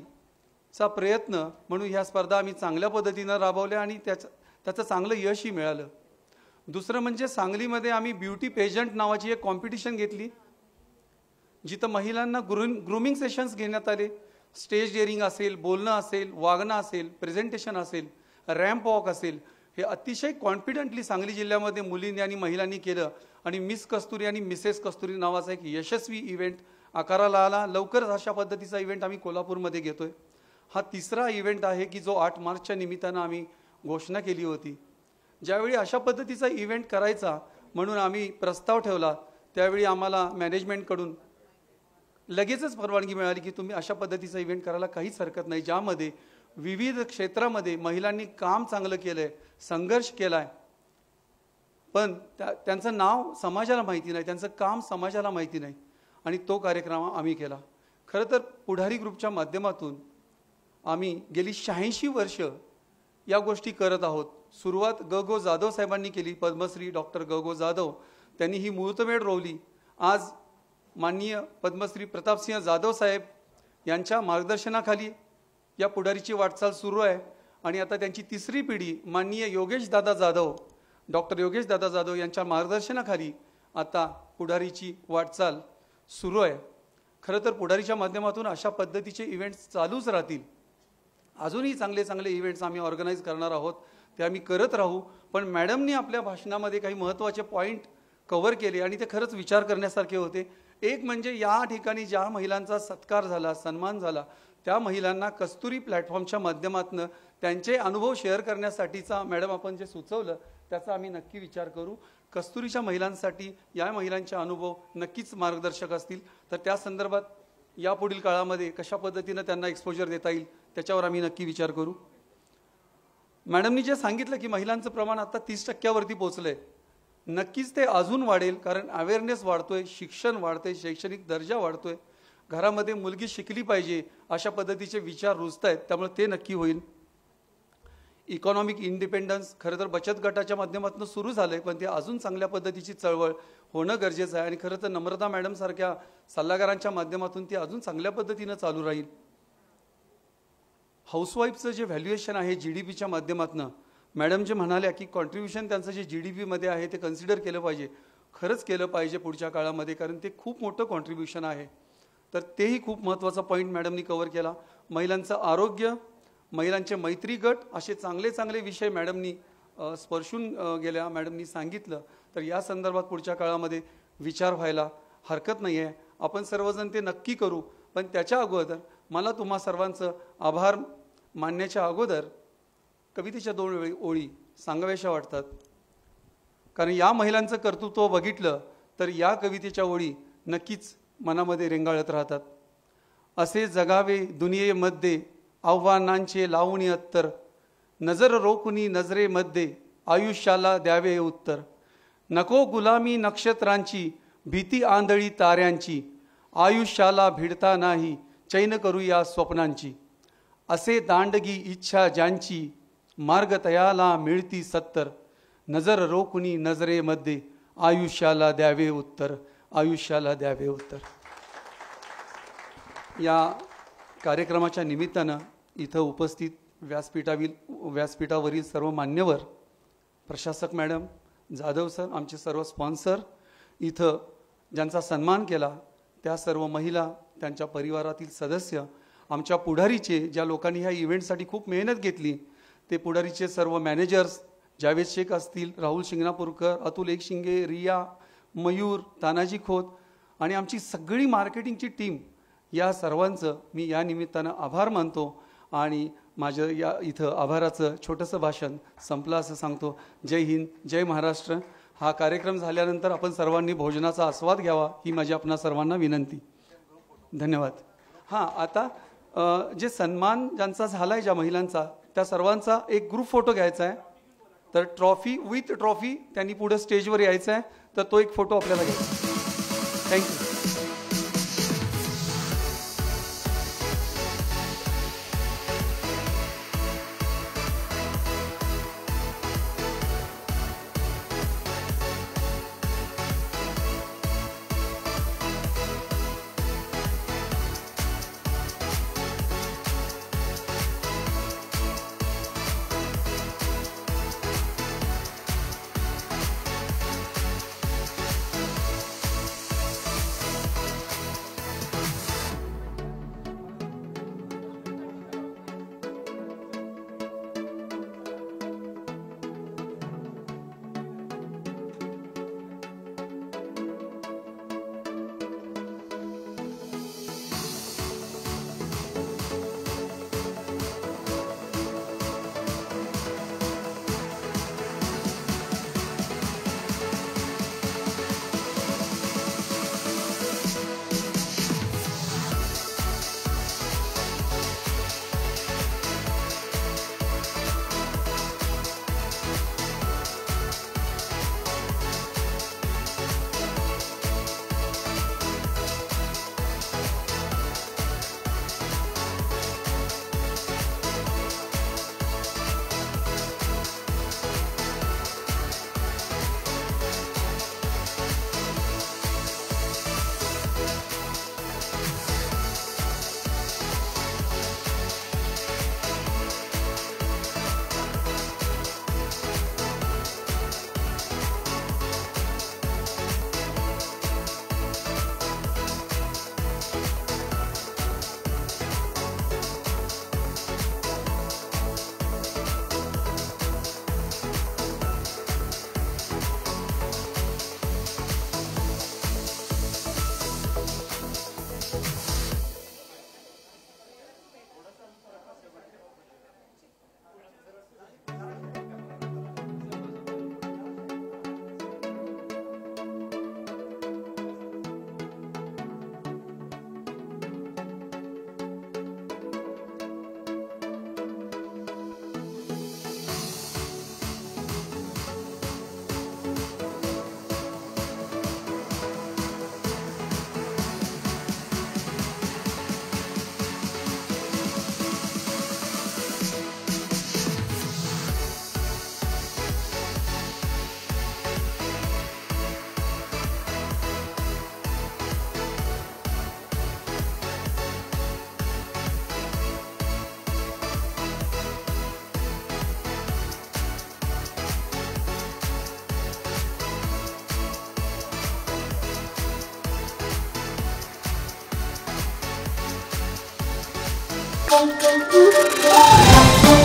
चा प्रयत्न म्हणून ह्या स्पर्धा आम्ही चांगल्या पद्धतीनं राबवल्या आणि त्याचं चांगलं यशही मिळालं. दुसरं म्हणजे सांगलीमध्ये आम्ही ब्युटी पेजंट नावाची एक कॉम्पिटिशन घेतली, जिथं महिलांना ग्रूमिंग सेशन्स घेण्यात आले. स्टेज डेअरिंग असेल, बोलणं असेल, वागणं असेल, प्रेझेंटेशन असेल, रॅम्प वॉक असेल, हे अतिशय कॉन्फिडंटली सांगली जिल्ह्यामध्ये मुलींनी आणि महिलांनी केलं आणि मिस कस्तुरी आणि मिसेस कस्तुरी नावाचा एक यशस्वी इव्हेंट आकाराला आला. लवकरच अशा पद्धतीचा इव्हेंट आम्ही कोल्हापूरमध्ये घेतोय. हा तिसरा इव्हेंट आहे की जो 8 मार्चच्या निमित्तानं आम्ही घोषणा केली होती. ज्यावेळी अशा पद्धतीचा इव्हेंट करायचा म्हणून आम्ही प्रस्ताव ठेवला, त्यावेळी आम्हाला मॅनेजमेंटकडून लगेचच परवानगी मिळाली की तुम्ही अशा पद्धतीचा इव्हेंट करायला काहीच हरकत नाही, ज्यामध्ये विविध क्षेत्रामध्ये महिलांनी काम चांगलं केलंय, संघर्ष केलाय, पण त्यांचं नाव समाजाला माहिती नाही, त्यांचं काम समाजाला माहिती नाही, आणि तो कार्यक्रम आम्ही केला. खरं तर पुढारी ग्रुपच्या माध्यमातून आम्ही गेली 86 वर्ष या गोष्टी करत आहोत. सुरुवात ग जाधव साहेबांनी केली, पद्मश्री डॉक्टर ग जाधव, त्यांनी ही मुहूर्तमेढ रोवली. आज माननीय पद्मश्री प्रतापसिंह जाधव साहेब यांच्या मार्गदर्शनाखाली या पुढारीची वाटचाल सुरू आहे आणि आता त्यांची तिसरी पिढी माननीय योगेशदादा जाधव, डॉक्टर योगेशदादा जाधव यांच्या मार्गदर्शनाखाली आता पुढारीची वाटचाल सुरू आहे. खरं तर पुढारीच्या माध्यमातून अशा पद्धतीचे इव्हेंट्स चालूच राहतील. अजूनही चांगले चांगले इव्हेंट्स आम्ही ऑर्गनाईज करणार आहोत, ते आम्ही करत राहू. पण मॅडमनी आपल्या भाषणामध्ये काही महत्त्वाचे पॉईंट कव्हर केले आणि ते खरंच विचार करण्यासारखे होते. एक म्हणजे या ठिकाणी ज्या महिलांचा सत्कार झाला, सन्मान झाला, त्या महिलांना कस्तुरी प्लॅटफॉर्मच्या माध्यमातून त्यांचे अनुभव शेअर करण्यासाठीचा मॅडम आपण जे सुचवलं त्याचा आम्ही नक्की विचार करू. कस्तुरीच्या महिलांसाठी या महिलांचे अनुभव नक्कीच मार्गदर्शक असतील, तर त्या संदर्भात यापुढील काळामध्ये कशा पद्धतीनं त्यांना एक्सपोजर देता येईल त्याच्यावर आम्ही नक्की विचार करू. मॅडमनी जे सांगितलं की महिलांचं प्रमाण आता 30% पोहोचलंय, नक्कीच ते अजून वाढेल, कारण अवेअरनेस वाढतोय, शिक्षण वाढतंय, शैक्षणिक दर्जा वाढतोय, घरामध्ये मुलगी शिकली पाहिजे अशा पद्धतीचे विचार रुजतायत, त्यामुळे ते नक्की होईल. इकॉनॉमिक इंडिपेंडन्स खरं तर बचत गटाच्या माध्यमातून सुरू झालंय, पण ते अजून चांगल्या पद्धतीची चळवळ होणं गरजेचं आहे आणि खरं तर नम्रता मॅडम सारख्या सल्लागारांच्या माध्यमातून ती अजून चांगल्या पद्धतीनं चालू राहील. हाऊसवाईफचं जे व्हॅल्युएशन आहे GDPच्या माध्यमातून, मॅडम जे म्हणाल्या की कॉन्ट्रीब्युशन त्यांचं जे GDPमध्ये आहे ते कन्सिडर केलं पाहिजे, खरंच केलं पाहिजे पुढच्या काळामध्ये, कारण ते खूप मोठं कॉन्ट्रीब्युशन आहे. तर तेही खूप महत्त्वाचा पॉईंट मॅडमनी कव्हर केला. महिलांचं आरोग्य, महिलांचे मैत्री गट, असे चांगले चांगले विषय मॅडमनी स्पर्शून गेल्या, मॅडमनी सांगितलं. तर या संदर्भात पुढच्या काळामध्ये विचार व्हायला हरकत नाही आहे. आपण सर्वजण ते नक्की करू. पण त्याच्या अगोदर मला तुम्हा सर्वांचं आभार मानण्याच्या अगोदर कवितेच्या 2 ओळी सांगाव्याशा वाटतात, कारण या महिलांचं कर्तृत्व बघितलं तर या कवितेच्या ओळी नक्कीच मनामध्ये रेंगाळत राहतात. असे जगावे दुनियेमध्ये आव्हानांचे लावणी अत्तर, नजर रोखुनी नजरेमध्ये आयुष्याला द्यावे उत्तर. नको गुलामी नक्षत्रांची, भीती आंधळी ताऱ्यांची, आयुष्याला भिडता नाही चैन करूया स्वप्नांची. असे दांडगी इच्छा ज्यांची, मार्ग तयाला मिळती सत्तर. नजर रोखुनी नजरेमध्ये आयुष्याला द्यावे उत्तर, आयुष्याला द्यावे उत्तर. या कार्यक्रमाच्या निमित्तानं इथं उपस्थित व्यासपीठावरील सर्व मान्यवर, प्रशासक मॅडम, जाधव सर, आमचे सर्व स्पॉन्सर, इथं ज्यांचा सन्मान केला त्या सर्व महिला, त्यांच्या परिवारातील सदस्य, आमच्या पुढारीचे, ज्या लोकांनी ह्या इव्हेंटसाठी खूप मेहनत घेतली, ते पुढारीचे सर्व मॅनेजर्स, जावेद शेख असतील, राहुल शिंगणापूरकर, अतुल एकशिंगे, रिया, मयूर, तानाजी खोत आणि आमची सगळी मार्केटिंगची टीम, या सर्वांचं मी या निमित्तानं आभार मानतो आणि माझं या इथं आभाराचं छोटंसं भाषण संपलं असं सांगतो. जय हिंद, जय महाराष्ट्र. हा कार्यक्रम झाल्यानंतर आपण सर्वांनी भोजनाचा आस्वाद घ्यावा ही माझी आपणा सर्वांना विनंती. धन्यवाद. हां, आता जे सन्मान ज्यांचा झाला आहे, ज्या महिलांचा, त्या सर्वांचा एक ग्रुप फोटो घ्यायचा आहे. तर विथ ट्रॉफी त्यांनी पुढे स्टेजवर यायचं आहे, तर तो एक फोटो आपल्याला घ्यायचा. थँक्यू. Thank you.